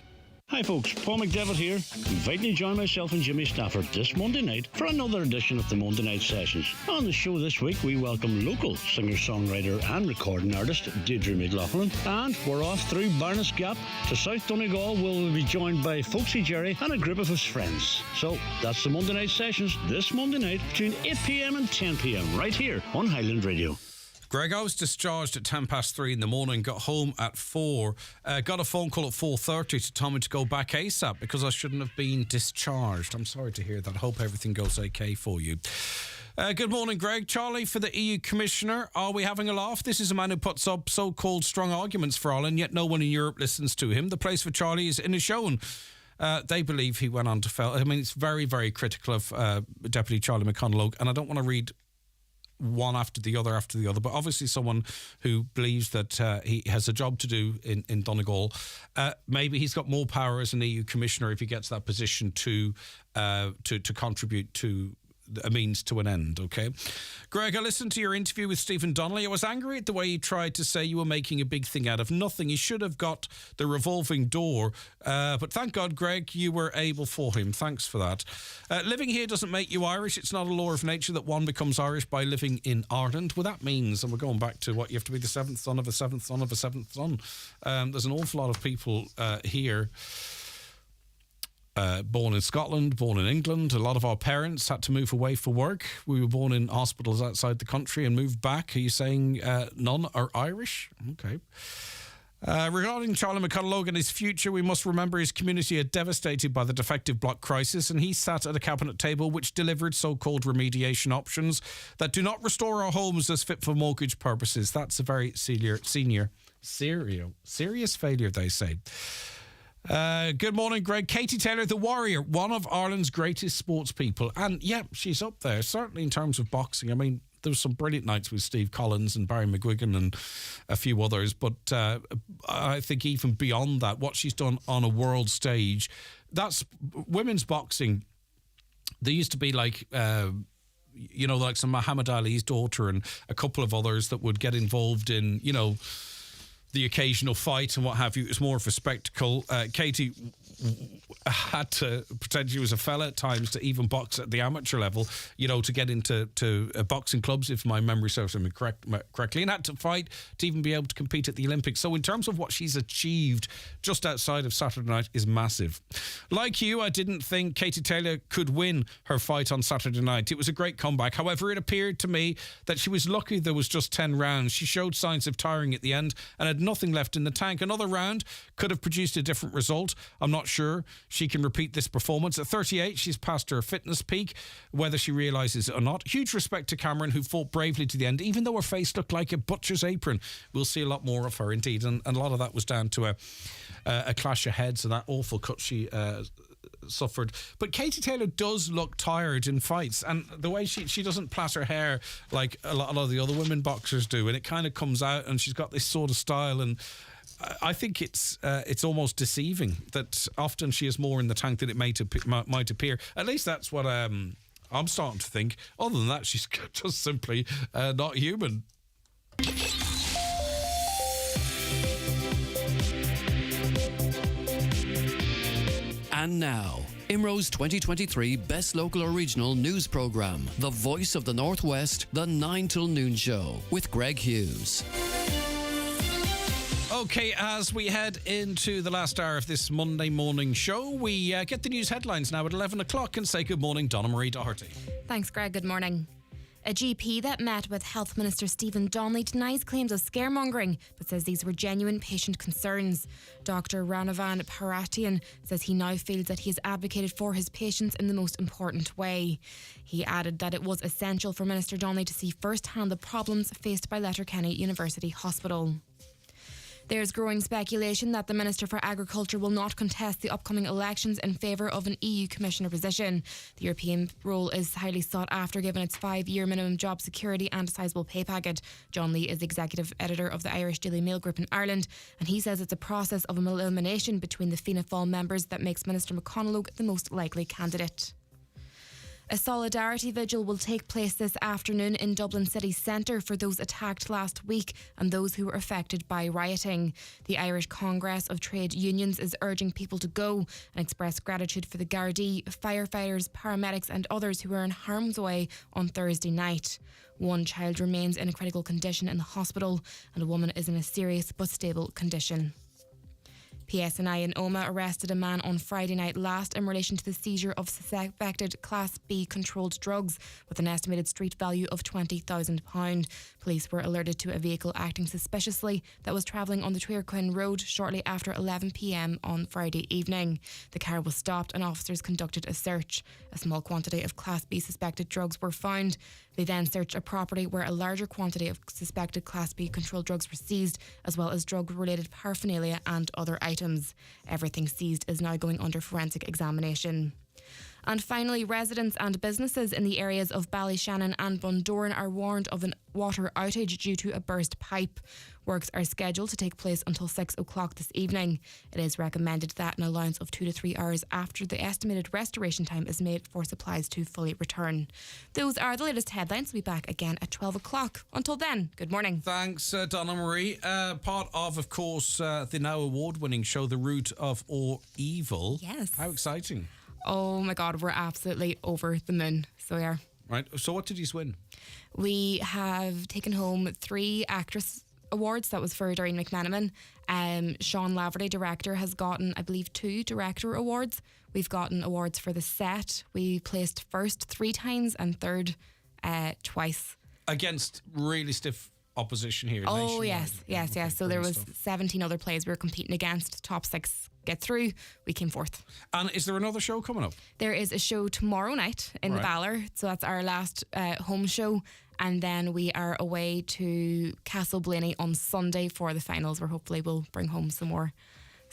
Hi folks, Paul McDevitt here, inviting you to join myself and Jimmy Stafford this Monday night for another edition of the Monday Night Sessions. On the show this week we welcome local singer-songwriter and recording artist Deirdre McLaughlin, and we're off through Barnes Gap to South Donegal where we'll be joined by Folksy Jerry and a group of his friends. So that's the Monday Night Sessions this Monday night between 8 p.m. and 10 p.m. right here on Highland Radio.
Greg, I was discharged at 3:10 in the morning, got home at 4, got a phone call at 4:30 to tell me to go back ASAP because I shouldn't have been discharged. I'm sorry to hear that. I hope everything goes okay for you. Good morning, Greg. Charlie, for the EU Commissioner, are we having a laugh? This is a man who puts up so-called strong arguments for Ireland, yet no one in Europe listens to him. The place for Charlie is Inishowen. They believe he went on to fail. I mean, it's very, very critical of Deputy Charlie McConalogue, and I don't want to read one after the other, but obviously someone who believes that he has a job to do in Donegal. Maybe he's got more power as an EU Commissioner if he gets that position to contribute to a means to an end, okay? Greg, I listened to your interview with Stephen Donnelly. I was angry at the way he tried to say you were making a big thing out of nothing. He should have got the revolving door. But thank God, Greg, you were able for him. Thanks for that. Living here doesn't make you Irish. It's not a law of nature that one becomes Irish by living in Ireland. Well, that means, and we're going back to what you have to be the seventh son of a seventh son of a seventh son. There's an awful lot of people here born in Scotland, born in England. A lot of our parents had to move away for work. We were born in hospitals outside the country and moved back. Are you saying none are Irish? Okay. Regarding Charlie McConalogue and his future, we must remember his community are devastated by the defective block crisis, and he sat at a cabinet table which delivered so-called remediation options that do not restore our homes as fit for mortgage purposes. That's a very serious failure, they say. Good morning, Greg. Katie Taylor, the Warrior, one of Ireland's greatest sports people. And yeah, she's up there, certainly in terms of boxing. I mean, there was some brilliant nights with Steve Collins and Barry McGuigan and a few others. But I think even beyond that, what she's done on a world stage, that's women's boxing. There used to be like... like some Muhammad Ali's daughter and a couple of others that would get involved in, the occasional fight and what have you. It was more of a spectacle. Katie had to pretend she was a fella at times to even box at the amateur level, to get into boxing clubs, if my memory serves me correctly, and had to fight to even be able to compete at the Olympics. So in terms of what she's achieved just outside of Saturday night is massive. Like you, I didn't think Katie Taylor could win her fight on Saturday night. It was a great comeback. However, it appeared to me that she was lucky there was just 10 rounds. She showed signs of tiring at the end and had nothing left in the tank. Another round could have produced a different result. I'm not sure she can repeat this performance. At 38, she's past her fitness peak, whether she realises it or not. Huge respect to Cameron, who fought bravely to the end, even though her face looked like a butcher's apron. We'll see a lot more of her, indeed. And a lot of that was down to a clash of heads and that awful cut she suffered. But Katie Taylor does look tired in fights, and the way she doesn't plait her hair like a lot of the other women boxers do, and it kind of comes out, and she's got this sort of style, and I think it's almost deceiving that often she has more in the tank than it might appear. At least that's what I'm starting to think. Other than that, she's just simply not human.
And now, IMRO's 2023 Best Local or Regional News Programme, The Voice of the Northwest, the 9 till noon show with Greg Hughes.
Okay, as we head into the last hour of this Monday morning show, we get the news headlines now at 11 o'clock and say good morning, Donna Marie Doherty.
Thanks, Greg. Good morning. A GP that met with Health Minister Stephen Donnelly denies claims of scaremongering, but says these were genuine patient concerns. Dr. Ranavan Paratian says he now feels that he has advocated for his patients in the most important way. He added that it was essential for Minister Donnelly to see firsthand the problems faced by Letterkenny University Hospital. There's growing speculation that the Minister for Agriculture will not contest the upcoming elections in favour of an EU Commissioner position. The European role is highly sought after given its 5-year minimum job security and a sizeable pay packet. John Lee is executive editor of the Irish Daily Mail Group in Ireland, and he says it's a process of elimination between the Fianna Fáil members that makes Minister McConaughey the most likely candidate. A solidarity vigil will take place this afternoon in Dublin city centre for those attacked last week and those who were affected by rioting. The Irish Congress of Trade Unions is urging people to go and express gratitude for the Gardaí, firefighters, paramedics and others who were in harm's way on Thursday night. One child remains in a critical condition in the hospital and a woman is in a serious but stable condition. PSNI in Omagh arrested a man on Friday night last in relation to the seizure of suspected Class B controlled drugs with an estimated street value of £20,000. Police were alerted to a vehicle acting suspiciously that was travelling on the Tweerquin Road shortly after 11 p.m. on Friday evening. The car was stopped and officers conducted a search. A small quantity of Class B suspected drugs were found. They then searched a property where a larger quantity of suspected Class B controlled drugs were seized, as well as drug-related paraphernalia and other items. Everything seized is now going under forensic examination. And finally, residents and businesses in the areas of Ballyshannon and Bundoran are warned of a water outage due to a burst pipe. Works are scheduled to take place until 6 o'clock this evening. It is recommended that an allowance of 2 to 3 hours after the estimated restoration time is made for supplies to fully return. Those are the latest headlines. We'll be back again at 12 o'clock. Until then, good morning.
Thanks, Donna Marie. Part of course, the now award-winning show, The Root of All Evil.
Yes.
How exciting.
Oh my God, we're absolutely over the moon. So yeah.
Right. So what did you win?
We have taken home 3 actress awards. That was for Doreen McManaman. Sean Laverty, director, has gotten, I believe, 2 director awards. We've gotten awards for the set. We placed first 3 times and third twice.
Against really stiff opposition here.
Oh, yes. So there was 17 other plays we were competing against. Top 6 get through. We came 4th.
And is there another show coming up?
There is a show tomorrow night in the Ballor. So that's our last home show. And then we are away to Castleblaney on Sunday for the finals, where hopefully we'll bring home some more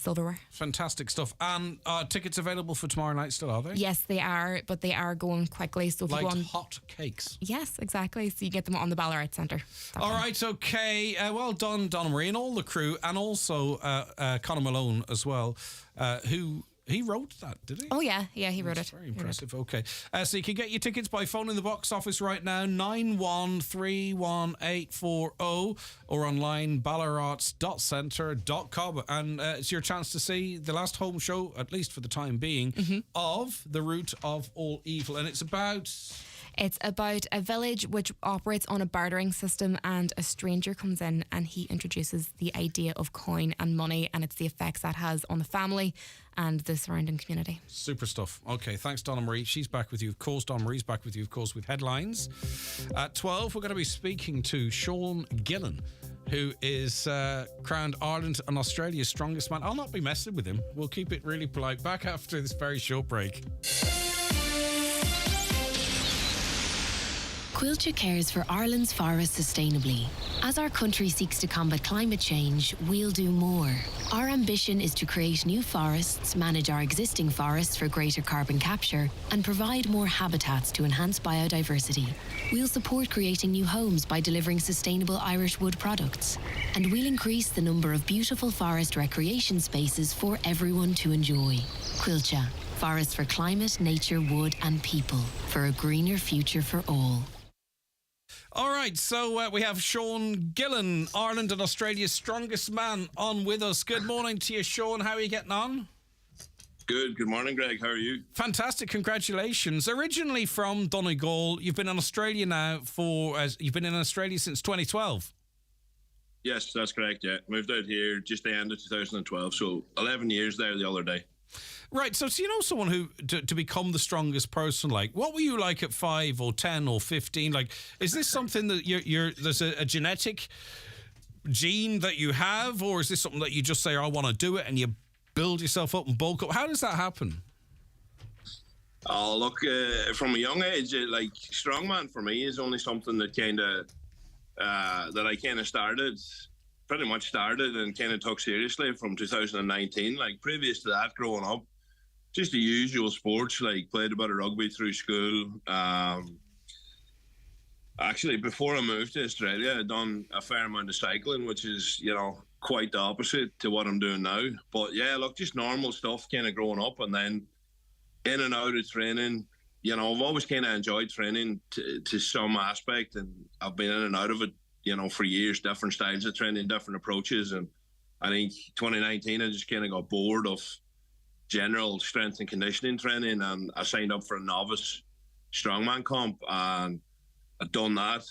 silverware.
Fantastic stuff. And tickets available for tomorrow night still, are they?
Yes, they are, but they are going quickly. So if
like
you want
hot cakes.
Yes, exactly. So you get them on the Ballarat Centre.
All right, okay. Well done, Donna Marie, and all the crew, and also Conor Malone as well, who... He wrote that, did he?
Oh, yeah, he wrote it.
Very impressive. Okay. So you can get your tickets by phoning the box office right now, 9131840, or online, ballarats.centre.com. And it's your chance to see the last home show, at least for the time being, of The Root of All Evil. And it's about...
It's about a village which operates on a bartering system, and a stranger comes in and he introduces the idea of coin and money, and it's the effects that has on the family and the surrounding community.
Super stuff. Okay, thanks, Donna Marie. She's back with you, of course. Donna Marie's back with you, of course, with headlines. At 12, we're going to be speaking to Sean Gillen, who is crowned Ireland and Australia's strongest man. I'll not be messing with him. We'll keep it really polite. Back after this very short break.
Quilcha cares for Ireland's forests sustainably. As our country seeks to combat climate change, we'll do more. Our ambition is to create new forests, manage our existing forests for greater carbon capture, and provide more habitats to enhance biodiversity. We'll support creating new homes by delivering sustainable Irish wood products. And we'll increase the number of beautiful forest recreation spaces for everyone to enjoy. Quilcha, forests for climate, nature, wood, and people, for a greener future for all.
All right, so we have Sean Gillen, Ireland and Australia's strongest man, on with us. Good morning to you, Sean. How are you getting on?
Good morning, Greg. How are you?
Fantastic, congratulations. Originally from Donegal, you've been in Australia now you've been in Australia since 2012.
Yes, that's correct, yeah. Moved out here just the end of 2012, so 11 years there the other day.
Right, so you know someone who, to become the strongest person, like, what were you like at 5 or 10 or 15? Like, is this something that there's a genetic gene that you have, or is this something that you just say, I want to do it, and you build yourself up and bulk up? How does that happen?
Oh, look, from a young age, like, strongman for me is only something that that I kind of pretty much started and kind of took seriously from 2019. Like, previous to that, growing up, just the usual sports, like played a bit of rugby through school. Actually, before I moved to Australia, I'd done a fair amount of cycling, which is, quite the opposite to what I'm doing now. But yeah, look, just normal stuff kind of growing up, and then in and out of training. I've always kind of enjoyed training to some aspect, and I've been in and out of it, for years, different styles of training, different approaches. And I think 2019, I just kind of got bored of general strength and conditioning training, and I signed up for a novice strongman comp, and I've done that,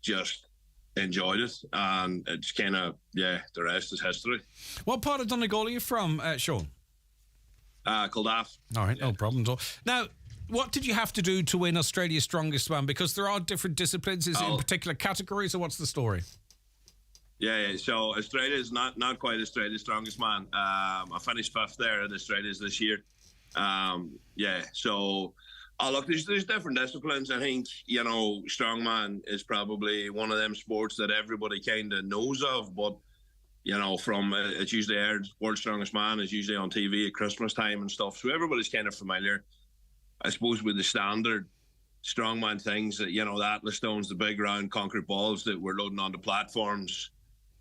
just enjoyed it, and it's kind of, the rest is history.
What part of Donegal are you from, Sean?
Kildare.
All right, no problem at all. Now, what did you have to do to win Australia's strongest man? Because there are different disciplines. Is it in particular categories, or what's the story?
Yeah. So Australia's not quite Australia's strongest man. I finished 5th there at Australia's this year. So look, there's different disciplines. I think strongman is probably one of them sports that everybody kind of knows of, but from it's usually aired. World's Strongest Man is usually on TV at Christmas time and stuff, so everybody's kind of familiar, I suppose, with the standard strongman things that, the Atlas stones, the big round concrete balls that we're loading onto platforms.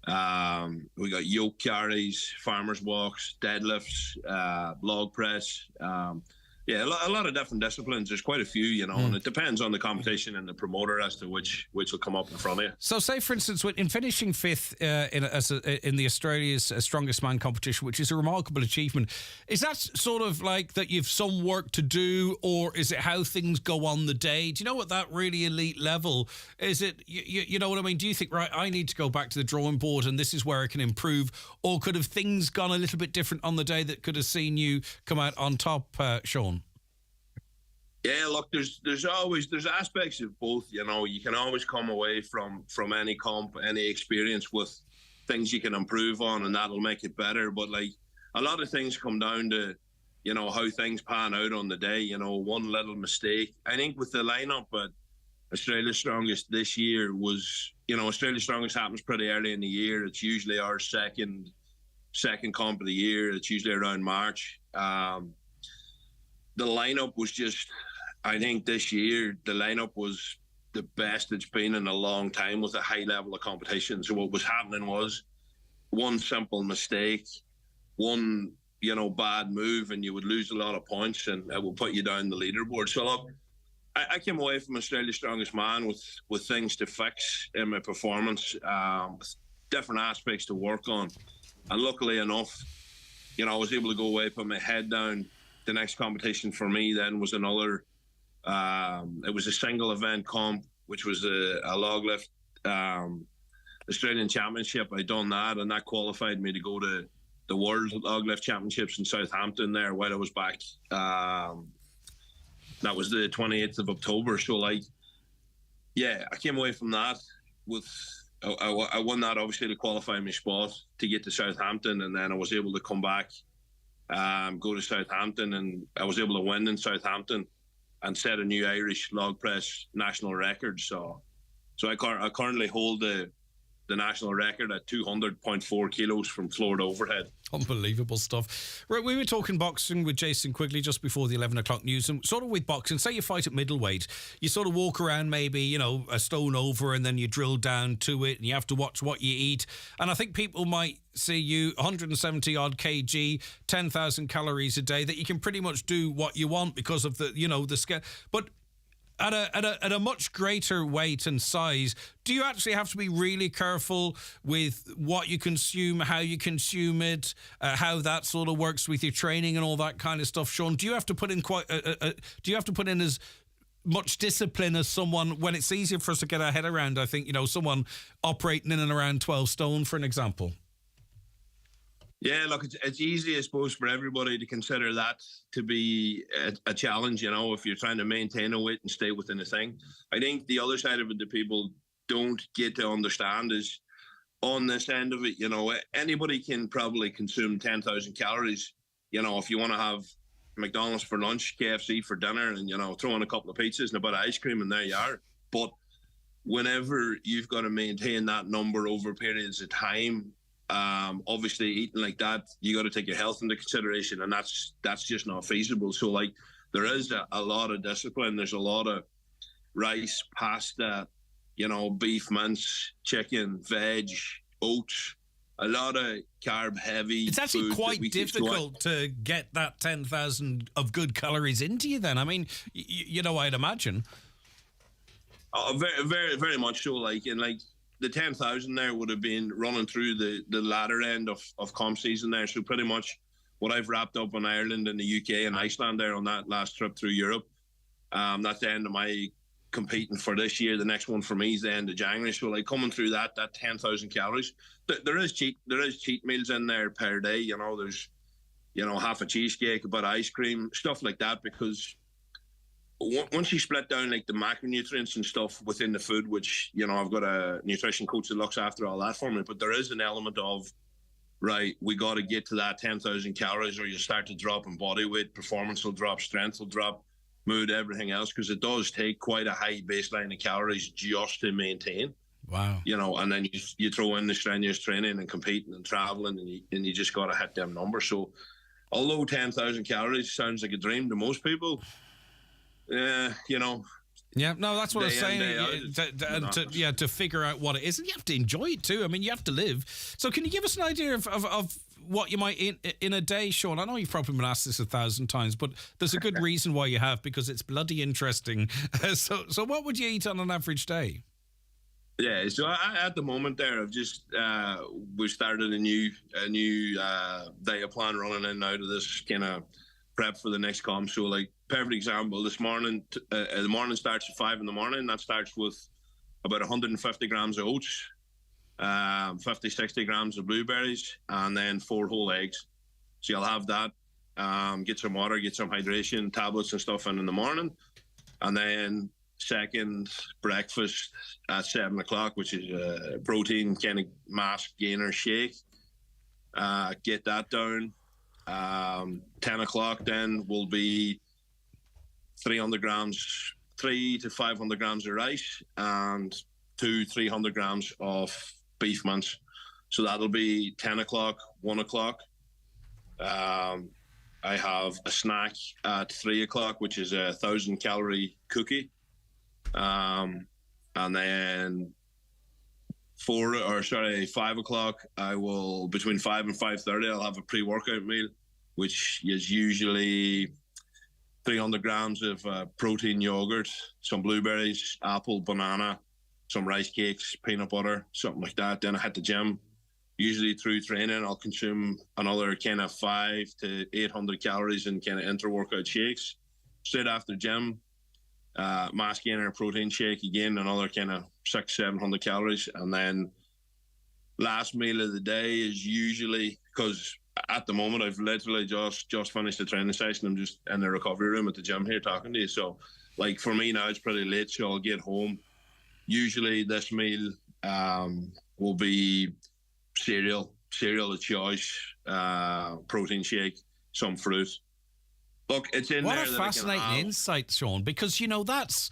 We got yoke carries, farmers walks, deadlifts, log press. A lot of different disciplines. There's quite a few, and it depends on the competition and the promoter as to which will come up in front of you.
So, say for instance, in finishing 5th in the Australia's Strongest Man competition, which is a remarkable achievement, is that sort of like that you've some work to do, or is it how things go on the day? Do you know, at that really elite level, is it you know what I mean? Do you think, right, I need to go back to the drawing board and this is where I can improve, or could have things gone a little bit different on the day that could have seen you come out on top, Sean?
Yeah, look, there's aspects of both. You can always come away from any comp, any experience with things you can improve on, and that'll make it better. But like, a lot of things come down to, how things pan out on the day. One little mistake. I think with the lineup at Australia's Strongest this year was, Australia's Strongest happens pretty early in the year. It's usually our second second comp of the year. It's usually around March. The lineup was just, I think this year, the lineup was the best it's been in a long time with a high level of competition. So what was happening was one simple mistake, one, bad move, and you would lose a lot of points, and it will put you down the leaderboard. So look, I came away from Australia's Strongest Man with things to fix in my performance, different aspects to work on. And luckily enough, I was able to go away, put my head down. The next competition for me then was another, it was a single event comp, which was a log lift Australian Championship. I done that, and that qualified me to go to the World Log Lift Championships in Southampton there while I was back. That was the 28th of October. So, I came away from that with, I won that obviously to qualify my spot to get to Southampton, and then I was able to come back, go to Southampton, and I was able to win in Southampton and set a new Irish log press national record. So I currently hold the national record at 200.4 kilos from floor to overhead.
Unbelievable stuff. Right, we were talking boxing with Jason Quigley just before the 11 o'clock news, and sort of with boxing, say you fight at middleweight, you sort of walk around maybe, a stone over, and then you drill down to it, and you have to watch what you eat. And I think people might see you 170 odd kg, 10,000 calories a day, that you can pretty much do what you want because of the, the scale. But at a much greater weight and size, do you actually have to be really careful with what you consume, how you consume it, how that sort of works with your training and all that kind of stuff, Sean? Do you have to put in as much discipline as someone, when it's easier for us to get our head around, I think, someone operating in and around 12 stone, for an example?
Yeah, look, it's easy, I suppose, for everybody to consider that to be a challenge, if you're trying to maintain a weight and stay within a thing. I think the other side of it that people don't get to understand is on this end of it, anybody can probably consume 10,000 calories. If you want to have McDonald's for lunch, KFC for dinner, and, throw in a couple of pizzas and a bit of ice cream, and there you are. But whenever you've got to maintain that number over periods of time, obviously eating like that, you got to take your health into consideration, and that's just not feasible. So there is a lot of discipline. There's a lot of rice, pasta, beef mince, chicken, veg, oats, a lot of carb heavy.
It's actually quite difficult to get that 10,000 of good calories into you then. I mean, I'd imagine.
Very, very, very much so. The 10,000 there would have been running through the latter end of comp season there. So pretty much what I've wrapped up in Ireland and the UK and Iceland there on that last trip through Europe. That's the end of my competing for this year. The next one for me is the end of January. So coming through that 10,000 calories, there is cheat meals in there per day. There's, half a cheesecake, a bit of ice cream, stuff like that, because once you split down the macronutrients and stuff within the food, which, I've got a nutrition coach that looks after all that for me, but there is an element of, right, we got to get to that 10,000 calories or you start to drop in body weight, performance will drop, strength will drop, mood, everything else, because it does take quite a high baseline of calories just to maintain.
Wow.
And then you throw in the strenuous training and competing and traveling, and you just got to hit them numbers. So although 10,000 calories sounds like a dream to most people, Yeah,
no, that's what I was saying. To figure out what it is, and you have to enjoy it too. I mean, you have to live. So, can you give us an idea of what you might eat in a day, Sean? I know you've probably been asked this 1,000 times, but there's a good reason why you have, because it's bloody interesting. So, what would you eat on an average day?
Yeah, so at the moment there, I've just we started a new diet plan running in out of this kind of prep for the next comp. So perfect example, this morning, the morning starts at 5 a.m. That starts with about 150 grams of oats, 50, 60 grams of blueberries, and then 4 whole eggs. So you'll have that, get some water, get some hydration, tablets and stuff in the morning. And then second breakfast at 7 o'clock, which is a protein kind of mass gainer shake. Get that down. 10 o'clock then will be 3 to 500 grams of rice and 300 grams of beef mince. So that'll be 10 o'clock, 1 o'clock. I have a snack at 3 o'clock, which is a 1,000-calorie cookie. And then 5 o'clock, I will, between 5 and 5:30, I'll have a pre-workout meal, which is usually 300 grams of protein yogurt, some blueberries, apple, banana, some rice cakes, peanut butter, something like that. Then I hit the gym. Usually through training, I'll consume another kind of 500 to 800 calories in kind of intra-workout shakes. Straight after gym, mass gainer protein shake again, another kind of 600-700 calories. And then last meal of the day is usually, because at the moment I've literally just finished the training session. I'm just in the recovery room at the gym here talking to you. So like for me now, it's pretty late, so I'll get home. Usually this meal will be cereal of choice, protein shake, some fruit. Look, it's in
what
there.
What a
that
fascinating insight, Sean, because, you know, that's,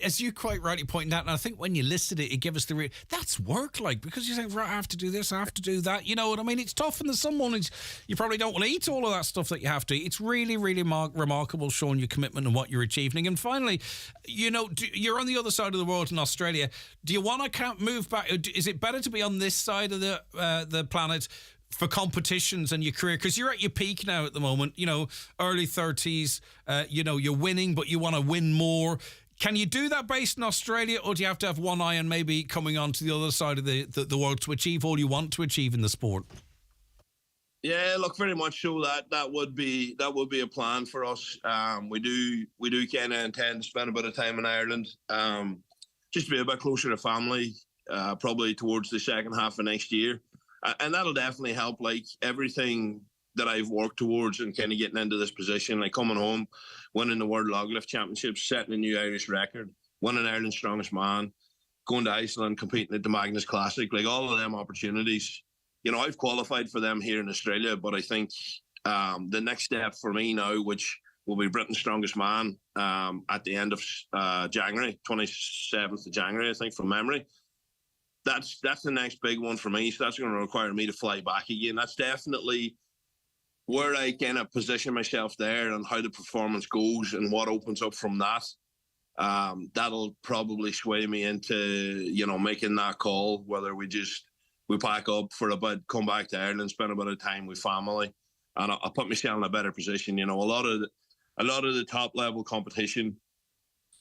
as you quite rightly pointed out, and I think when you listed it, it gave us that's work, like, because you think, right, I have to do this, I have to do that, you know what I mean? It's tough, and there's some mornings you probably don't want to eat all of that stuff that you have to eat. It's really, really remarkable, Sean, your commitment and what you're achieving. And finally, you know, you're on the other side of the world in Australia. Do you want to move back? Is it better to be on this side of the planet for competitions and your career, because you're at your peak now at the moment, you know, early 30s, you know, you're winning, but you want to win more. Can you do that based in Australia, or do you have to have one eye on maybe coming on to the other side of the world to achieve all you want to achieve in the sport?
Yeah, look, very much so. That would be a plan for us. We do kind of intend to spend a bit of time in Ireland, just to be a bit closer to family, probably towards the second half of next year. And that'll definitely help, like everything that I've worked towards and kind of getting into this position, like coming home, winning the World Log Lift Championships, setting a new Irish record, winning Ireland's Strongest Man, going to Iceland, competing at the Magnus Classic, like all of them opportunities. You know, I've qualified for them here in Australia, but I think the next step for me now, which will be Britain's Strongest Man at the end of January, 27th of January, I think, from memory. That's the next big one for me. So that's going to require me to fly back again. That's definitely where I kind of position myself there and how the performance goes and what opens up from that. That'll probably sway me into, you know, making that call, whether we pack up for a bit, come back to Ireland, spend a bit of time with family, and I'll put myself in a better position. You know, a lot of the top level competition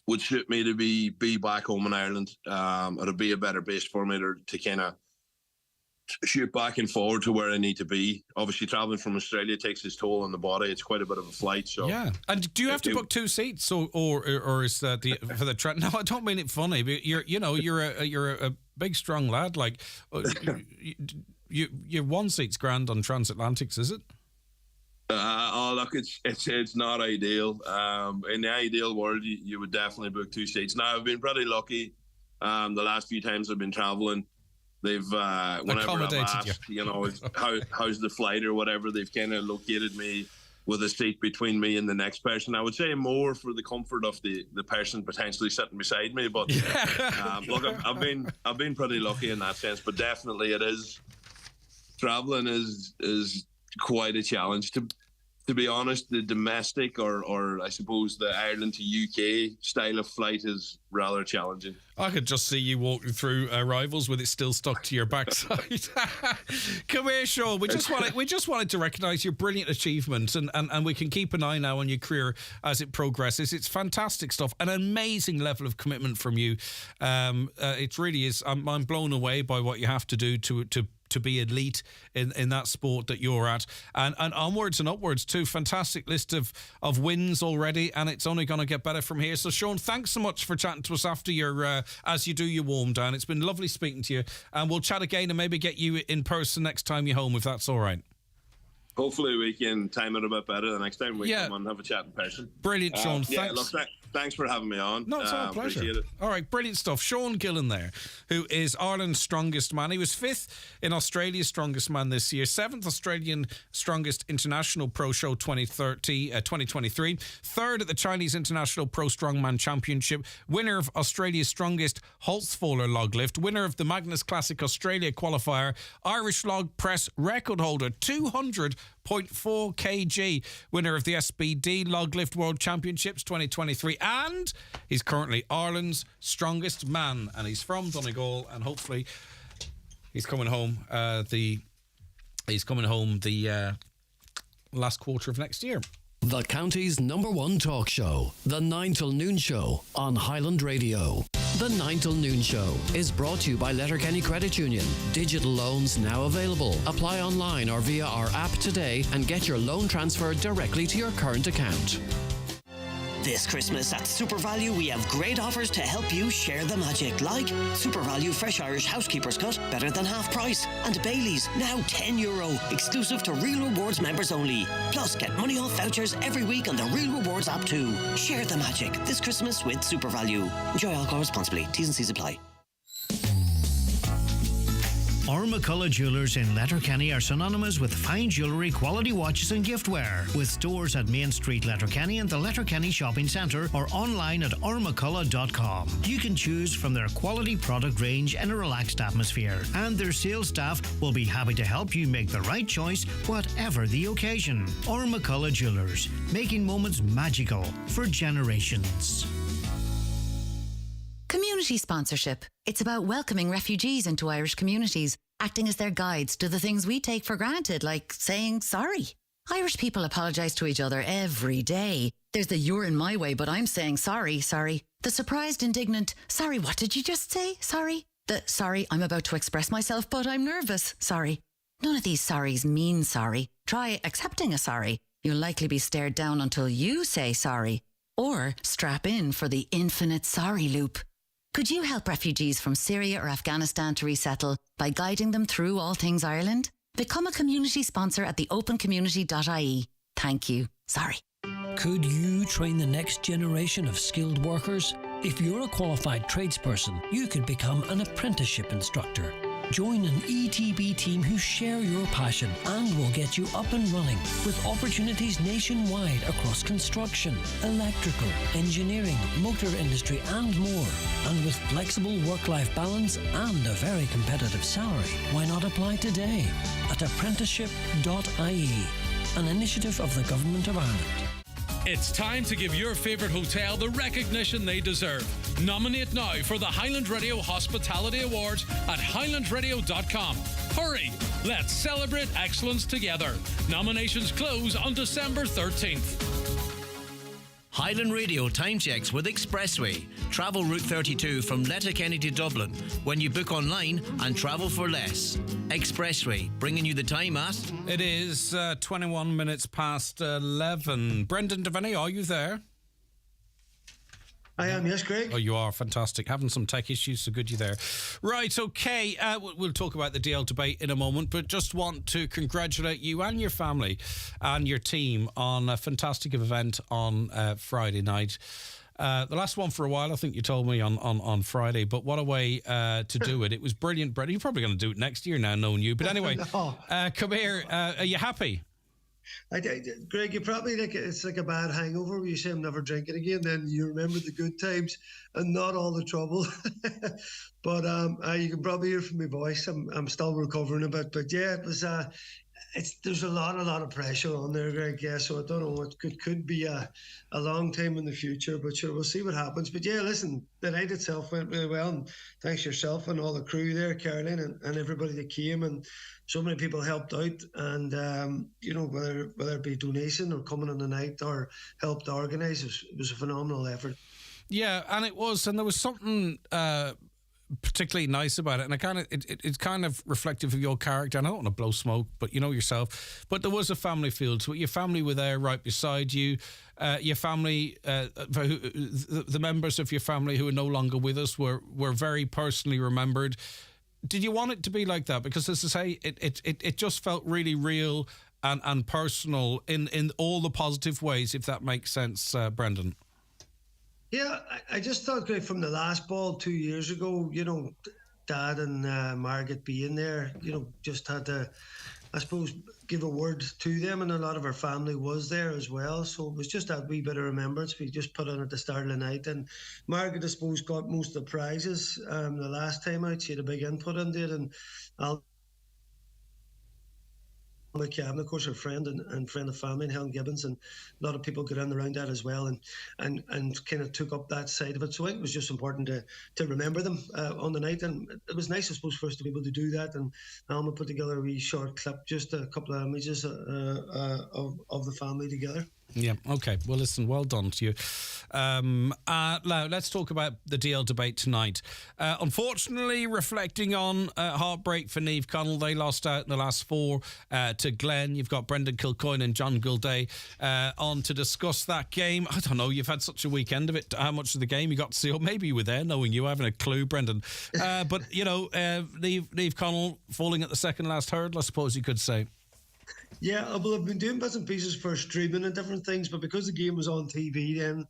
would suit me to be back home in Ireland. It'll be a better base for me to kind of shoot back and forward to where I need to be. Obviously, traveling from Australia takes its toll on the body. It's quite a bit of a flight. So
yeah. And do you have to book 2 seats, or is that for the trip? No, I don't mean it funny, but you're a big strong lad. Like your 1 seat's grand on transatlantics, is it?
Look, it's not ideal. In the ideal world, you would definitely book 2 seats. Now, I've been pretty lucky. The last few times I've been traveling, they've whenever I've asked, you know, how's the flight or whatever, they've kind of located me with a seat between me and the next person. I would say more for the comfort of the person potentially sitting beside me. But look, I've been pretty lucky in that sense. But definitely, it is traveling is quite a challenge. To be honest, the domestic or I suppose the Ireland to UK style of flight is rather challenging.
I could just see you walking through Rivals with it still stuck to your backside. Come here, Sean. We just wanted to recognise your brilliant achievement, and we can keep an eye now on your career as it progresses. It's fantastic stuff, an amazing level of commitment from you. It really is. I'm blown away by what you have to do to be elite in that sport that you're at, and onwards and upwards too. Fantastic list of wins already, and it's only going to get better from here. So Sean, thanks so much for chatting to us after your as you do your warm down. It's been lovely speaking to you, and we'll chat again and maybe get you in person next time you're home, if that's all right.
Hopefully we can time it a bit better the next time we come and have a chat in person.
Brilliant, Sean.
Yeah,
thanks.
look, Thanks for having me on.
No, it's all a pleasure.
Appreciate it.
All right, brilliant stuff. Sean Gillen there, who is Ireland's strongest man. He was 5th in Australia's strongest man this year, 7th Australian strongest international pro show 2023, 3rd at the Chinese International Pro Strongman Championship, winner of Australia's strongest Holtzfäller log lift, winner of the Magnus Classic Australia qualifier, Irish log press record holder, 200.4 kg, winner of the SBD Log Lift World Championships 2023, and he's currently Ireland's strongest man, and he's from Donegal, and hopefully he's coming home the last quarter of next year.
The county's #1 talk show, The 9 till Noon Show on Highland Radio. The 9 till Noon Show is brought to you by Letterkenny Credit Union. Digital loans now available. Apply online or via our app today and get your loan transferred directly to your current account.
This Christmas at Super Value, we have great offers to help you share the magic, like Super Value Fresh Irish Housekeeper's Cut, better than half price, and Bailey's, now €10, exclusive to Real Rewards members only. Plus, get money off vouchers every week on the Real Rewards app too. Share the magic this Christmas with Super Value. Enjoy alcohol responsibly. T's and C's apply.
Our McCullough Jewelers in Letterkenny are synonymous with fine jewellery, quality watches and giftware. With stores at Main Street, Letterkenny and the Letterkenny Shopping Centre, or online at ourmccullough.com. You can choose from their quality product range in a relaxed atmosphere, and their sales staff will be happy to help you make the right choice, whatever the occasion. Our McCullough Jewelers, making moments magical for generations.
Community sponsorship. It's about welcoming refugees into Irish communities, acting as their guides to the things we take for granted, like saying sorry. Irish people apologise to each other every day. There's the "you're in my way, but I'm saying sorry." The surprised, indignant, "Sorry, what did you just say? Sorry." The "Sorry, I'm about to express myself, but I'm nervous. Sorry." None of these sorries mean sorry. Try accepting a sorry. You'll likely be stared down until you say sorry. Or strap in for the infinite sorry loop. Could you help refugees from Syria or Afghanistan to resettle by guiding them through all things Ireland? Become a community sponsor at theopencommunity.ie. Thank you. Sorry.
Could you train the next generation of skilled workers? If you're a qualified tradesperson, you could become an apprenticeship instructor. Join an ETB team who share your passion and will get you up and running with opportunities nationwide across construction, electrical, engineering, motor industry and more. And with flexible work-life balance and a very competitive salary, why not apply today at apprenticeship.ie, an initiative of the Government of Ireland.
It's time to give your favourite hotel the recognition they deserve. Nominate now for the Highland Radio Hospitality Awards at highlandradio.com. Hurry! Let's celebrate excellence together. Nominations close on December 13th.
Highland Radio time checks with Expressway. Travel Route 32 from Letterkenny to Dublin when you book online and travel for less. Expressway, bringing you the time at...
It is 21 minutes past 11. Brendan Devaney, are you there?
I am, yes, Greg.
Oh, you are. Fantastic. Having some tech issues, so good you're there. Right, okay. We'll talk about the DL debate in a moment, but just want to congratulate you and your family and your team on a fantastic event on Friday night. The last one for a while, I think you told me on Friday, but what a way to do it. It was brilliant, Brett. You're probably going to do it next year now, knowing you. But anyway, come here. Are you happy?
Greg, you probably it's like a bad hangover where you say I'm never drinking again, then you remember the good times and not all the trouble. But you can probably hear from my voice. I'm still recovering a bit, but yeah, it was there's a lot of pressure on there, Greg. Yeah, so I don't know what could be a long time in the future, but sure, we'll see what happens. But yeah, listen, the night itself went really well, and thanks yourself and all the crew there, Caroline, and everybody that came, and so many people helped out, and whether it be donation or coming on the night or helped organise, it was a phenomenal effort.
Yeah, and it was, and there was something particularly nice about it, and it's kind of reflective of your character, and I don't want to blow smoke, but you know yourself, but there was a family feel to it. Your family were there right beside you. Your family, the members of your family who are no longer with us were very personally remembered. Did you want it to be like that? Because, as I say, it just felt really real and personal in all the positive ways, if that makes sense, Brendan.
Yeah, I just thought, Greg, from the last ball 2 years ago, Dad and Margaret being there, just had to, I suppose, give a word to them, and a lot of our family was there as well. So it was just that wee bit of remembrance we just put on at the start of the night. And Margaret, I suppose, got most of the prizes the last time out. She had a big input into it, and I'll McCabe, of course, her friend and friend of family, and Helen Gibbons, and a lot of people got in around that as well, and kind of took up that side of it. So I think it was just important to remember them on the night, and it was nice, I suppose, for us to be able to do that. And Alma put together a wee short clip, just a couple of images of the family together.
Yeah, okay. Well, listen, well done to you. Now, let's talk about the DL debate tonight. Unfortunately, reflecting on heartbreak for Niamh Conaill, they lost out in the last four to Glen. You've got Brendan Kilcoyne and John Gilday on to discuss that game. I don't know, you've had such a weekend of it. How much of the game you got to see? Or maybe you were there, knowing you, having a clue, Brendan. But, Niamh Conaill falling at the second last hurdle, I suppose you could say.
Yeah, well, I've been doing bits and pieces for streaming and different things, but because the game was on TV then,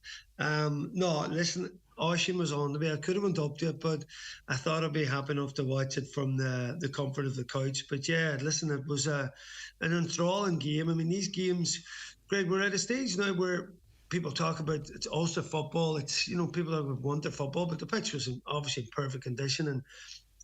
Oisin was on to me. I could have went up to it, but I thought I'd be happy enough to watch it from the comfort of the couch. But yeah, listen, it was an enthralling game. I mean, these games, Greg, we're at a stage now where people talk about it's Ulster football. It's, people that would want the football, but the pitch was obviously in perfect condition, and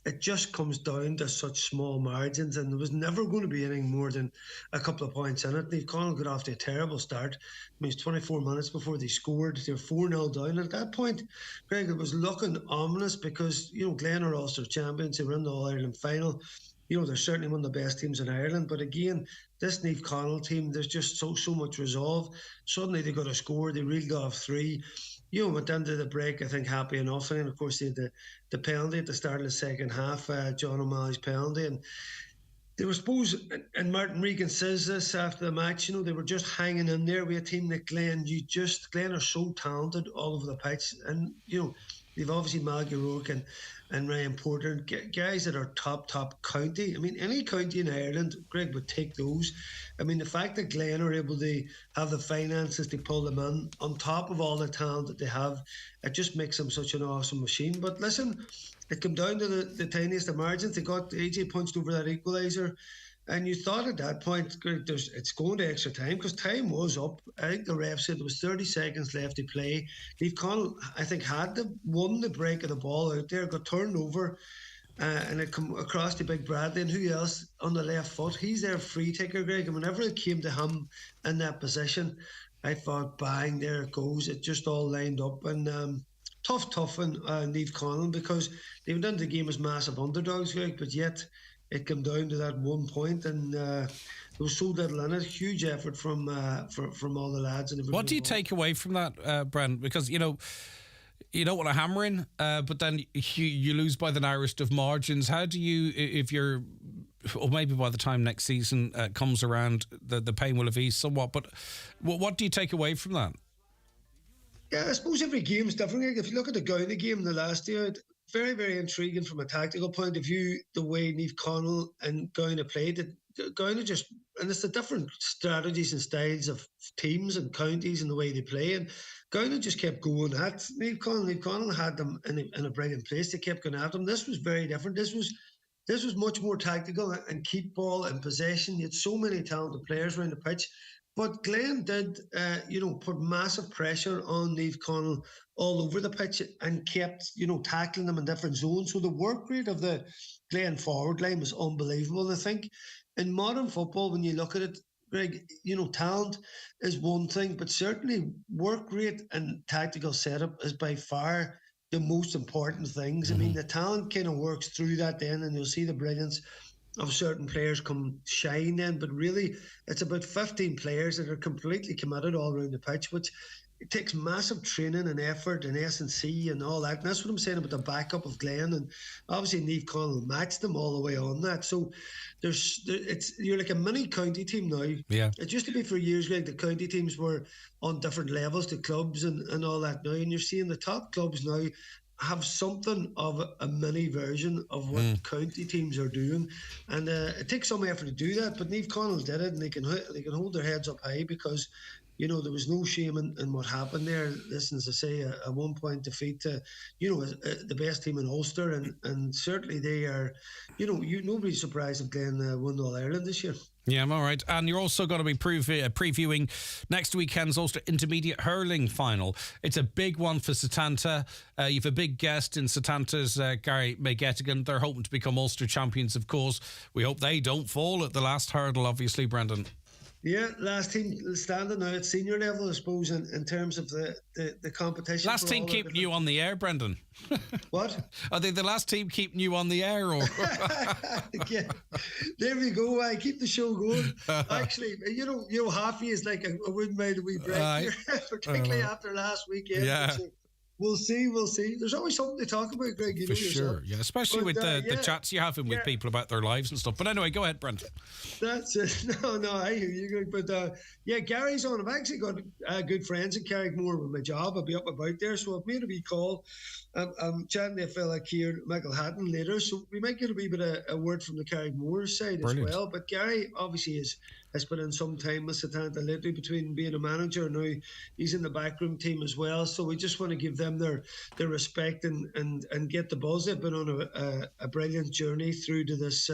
it just comes down to such small margins, and there was never going to be anything more than a couple of points in it. Niamh Conaill got off to a terrible start. I mean, it was 24 minutes before they scored. They were 4-0 down. At that point, Greg, it was looking ominous because, Glen are Ulster champions. They were in the All-Ireland final. They're certainly one of the best teams in Ireland. But again, this Niamh Conaill team, there's just so much resolve. Suddenly they got a score. They reeled off three. Went into the break, I think, happy enough. And of course, they had the penalty at the start of the second half, John O'Malley's penalty. And they were supposed, and Martin Regan says this after the match, they were just hanging in there with a team like Glen. Glen are so talented all over the pitch. And, they've obviously Maggie Rourke and Ryan Porter, guys that are top county. I mean, any county in Ireland, Greg, would take those. I mean, the fact that Glen are able to have the finances to pull them in, on top of all the talent that they have, it just makes them such an awesome machine. But listen, it came down to the tiniest of margins. They got AJ punched over that equaliser. And you thought at that point, Greg, it's going to extra time, because time was up. I think the ref said there was 30 seconds left to play. Niamh Conaill, I think, had won the break of the ball out there, got turned over, and it come across to Big Bradley. And who else on the left foot? He's their free taker, Greg. And whenever it came to him in that position, I thought, bang, there it goes. It just all lined up. And tough on Niamh Conaill, because they went into the game as massive underdogs, Greg, but yet it came down to that 1 point, and there was so little in it. Huge effort from all the lads. And
what do you take away from that, Brent? Because you don't want to hammer in, but then you lose by the narrowest of margins. How do you, if you're, or maybe by the time next season comes around, the pain will have eased somewhat. But what do you take away from that?
Yeah, I suppose every game is different. If you look at the Gowna game the last year, very, very intriguing from a tactical point of view, the way Niamh Conaill and Gowna played. Gowna just, and it's the different strategies and styles of teams and counties and the way they play. And Gowna just kept going at Niamh Conaill. Niamh Conaill had them in a brilliant place. They kept going at them. This was very different. This was much more tactical and keep ball and possession. You had so many talented players around the pitch. But Glen did, put massive pressure on Niamh Conaill all over the pitch and kept, tackling them in different zones. So the work rate of the Glen forward line was unbelievable. And I think in modern football, when you look at it, Greg, talent is one thing, but certainly work rate and tactical setup is by far the most important things. I mean, the talent kind of works through that then, and you'll see the brilliance of certain players come shine then, but really it's about 15 players that are completely committed all around the pitch, which it takes massive training and effort and S&C and all that. And that's what I'm saying about the backup of Glen, and obviously Niamh Conaill matched them all the way on that. So you're like a mini county team now.
Yeah.
It used to be for years, like the county teams were on different levels to clubs and all that now, and you're seeing the top clubs now have something of a mini version of what county teams are doing, and it takes some effort to do that. But Niamh Conaill did it, and they can hold their heads up high because you know, there was no shame in what happened there. Listen, as I say, a 1 point defeat to, you know, the best team in Ulster, and certainly they are, you know, nobody's surprised if Glen won All Ireland this year.
Yeah, I'm all right. And you're also going to be previewing next weekend's Ulster Intermediate Hurling Final. It's a big one for Setanta. You've a big guest in Setanta's Gary McGettigan. They're hoping to become Ulster champions, of course. We hope they don't fall at the last hurdle, obviously, Brendan.
Yeah, last team standing now at senior level, I suppose, in terms of the competition.
Last team keeping you on the air, Brendan.
What?
Are they the last team keeping you on the air? Or
yeah, there we go. I keep the show going. Actually, you know, halfie is like I wouldn't mind a wee break here, particularly after last weekend.
Yeah.
So we'll see. There's always something to talk about, Greg. You
For
know
sure,
yourself.
yeah. Especially with the chats you're having with people about their lives and stuff. But anyway, go ahead, Brendan.
That's it. No, I hear you, Greg. But yeah, Gary's on. I've actually got good friends in Carrickmore with my job. I'll be up about there, so I've made a wee call. I'm chatting to a fella here, Michael Hatton, later, so we might get a wee bit of a word from the Carrickmore side as well. But Gary obviously has put in some time with Setanta lately between being a manager and now he's in the backroom team as well. So we just want to give them their respect and get the buzz. They've been on a brilliant journey through to this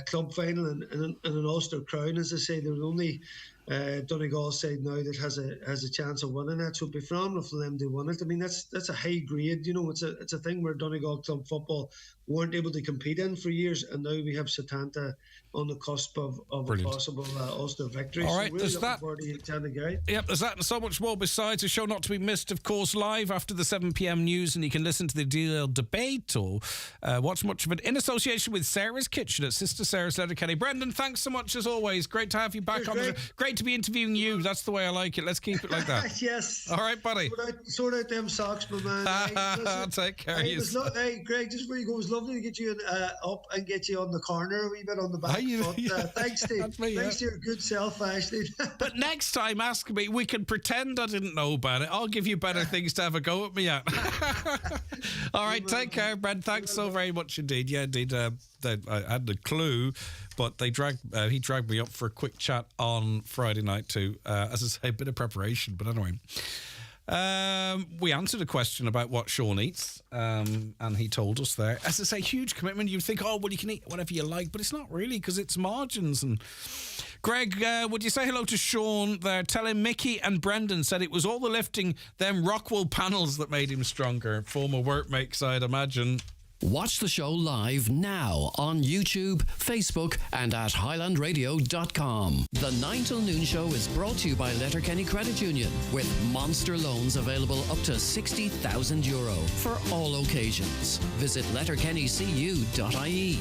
club final and an Ulster crown. As I say, they're only Donegal side now that has a chance of winning that, so it'd be phenomenal for them to win it. I mean, that's a high grade, you know. It's a thing where Donegal club football weren't able to compete in for years, and now we have Setanta on the cusp of a possible Ulster victory.
All right,
so really
there's
looking
that.
forward to chatting to Gary.
Yep, there's that and so much more besides. A show not to be missed, of course, live after the 7 p.m. news, and you can listen to the deal debate or watch much of it in association with Sarah's Kitchen at Sister Sarah's Letterkenny. Brendan, thanks so much as always. Great to have you back on the show. Great to be interviewing you. That's the way I like it. Let's keep it like that.
Yes.
All right, buddy.
Sort out them socks, my man.
Take care of you.
Hey, Greg, just before you go, it was lovely to get you up and get you on the corner a wee bit on the back foot. Thanks, Steve. Thanks to your good self, Ashley.
But next time, ask me. We can pretend I didn't know about it. I'll give you better things to have a go at me at. All right, take care, Brent. Thanks so very much indeed. Yeah, indeed. I had the clue, but he dragged me up for a quick chat on Friday night too. As I say, a bit of preparation. But anyway, we answered a question about what Sean eats, and he told us there. As I say, huge commitment. You'd think, oh, well, you can eat whatever you like, but it's not really, because it's margins. And Greg, would you say hello to Sean there? Tell him Mickey and Brendan said it was all the lifting, them Rockwool panels that made him stronger. Former workmates, I'd imagine.
Watch the show live now on YouTube, Facebook and at highlandradio.com. The 9 till noon show is brought to you by Letterkenny Credit Union, with monster loans available up to €60,000 for all occasions. Visit letterkennycu.ie.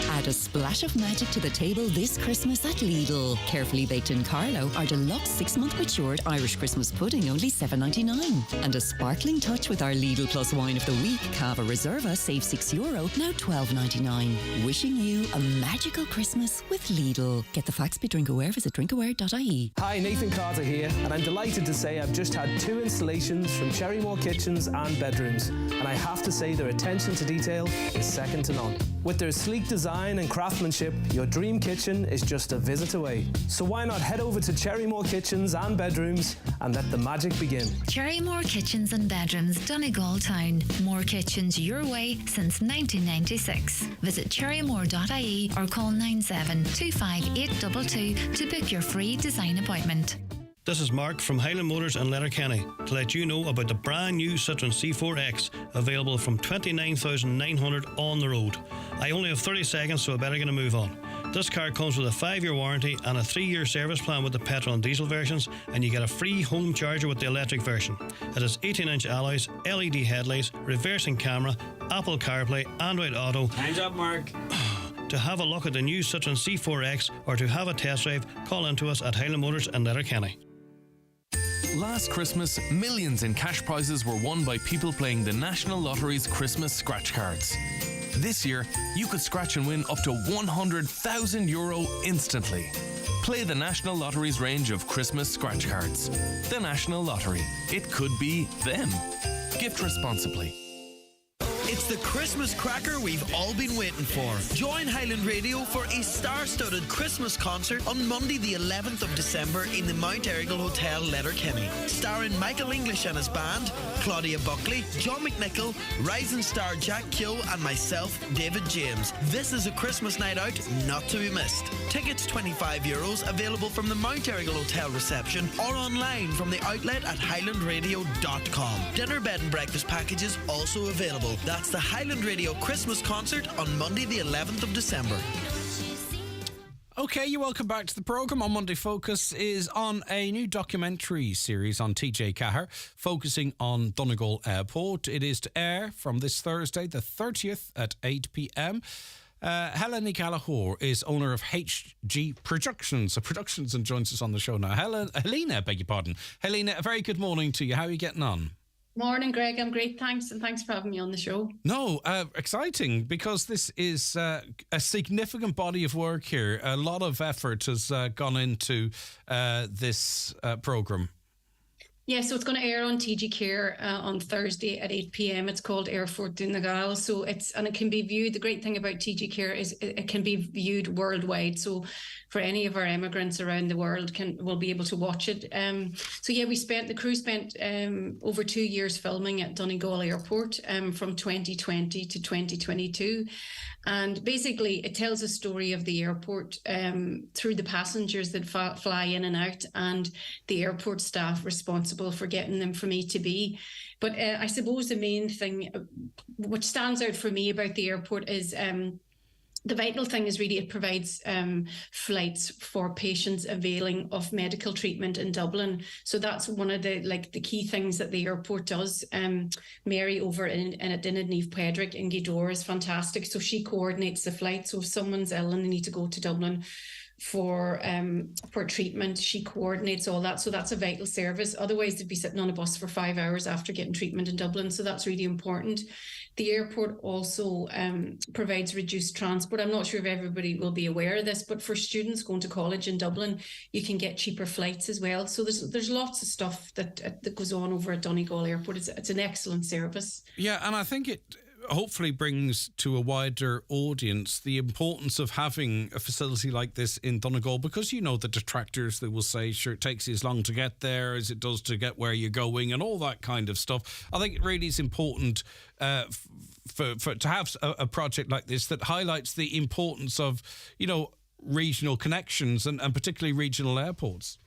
Add a splash of magic to the table this Christmas at Lidl. Carefully baked in Carlo, our deluxe 6-month matured Irish Christmas pudding, only $7.99. And a sparkling touch with our Lidl Plus wine of the week, Cava Reserva, save €6, now $12.99. Wishing you a magical Christmas with Lidl. Get the facts, be drink aware, visit drinkaware.ie.
Hi, Nathan Carter here, and I'm delighted to say I've just had 2 installations from Cherrymore Kitchens and Bedrooms, and I have to say their attention to detail is second to none. With their sleek design and craftsmanship, your dream kitchen is just a visit away. So why not head over to Cherrymore Kitchens and Bedrooms and let the magic begin.
Cherrymore Kitchens and Bedrooms, Donegal Town. More kitchens your way since 1996. Visit cherrymore.ie or call 9725 to book your free design appointment.
This is Mark from Highland Motors and Letterkenny to let you know about the brand new Citroen C4X, available from $29,900 on the road. I only have 30 seconds, so I better get a move on. This car comes with a 5-year warranty and a 3-year service plan with the petrol and diesel versions, and you get a free home charger with the electric version. It has 18-inch alloys, LED headlights, reversing camera, Apple CarPlay, Android Auto.
Hands up, Mark.
To have a look at the new Citroen C4X or to have a test drive, call in to us at Highland Motors and Letterkenny.
Last Christmas, millions in cash prizes were won by people playing the National Lottery's Christmas scratch cards. This year, you could scratch and win up to €100,000 instantly. Play the National Lottery's range of Christmas scratch cards. The National Lottery. It could be them. Gift responsibly.
It's the Christmas cracker we've all been waiting for. Join Highland Radio for a star-studded Christmas concert on Monday the 11th of December in the Mount Errigal Hotel, Letterkenny. Starring Michael English and his band, Claudia Buckley, John McNichol, rising star Jack Keogh and myself, David James. This is a Christmas night out not to be missed. Tickets €25, available from the Mount Errigal Hotel reception or online from the outlet at highlandradio.com. Dinner, bed and breakfast packages also available. That's the Highland Radio Christmas concert on Monday the 11th of December.
Okay, you're welcome back to the programme. On Monday Focus is on a new documentary series on TJ Cahir, focusing on Donegal Airport. It is to air from this Thursday, the 30th at 8 p.m. Helen Gallagher is owner of HG Productions, and joins us on the show now. Helena, beg your pardon. Helena, a very good morning to you. How are you getting on?
Morning, Greg. I'm great, thanks, and thanks for having me on the show.
No, exciting, because this is a significant body of work here. A lot of effort has gone into this programme.
Yeah, so it's going to air on TG Care on Thursday at 8 p.m. It's called Airport Donegal. So it can be viewed. The great thing about TG Care is it can be viewed worldwide. So for any of our immigrants around the world will be able to watch it. So yeah, the crew spent over 2 years filming at Donegal Airport from 2020 to 2022. And basically, it tells a story of the airport through the passengers that fly in and out and the airport staff responsible for getting them from A to B. But I suppose the main thing which stands out for me about the airport is the vital thing is really it provides flights for patients availing of medical treatment in Dublin. So that's one of the key things that the airport does. Mary over in Niamh Pedrick in Gweedore is fantastic. So she coordinates the flight. So if someone's ill and they need to go to Dublin for treatment, she coordinates all that. So that's a vital service. Otherwise, they'd be sitting on a bus for 5 hours after getting treatment in Dublin. So that's really important. The airport also provides reduced transport. I'm not sure if everybody will be aware of this, but for students going to college in Dublin, you can get cheaper flights as well. So there's lots of stuff that goes on over at Donegal Airport. It's an excellent service.
Yeah, and I think it hopefully brings to a wider audience the importance of having a facility like this in Donegal, because you know the detractors, they will say, sure, it takes you as long to get there as it does to get where you're going and all that kind of stuff. I think it really is important for to have a project like this that highlights the importance of, you know, regional connections and particularly regional airports.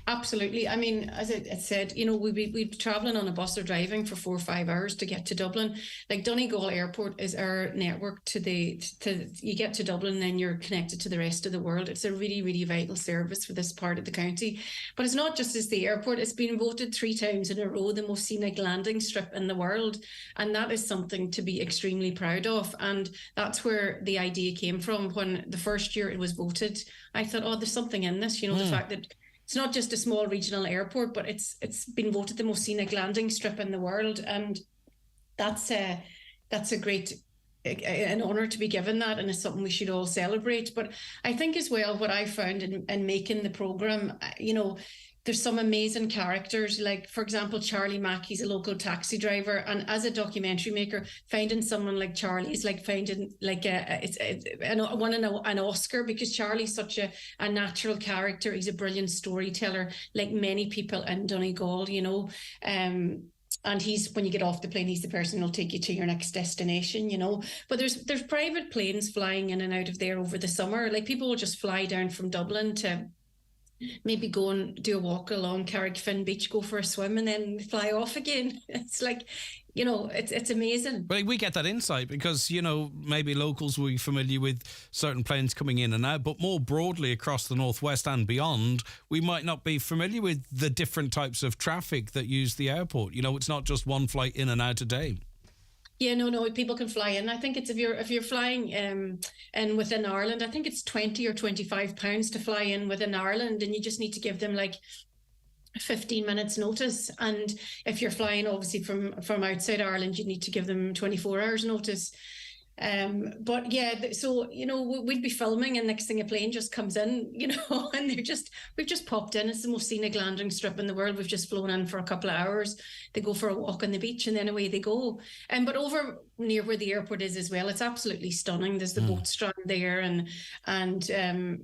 Absolutely. I mean, as I said, you know, we'd be travelling on a bus or driving for 4 or 5 hours to get to Dublin. Like Donegal Airport is our network you get to Dublin, then you're connected to the rest of the world. It's a really, really vital service for this part of the county. But it's not just as the airport. It's been voted 3 times in a row the most scenic landing strip in the world. And that is something to be extremely proud of. And that's where the idea came from. When the first year it was voted, I thought, oh, there's something in this, you know, the fact that it's not just a small regional airport, but it's been voted the most scenic landing strip in the world, and that's a great an honour to be given that, and it's something we should all celebrate. But I think as well, what I found in making the programme, you know, there's some amazing characters, like, for example, Charlie Mack. He's a local taxi driver, and as a documentary maker, finding someone like Charlie is like finding like an Oscar, because Charlie's such a natural character. He's a brilliant storyteller, like many people in Donegal, you know. And he's, when you get off the plane, he's the person who'll take you to your next destination, you know. But there's private planes flying in and out of there over the summer. Like, people will just fly down from Dublin to maybe go and do a walk along Carrickfinn Beach, go for a swim, and then fly off again. It's like, you know, it's amazing.
But we get that insight because, you know, maybe locals will be familiar with certain planes coming in and out, but more broadly across the Northwest and beyond, we might not be familiar with the different types of traffic that use the airport. You know, it's not just one flight in and out a day.
Yeah, no, people can fly in. I think it's if you're flying in within Ireland, I think it's £20 or £25 to fly in within Ireland, and you just need to give them like 15 minutes notice. And if you're flying obviously from outside Ireland, you need to give them 24 hours notice. But yeah, so, you know, we'd be filming and next thing a plane just comes in, you know, and we've just popped in. It's the most scenic landing strip in the world. We've just flown in for a couple of hours. They go for a walk on the beach and then away they go. But over near where the airport is as well. It's absolutely stunning. There's the boat strand there, and the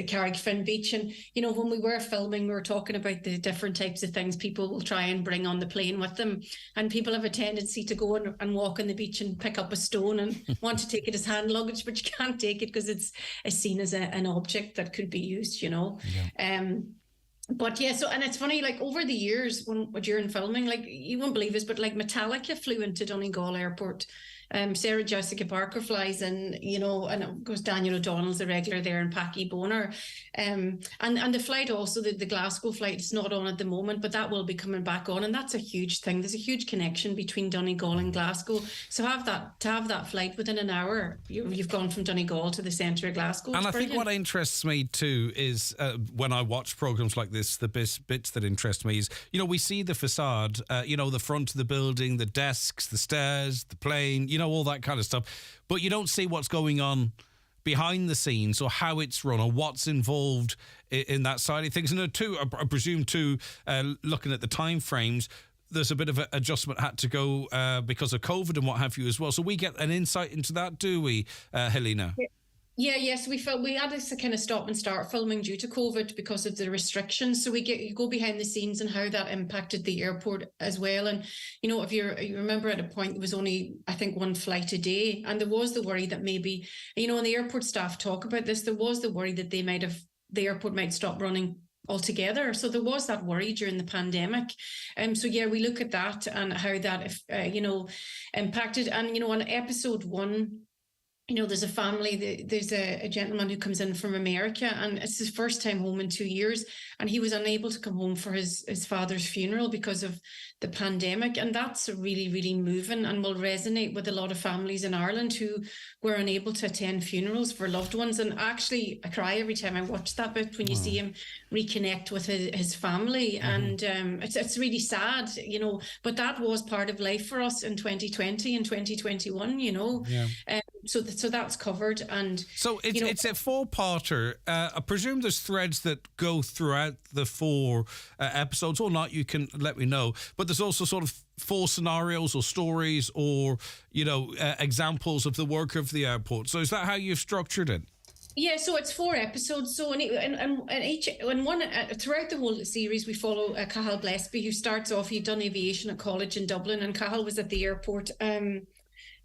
Carrickfinn Beach. And you know, when we were filming, we were talking about the different types of things people will try and bring on the plane with them. And people have a tendency to go and walk on the beach and pick up a stone and want to take it as hand luggage, but you can't take it because it's seen as an object that could be used, you know. But yeah, so, and it's funny, like over the years when during filming, like you won't believe this, but like Metallica flew into Donegal Airport. Sarah Jessica Parker flies in, you know, and of course Daniel O'Donnell's a regular there, and Packie Boner. And the flight also, the Glasgow flight is not on at the moment, but that will be coming back on, and that's a huge thing. There's a huge connection between Donegal and Glasgow. So to have that flight within an hour, you've gone from Donegal to the centre of Glasgow.
And I think what interests me too is when I watch programmes like this, the bits that interest me is, you know, we see the facade, you know, the front of the building, the desks, the stairs, the plane, you know, all that kind of stuff, but you don't see what's going on behind the scenes or how it's run or what's involved in that side of things. And I presume too, looking at the time frames, there's a bit of an adjustment had to go because of COVID and what have you as well. So we get an insight into that, do we, Helena?
Yeah, yes, we had to kind of stop and start filming due to COVID because of the restrictions. So you go behind the scenes and how that impacted the airport as well. And you know, if you remember, at a point there was only, I think, one flight a day, and there was the worry that maybe, you know, and the airport staff talk about this, there was the worry that the airport might stop running altogether. So there was that worry during the pandemic. So yeah, we look at that and how that you know, impacted. And you know, on episode 1, you know, there's a family, there's a gentleman who comes in from America, and it's his first time home in 2 years, and he was unable to come home for his father's funeral because of the pandemic. And that's really, really moving and will resonate with a lot of families in Ireland who were unable to attend funerals for loved ones. And actually, I cry every time I watch that bit when you see him reconnect with his family. And it's really sad, you know, but that was part of life for us in 2020 and 2021, you know. So that's covered. And
so it's a 4-parter. I presume there's threads that go throughout the 4 episodes, or not, you can let me know. But there's also sort of 4 scenarios or stories or, you know, examples of the work of the airport. So is that how you've structured it?
Yeah, so it's 4 episodes. So throughout the whole series, we follow Cathal Blesby, who starts off, he'd done aviation at college in Dublin, and Cathal was at the airport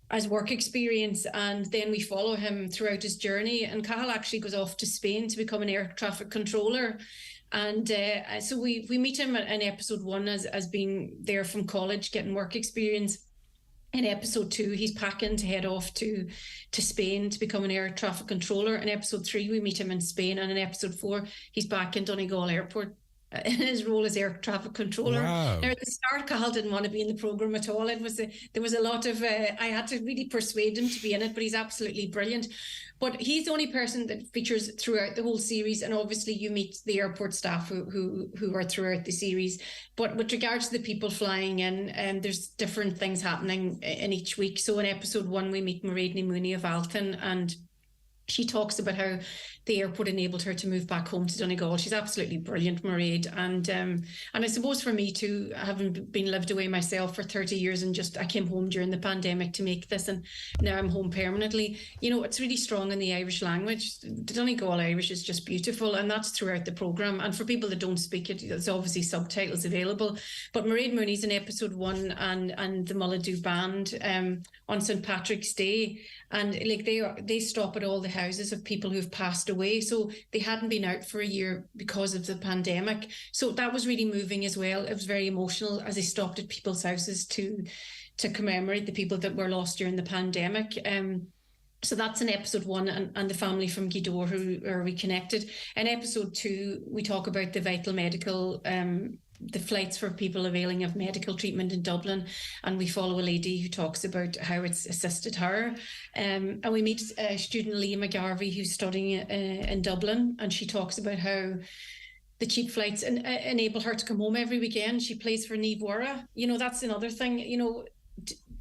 as work experience, and then we follow him throughout his journey. And Cathal actually goes off to Spain to become an air traffic controller. And so we meet him in episode 1 as being there from college, getting work experience. In episode 2, he's packing to head off to Spain to become an air traffic controller. In episode 3, we meet him in Spain. And in episode 4, he's back in Donegal Airport in his role as air traffic controller.
Wow.
Now, at the start, Cathal didn't want to be in the programme at all. There was a lot of, I had to really persuade him to be in it, but he's absolutely brilliant. But he's the only person that features throughout the whole series, and obviously you meet the airport staff who are throughout the series. But with regards to the people flying in, there's different things happening in each week. So in episode 1, we meet Mairead Mooney of Alton, and she talks about how the airport enabled her to move back home to Donegal. She's absolutely brilliant, Mairead. And I suppose for me too, having been lived away myself for 30 years and I came home during the pandemic to make this, and now I'm home permanently. You know, it's really strong in the Irish language. The Donegal Irish is just beautiful, and that's throughout the programme. And for people that don't speak it, there's obviously subtitles available. But Mairead Mooney's in episode 1 and the Mullaghdoot Band on St. Patrick's Day. And like they stop at all the houses of people who've passed away. So they hadn't been out for a year because of the pandemic. So that was really moving as well. It was very emotional as they stopped at people's houses to commemorate the people that were lost during the pandemic. So that's in episode 1, and the family from Gweedore who are reconnected. In episode 2, we talk about the Vital Medical the flights for people availing of medical treatment in Dublin, and we follow a lady who talks about how it's assisted her. And we meet student Leah McGarvey, who's studying in Dublin, and she talks about how the cheap flights enable her to come home every weekend. She plays for Niamh Worra. You know, that's another thing, you know,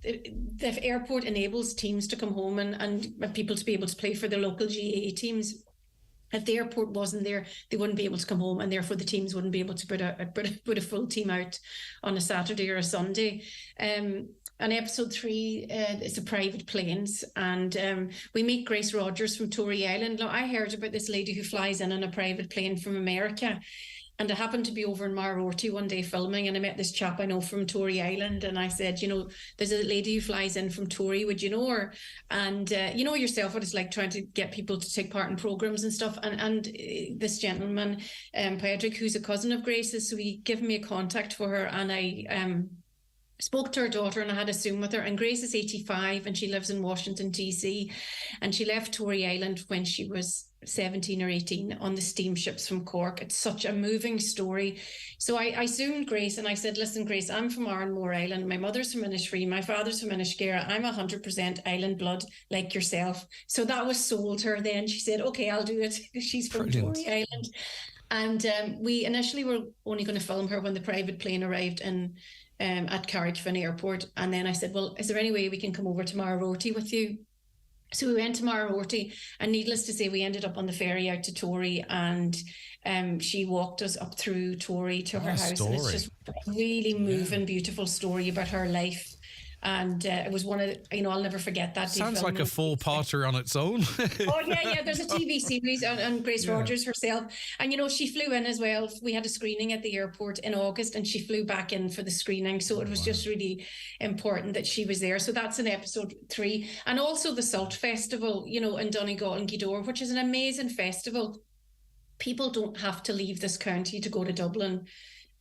the airport enables teams to come home and people to be able to play for their local GAA teams. If the airport wasn't there, they wouldn't be able to come home, and therefore the teams wouldn't be able to put a full team out on a Saturday or a Sunday. And episode 3 is the private planes, and we meet Grace Rogers from Tory Island. Now, I heard about this lady who flies in on a private plane from America, and I happened to be over in Marorty one day filming, and I met this chap I know from Tory Island, and I said, you know, there's a lady who flies in from Tory, would you know her? And you know yourself what it's like trying to get people to take part in programs and stuff, and this gentleman, Patrick, who's a cousin of Grace's, so he gave me a contact for her, and I spoke to her daughter, and I had a Zoom with her. And Grace is 85 and she lives in Washington DC, and she left Tory Island when she was 17 or 18 on the steamships from Cork. It's such a moving story. So I Zoomed Grace and I said, listen, Grace, I'm from Aranmore Island. My mother's from Innisfree. My father's from Inniscarra. I'm 100% island blood like yourself. So that was sold her then. She said, okay, I'll do it. She's from Tory Island. And we initially were only going to film her when the private plane arrived in at Carrickfinn Airport. And then I said, well, is there any way we can come over to Marorty with you? So we went to Marorty, and needless to say, we ended up on the ferry out to Tory, and she walked us up through Tory to her house. And it's just a really moving, beautiful story about her life. And it was one of the, you know, I'll never forget that.
Sounds like a full-parter on its own.
Oh, yeah. There's a TV series on Grace Rogers herself. And, you know, she flew in as well. We had a screening at the airport in August, and she flew back in for the screening. So it was just really important that she was there. So that's in episode 3. And also the Salt Festival, you know, in Donegal and Gweedore, which is an amazing festival. People don't have to leave this county to go to Dublin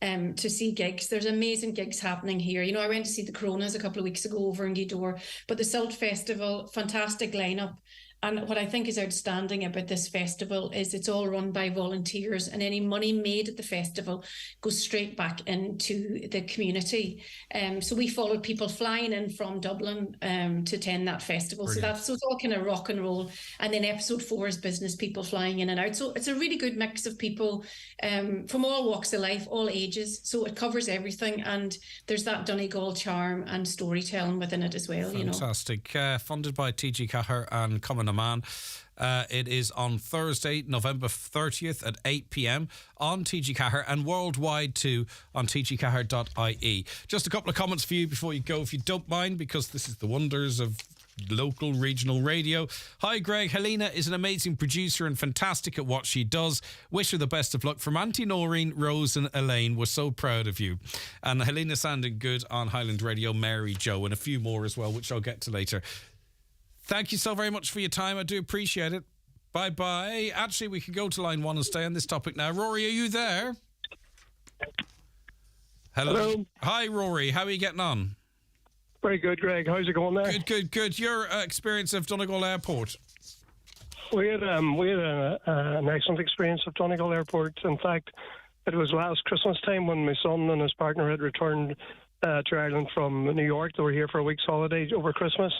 to see gigs. There's amazing gigs happening here. You know, I went to see the Coronas a couple of weeks ago over in Gweedore, but the Salt Festival, fantastic lineup. And what I think is outstanding about this festival is it's all run by volunteers, and any money made at the festival goes straight back into the community. So we followed people flying in from Dublin to attend that festival.
Brilliant.
So it's all kind of rock and roll. And then episode 4 is business people flying in and out. So it's a really good mix of people from all walks of life, all ages. So it covers everything. And there's that Donegal charm and storytelling within it as well.
Fantastic. Funded by TG Cahir and Common Man. It is on Thursday, November 30th at 8 p.m. on TG Cahir, and worldwide too on tgcahir.ie. Just a couple of comments for you before you go, if you don't mind, because this is the wonders of local regional radio. Hi Greg, Helena is an amazing producer and fantastic at what she does. Wish her the best of luck. From Auntie Noreen, Rose and Elaine, we're so proud of you. And Helena sounding good on Highland Radio, Mary Jo, and a few more as well, which I'll get to later. Thank you so very much for your time. I do appreciate it. Bye-bye. Actually, we could go to line 1 and stay on this topic now. Rory, are you there? Hello. Hi, Rory. How are you getting on?
Very good, Greg. How's it going there?
Good. Your experience of Donegal Airport?
We had an excellent experience of Donegal Airport. In fact, it was last Christmas time when my son and his partner had returned to Ireland from New York. They were here for a week's holiday over Christmas.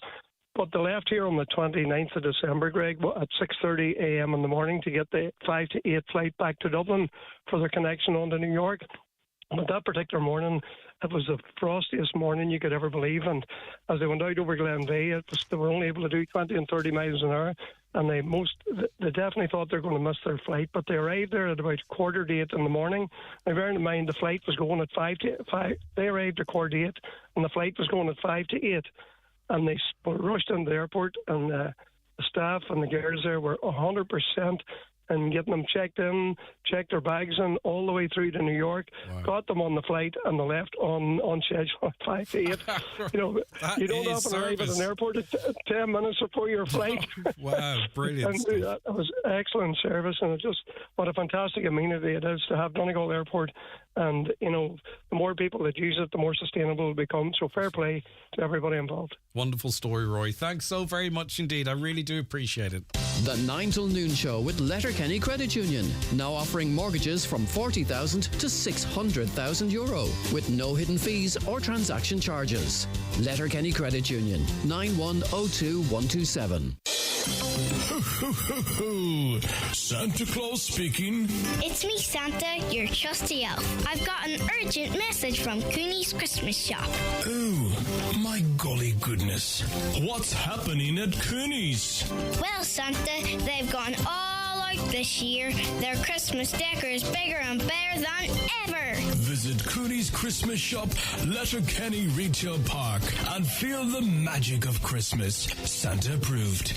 But they left here on the 29th of December, Greg, at 6:30 a.m. in the morning to get the 5 to 8 flight back to Dublin for their connection on to New York. But that particular morning, it was the frostiest morning you could ever believe. And as they went out over Glenveigh, they were only able to do 20 and 30 miles an hour. And they definitely thought they were going to miss their flight. But they arrived there at about 7:45 in the morning. Now, bearing in mind, the flight was going at 5 to 5. They arrived at 7:45, and the flight was going at 5 to 8. And they were rushed into the airport, and the staff and the girls there were 100% and getting them checked in, checked their bags in all the way through to New York, got them on the flight, and they left on schedule at 5 to 8. You know, you don't often arrive at an airport at 10 minutes before your flight.
Wow, brilliant.
And that was excellent service, and what a fantastic amenity it is to have Donegal Airport. And, you know, the more people that use it, the more sustainable it will become. So fair play to everybody involved.
Wonderful story, Roy. Thanks so very much indeed. I really do appreciate it.
The 9 till noon show with Letterkenny Credit Union. Now offering mortgages from €40,000 to €600,000 with no hidden fees or transaction charges. Letterkenny Credit Union. 9102127.
Ho, ho, ho, ho. Santa Claus speaking.
It's me, Santa, your trusty elf. I've got an urgent message from Cooney's Christmas shop.
Oh, my golly goodness. What's happening at Cooney's?
Well, Santa, they've gone all out out this year. Their Christmas decor is bigger and better than ever.
Visit Cooney's Christmas Shop, Letterkenny Retail Park, and feel the magic of Christmas. Santa approved.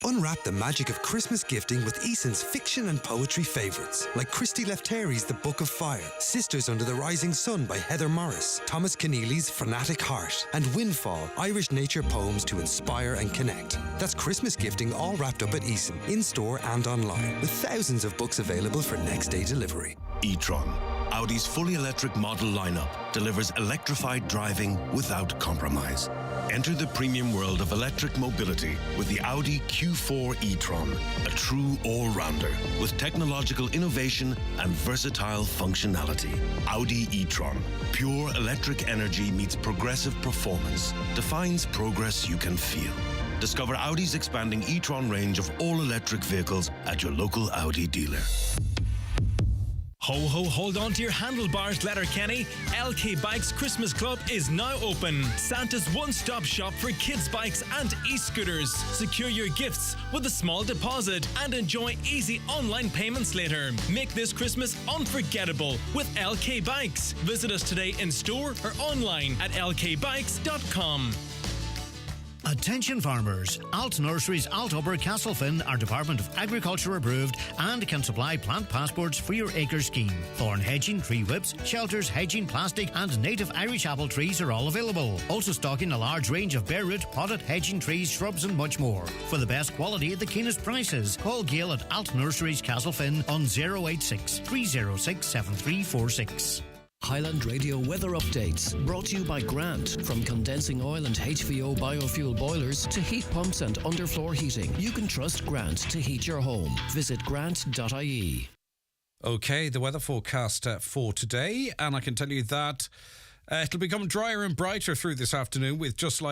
Unwrap the magic of Christmas gifting with Eason's fiction and poetry favourites, like Christy Lefteri's The Book of Fire, Sisters Under the Rising Sun by Heather Morris, Thomas Keneally's Fanatic Heart, and Windfall, Irish nature poems to inspire and connect. That's Christmas gifting all wrapped up at Eason, in-store and online, with thousands of books available for next-day delivery.
e-tron, Audi's fully electric model lineup, delivers electrified driving without compromise. Enter the premium world of electric mobility with the Audi Q4 e-tron, a true all-rounder with technological innovation and versatile functionality. Audi e-tron, pure electric energy meets progressive performance, defines progress you can feel. Discover Audi's expanding e-tron range of all-electric vehicles at your local Audi dealer.
Ho, ho, hold on to your handlebars, Letterkenny. LK Bikes Christmas Club is now open. Santa's one-stop shop for kids' bikes and e-scooters. Secure your gifts with a small deposit and enjoy easy online payments later. Make this Christmas unforgettable with LK Bikes. Visit us today in store or online at lkbikes.com.
Attention farmers, Alt Nurseries Alt Upper Castlefin are Department of Agriculture approved and can supply plant passports for your acre scheme. Thorn hedging, tree whips, shelters, hedging, plastic and native Irish apple trees are all available. Also stocking a large range of bare root, potted hedging trees, shrubs and much more. For the best quality at the keenest prices, call Gail at Alt Nurseries Castlefin on 086 306 7346.
Highland Radio weather updates brought to you by Grant. From condensing oil and HVO biofuel boilers to heat pumps and underfloor heating, you can trust Grant to heat your home. Visit grant.ie.
Okay, the weather forecast for today, and I can tell you that it'll become drier and brighter through this afternoon with just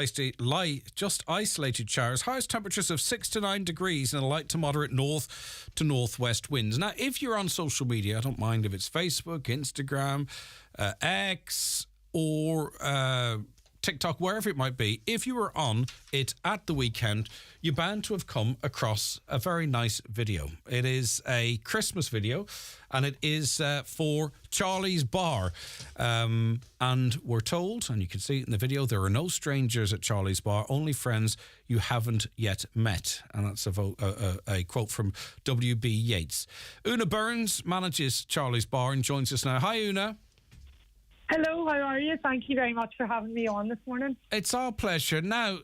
isolated showers. Highest temperatures of 6 to 9 degrees and a light to moderate north to northwest winds. Now, if you're on social media, I don't mind if it's Facebook, Instagram, X, or TikTok, wherever it might be. If you were on it at the weekend, you're bound to have come across a very nice video. It is a Christmas video, and it is for Charlie's Bar. And we're told, and you can see it in the video, there are no strangers at Charlie's Bar, only friends you haven't yet met. And that's a quote from W.B. Yeats. Una Burns manages Charlie's Bar and joins us now. Hi, Una.
Hello, how are you? Thank you very much for having me on this morning.
It's our pleasure. Now,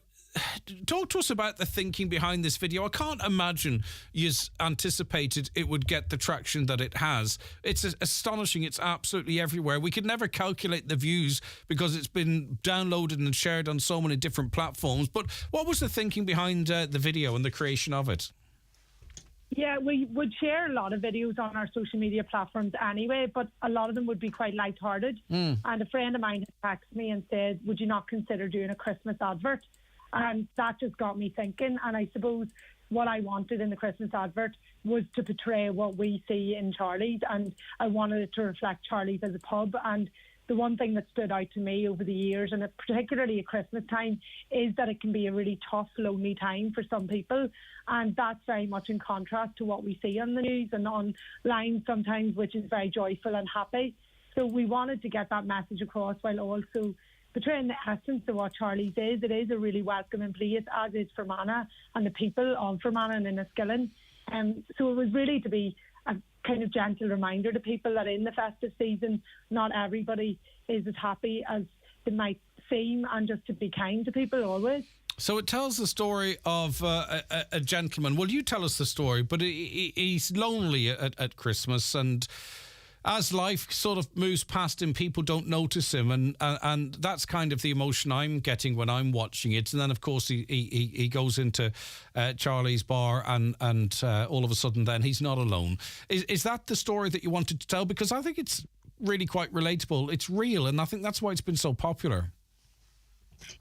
talk to us about the thinking behind this video. I can't imagine you anticipated it would get the traction that it has. It's astonishing. It's absolutely everywhere. We could never calculate the views because it's been downloaded and shared on so many different platforms. But what was the thinking behind the video and the creation of it?
Yeah, we would share a lot of videos on our social media platforms anyway, but a lot of them would be quite lighthearted. And a friend of mine had texted me and said, would you not consider doing a Christmas advert? And that just got me thinking. And I suppose what I wanted in the Christmas advert was to portray what we see in Charlie's, and I wanted it to reflect Charlie's as a pub. And the one thing that stood out to me over the years, and particularly at Christmas time, is that it can be a really tough, lonely time for some people. And that's very much in contrast to what we see on the news and online sometimes, which is very joyful and happy. So we wanted to get that message across while also portraying the essence of what Charlie's is. It is a really welcoming place, as is Fermanagh and the people of Fermanagh and Enniskillen. So it was really to be a kind of gentle reminder to people that in the festive season, not everybody is as happy as it might seem, and just to be kind to people always.
So it tells the story of a gentleman. Well, you tell us the story, but he's lonely at Christmas, and as life sort of moves past him, people don't notice him, and that's kind of the emotion I'm getting when I'm watching it. And then, of course, he goes into Charlie's Bar, and all of a sudden, then he's not alone. Is that the story that you wanted to tell? Because I think it's really quite relatable. It's real, and I think that's why it's been so popular.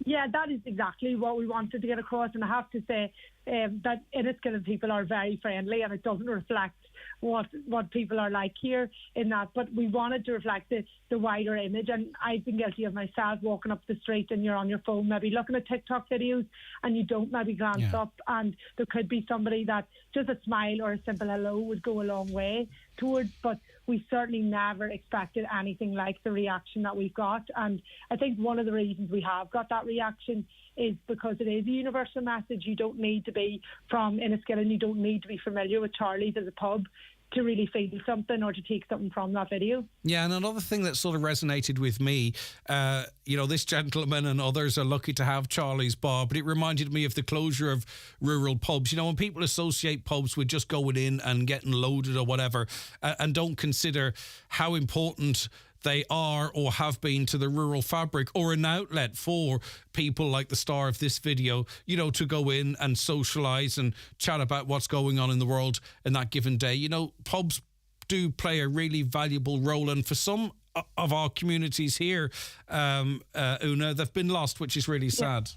Yeah, that is exactly what we wanted to get across. And I have to say that Enniskillen people are very friendly, and it doesn't reflect what people are like here in that. But we wanted to reflect the wider image, and I've been guilty of myself walking up the street and you're on your phone, maybe looking at TikTok videos, and you don't maybe glance up, and there could be somebody that just a smile or a simple hello would go a long way towards. But we certainly never expected anything like the reaction that we've got. And I think one of the reasons we have got that reaction is because it is a universal message. You don't need to be from Enniskillen, you don't need to be familiar with Charlie's as a pub to really feel something or to take something from that video.
Yeah, and another thing that sort of resonated with me, this gentleman and others are lucky to have Charlie's Bar, but it reminded me of the closure of rural pubs. You know, when people associate pubs with just going in and getting loaded or whatever, and don't consider how important they are or have been to the rural fabric, or an outlet for people like the star of this video, you know, to go in and socialise and chat about what's going on in the world in that given day. You know, pubs do play a really valuable role, and for some of our communities here, Una, they've been lost, which is really sad.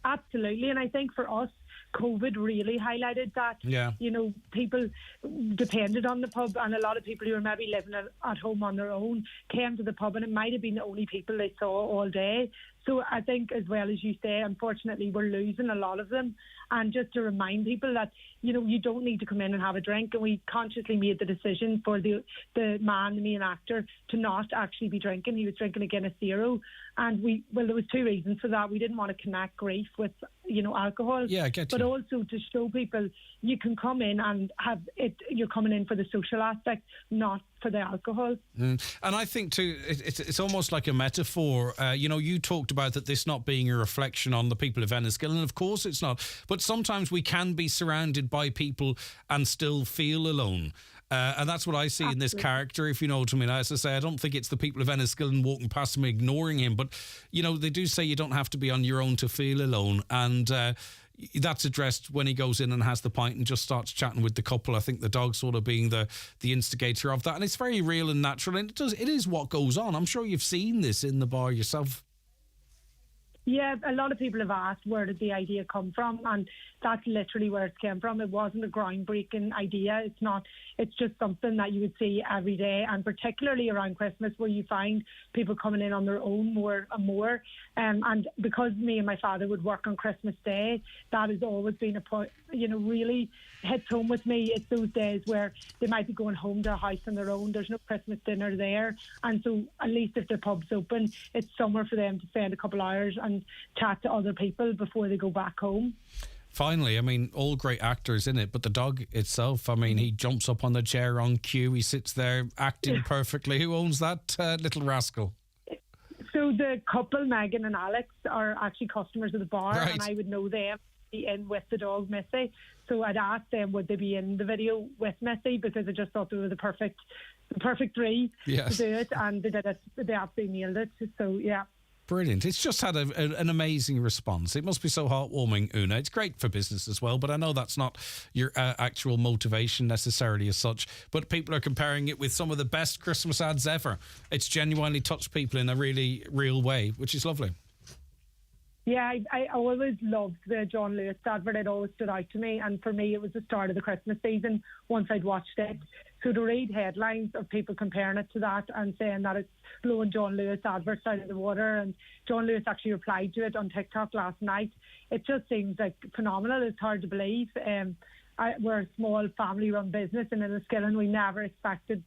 Absolutely, and I think for us, COVID really highlighted that.
Yeah.
You know, people depended on the pub, and a lot of people who were maybe living at home on their own came to the pub, and it might have been the only people they saw all day. So I think, as well as you say, unfortunately, we're losing a lot of them. And just to remind people that, you know, you don't need to come in and have a drink. And we consciously made the decision for the man, the main actor, to not actually be drinking. He was drinking a Guinness Zero. And there was two reasons for that. We didn't want to connect grief with, you know, alcohol.
Yeah, I get you.
But also to show people you can come in and have it, you're coming in for the social aspect, not for the alcohol.
And I think too, it's almost like a metaphor. You know, you talked about that this not being a reflection on the people of Enniskillen, and of course it's not. But sometimes we can be surrounded by people and still feel alone. And that's what I see in this character, if you know what I mean. As I say, I don't think it's the people of Enniskillen walking past him ignoring him, but, you know, they do say you don't have to be on your own to feel alone. And that's addressed when he goes in and has the pint and just starts chatting with the couple. I think the dog sort of being the instigator of that. And it's very real and natural, and it is what goes on. I'm sure you've seen this in the bar yourself.
Yeah, a lot of people have asked where did the idea come from, and that's literally where it came from. It wasn't a groundbreaking idea. It's just something that you would see every day, and particularly around Christmas, where you find people coming in on their own more and more. And because me and my father would work on Christmas Day, that has always been a point, you know, really hits home with me. It's those days where they might be going home to a house on their own. There's no Christmas dinner there. And so at least if the pub's open, it's somewhere for them to spend a couple hours and chat to other people before they go back home.
Finally, I mean, all great actors in it, but the dog itself, I mean, he jumps up on the chair on cue. He sits there acting perfectly. Who owns that little rascal?
So the couple, Megan and Alex, are actually customers of the bar,
right.
And I would know them in with the dog Missy. So I'd asked them would they be in the video with Missy, because I just thought they were the perfect three to do it, and they did it. They absolutely nailed it. So yeah.
Brilliant. It's just had an amazing response. It must be so heartwarming, Una. It's great for business as well, but I know that's not your actual motivation necessarily as such, but people are comparing it with some of the best Christmas ads ever. It's genuinely touched people in a really real way, which is lovely.
Yeah, I always loved the John Lewis advert. It always stood out to me, and for me it was the start of the Christmas season once I'd watched it. So to read headlines of people comparing it to that and saying that it's blowing John Lewis adverts out of the water, and John Lewis actually replied to it on TikTok last night, it just seems like phenomenal. It's hard to believe. We're a small family-run business, and in Enniskillen we never expected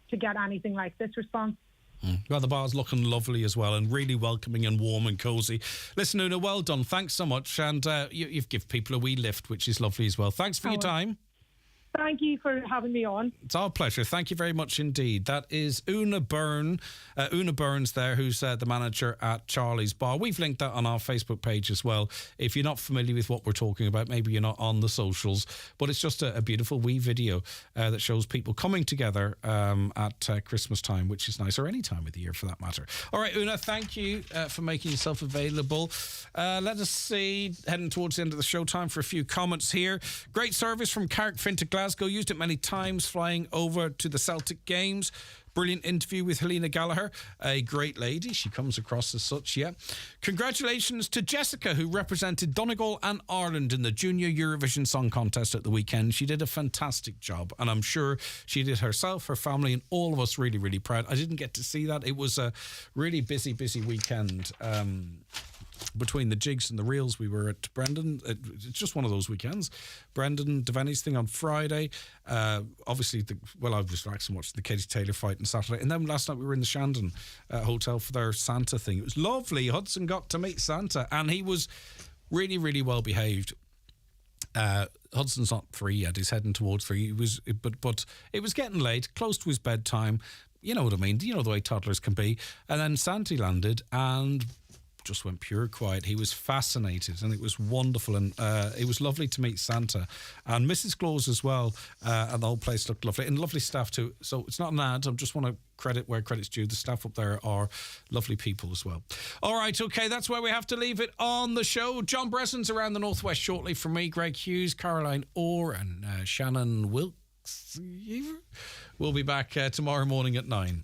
to get anything like this response.
Well, the bar's looking lovely as well, and really welcoming and warm and cosy. Listen, Una, well done. Thanks so much. And you've given people a wee lift, which is lovely as well. Thanks for your time.
Thank you for having me on.
It's our pleasure. Thank you very much indeed. That is Una Byrne, Una Burns there, who's the manager at Charlie's Bar. We've linked that on our Facebook page as well. If you're not familiar with what we're talking about, maybe you're not on the socials, but it's just a beautiful wee video that shows people coming together at Christmas time, which is nice, or any time of the year for that matter. All right, Una, thank you for making yourself available. Let us see, heading towards the end of the show, time for a few comments here. Great service from Carrickfinn to Glasgow. Glasgow, used it many times flying over to the Celtic games. Brilliant interview with Helena Gallagher, a great lady. She comes across as such, yeah. Congratulations to Jessica, who represented Donegal and Ireland in the Junior Eurovision Song Contest at the weekend. She did a fantastic job, and I'm sure she did herself, her family, and all of us really, really proud. I didn't get to see that. It was a really busy weekend. Between the jigs and the reels, we were at Brendan. It's just one of those weekends. Brendan Devaney's thing on Friday. Obviously, I was relaxed and watched the Katie Taylor fight on Saturday. And then last night we were in the Shandon Hotel for their Santa thing. It was lovely. Hudson got to meet Santa, and he was really, really well behaved. Hudson's not 3 yet. He's heading towards 3. But it was getting late, close to his bedtime. You know what I mean? You know the way toddlers can be. And then Santa landed and just went pure quiet. He was fascinated, and it was wonderful, and it was lovely to meet Santa and Mrs. Claus as well, and the whole place looked lovely, and lovely staff too. So it's not an ad, I just want to credit where credit's due. The staff up there are lovely people as well. All right, okay, that's where we have to leave it on the show. John Bresson's around the Northwest shortly. For me, Greg Hughes, Caroline Orr, and Shannon Wilkes. We'll be back tomorrow morning at 9.